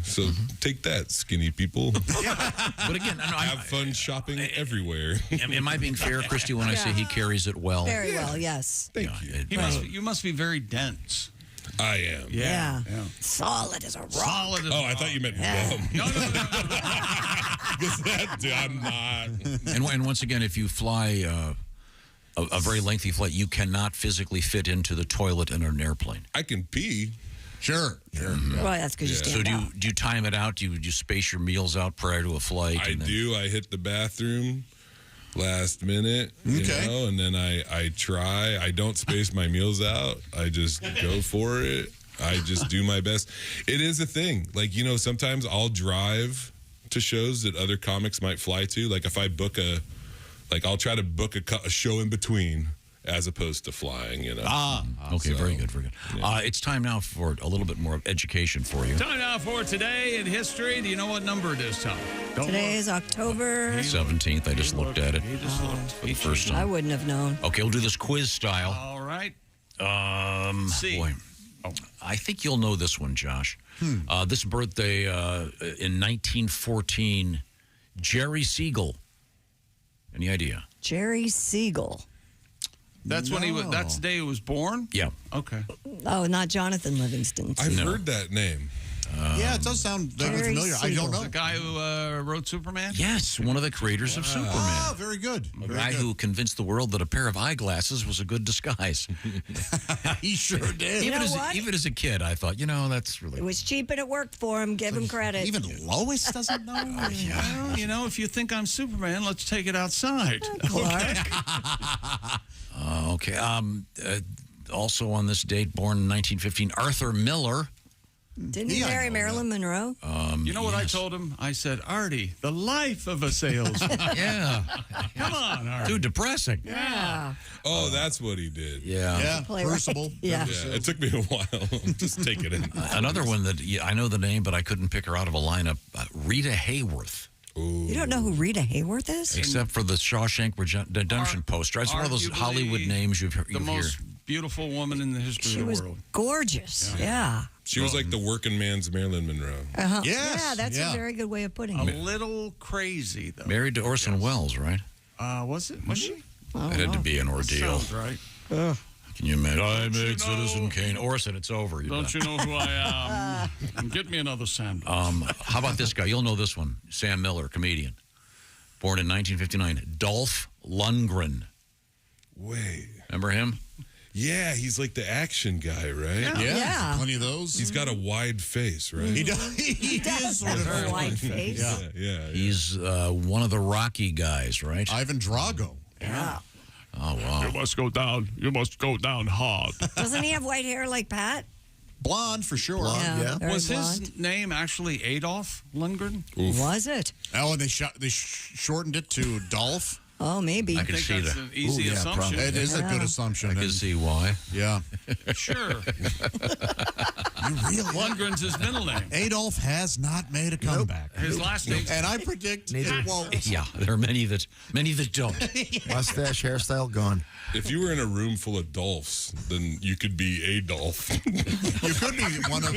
so take that, skinny people. But again, have fun shopping everywhere. Am I being fair, Christy, when I say he carries it well? Very well, yes. Thank you. You must be very dense. I am. Yeah. Solid as a rock. Solid as a rock. I thought you meant dumb. No. Because I'm not. And once again, if you fly a very lengthy flight, you cannot physically fit into the toilet in an airplane. I can pee. Sure. Well, that's because you stand So out. do you time it out? Do you space your meals out prior to a flight? I do. I hit the bathroom last minute, you know, and then I try. I don't space my meals out. I just go for it. I just do my best. It is a thing. Like, you know, sometimes I'll drive to shows that other comics might fly to. Like if I book I'll try to book a show in between as opposed to flying, you know. Okay, So, very good, very good. yeah. It's time now for a little bit more education for you. Time now for Today in History. Do you know what number it is, Tom? Today is October 17th. I just looked at it He just looked. for the first I time. wouldn't have known. Okay, we'll do this quiz style. All right. C. Boy, I think you'll know this one, Josh. This birthday in 1914, Jerry Siegel. Any idea? Jerry Siegel. That's when he was. That's the day he was born. Yeah. Okay. Oh, not Jonathan Livingston. I've heard that name. Yeah, it does sound vaguely Jerry familiar. I Siegel. don't know. The guy who wrote Superman. Yes, one of the creators of Superman. Oh, very good. A guy who convinced the world that a pair of eyeglasses was a good disguise. He sure did. You know what? Even as a kid, I thought, that's really... It was cheap and it worked for him. Give him credit. Even Lois doesn't know. Well, if you think I'm Superman, let's take it outside. Okay. Also on this date, born in 1915, Arthur Miller. Didn't he marry Marilyn Monroe? You know what I told him? I said, Artie, the life of a salesman. Yeah. Come on, Artie. Too depressing. Yeah. Oh, that's what he did. Yeah. Crucible. Yeah. It took me a while. Just take it in. Another one that I know the name, but I couldn't pick her out of a lineup. Rita Hayworth. Ooh. You don't know who Rita Hayworth is? Except for the Shawshank Redemption poster. It's one of those arguably Hollywood names you've heard. The most beautiful woman in the history She of the was world. gorgeous. Yeah. She was like the working man's Marilyn Monroe. Yes. Yeah, that's Yeah. a very good way of putting A it. little crazy, though. Married to Orson Welles, right? Was it? Was she? It had to be an ordeal. Sounds right. Can you imagine? I Don't you made know- Citizen Kane. Orson, it's over. Don't you know who I am? Get me another sandwich. How about this guy? You'll know this one. Sam Miller, comedian. Born in 1959. Dolph Lundgren. Wait. Remember him? Yeah, he's like the action guy, right? Yeah. Plenty of those. He's got a wide face, right? He does. He is sort of a wide face. Yeah. He's one of the Rocky guys, right? Ivan Drago. Yeah. Oh, wow. You must go down. You must go down hard. Doesn't he have white hair like Pat? Blonde for sure. Very Was blonde. his name actually Adolf Lundgren? Was it? Oh, and they shortened it to Dolph. Oh, maybe. I can see That's that. an easy assumption. It is a good assumption. I can see why. Yeah. Sure. You really? Lundgren's his middle name. Adolf has not made a comeback. His last name. And I predict it won't. Yeah, there are many that don't. Mustache, hairstyle gone. If you were in a room full of Dolphs, then you could be Adolf. You could be one of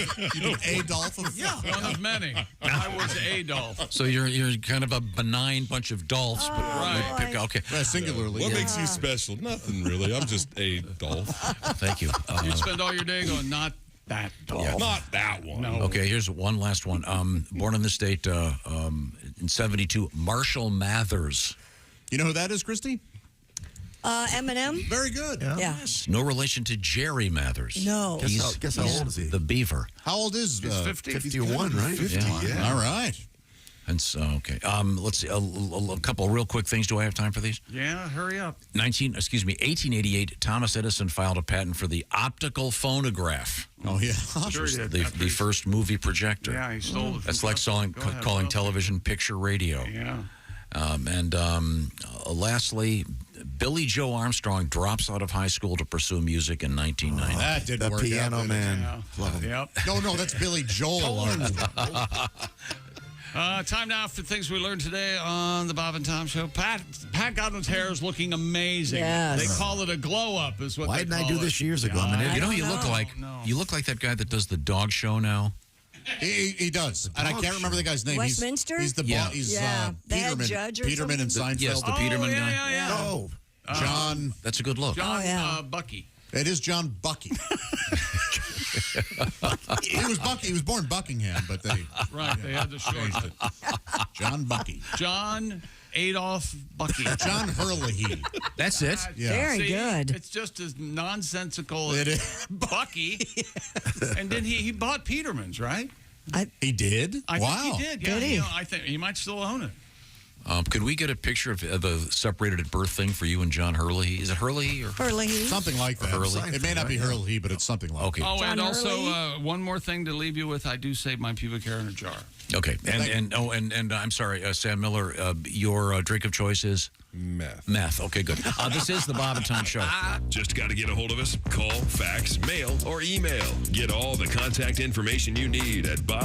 Adolf of One of many. I was Adolf. So you're kind of a benign bunch of Dolphs, but right. pick, okay. Singularly. What makes you special? Nothing really. I'm just Adolf. Thank you. You spend all your day going, not that Dolph. Yeah. Not that one. No. Okay, here's one last one. Born in the state in 72, Marshall Mathers. You know who that is, Christy? Eminem? Very good. Yeah. No relation to Jerry Mathers. No. Guess how old is he? The Beaver. How old is 50. 51, right? 50, yeah. All right. And so, okay. Let's see. A couple real quick things. Do I have time for these? Yeah, hurry up. 1888, Thomas Edison filed a patent for the optical phonograph. Oh, yeah. Sure he did. The first movie projector. Yeah, he stole it. That's like calling Will. television picture radio. Yeah. Lastly, Billy Joe Armstrong drops out of high school to pursue music in 1990. That didn't work piano out, did it? man. Yeah. Love him. Yep. No, that's Billy Joel Armstrong. Time now for things we learned today on the Bob and Tom Show. Pat Godwin's hair is looking amazing. Yes. They call it a glow up, is what Why they didn't I call do it. this years ago? I'm an idiot. You know, I you don't look know. like No. you look like that guy that does the dog show now. He does. And I can't remember the guy's name. Westminster? He's the Yeah. He's The head Peterman. judge or Peterman and something? Seinfeld. Yes, the Peterman guy. Yeah. Oh, John. That's a good look. John Oh, yeah. Bucky. It is John Bucky. He was Bucky. He was born Buckingham, but they Right, they had to changed shorten it. John Bucky. John Adolf Bucky. John Hurley. That's it. Yeah. Very See, good. It's just as nonsensical It as is. Bucky. And then he bought Peterman's, right? He did? I Wow. think he did. Yeah, Did he? I think he might still own it. Could we get a picture of the separated at birth thing for you and John Hurley? Is it Hurley or Hurley. Something like that. Hurley. It may not be Hurley, but it's something like Okay. Oh, John and also Hurley? one more thing to leave you with. I do save my pubic hair in a jar. Okay. And I'm sorry, Sam Miller, your drink of choice is? Meth. Okay, good. This is the Bob and Tom Show. Just got to get a hold of us. Call, fax, mail, or email. Get all the contact information you need at Bob.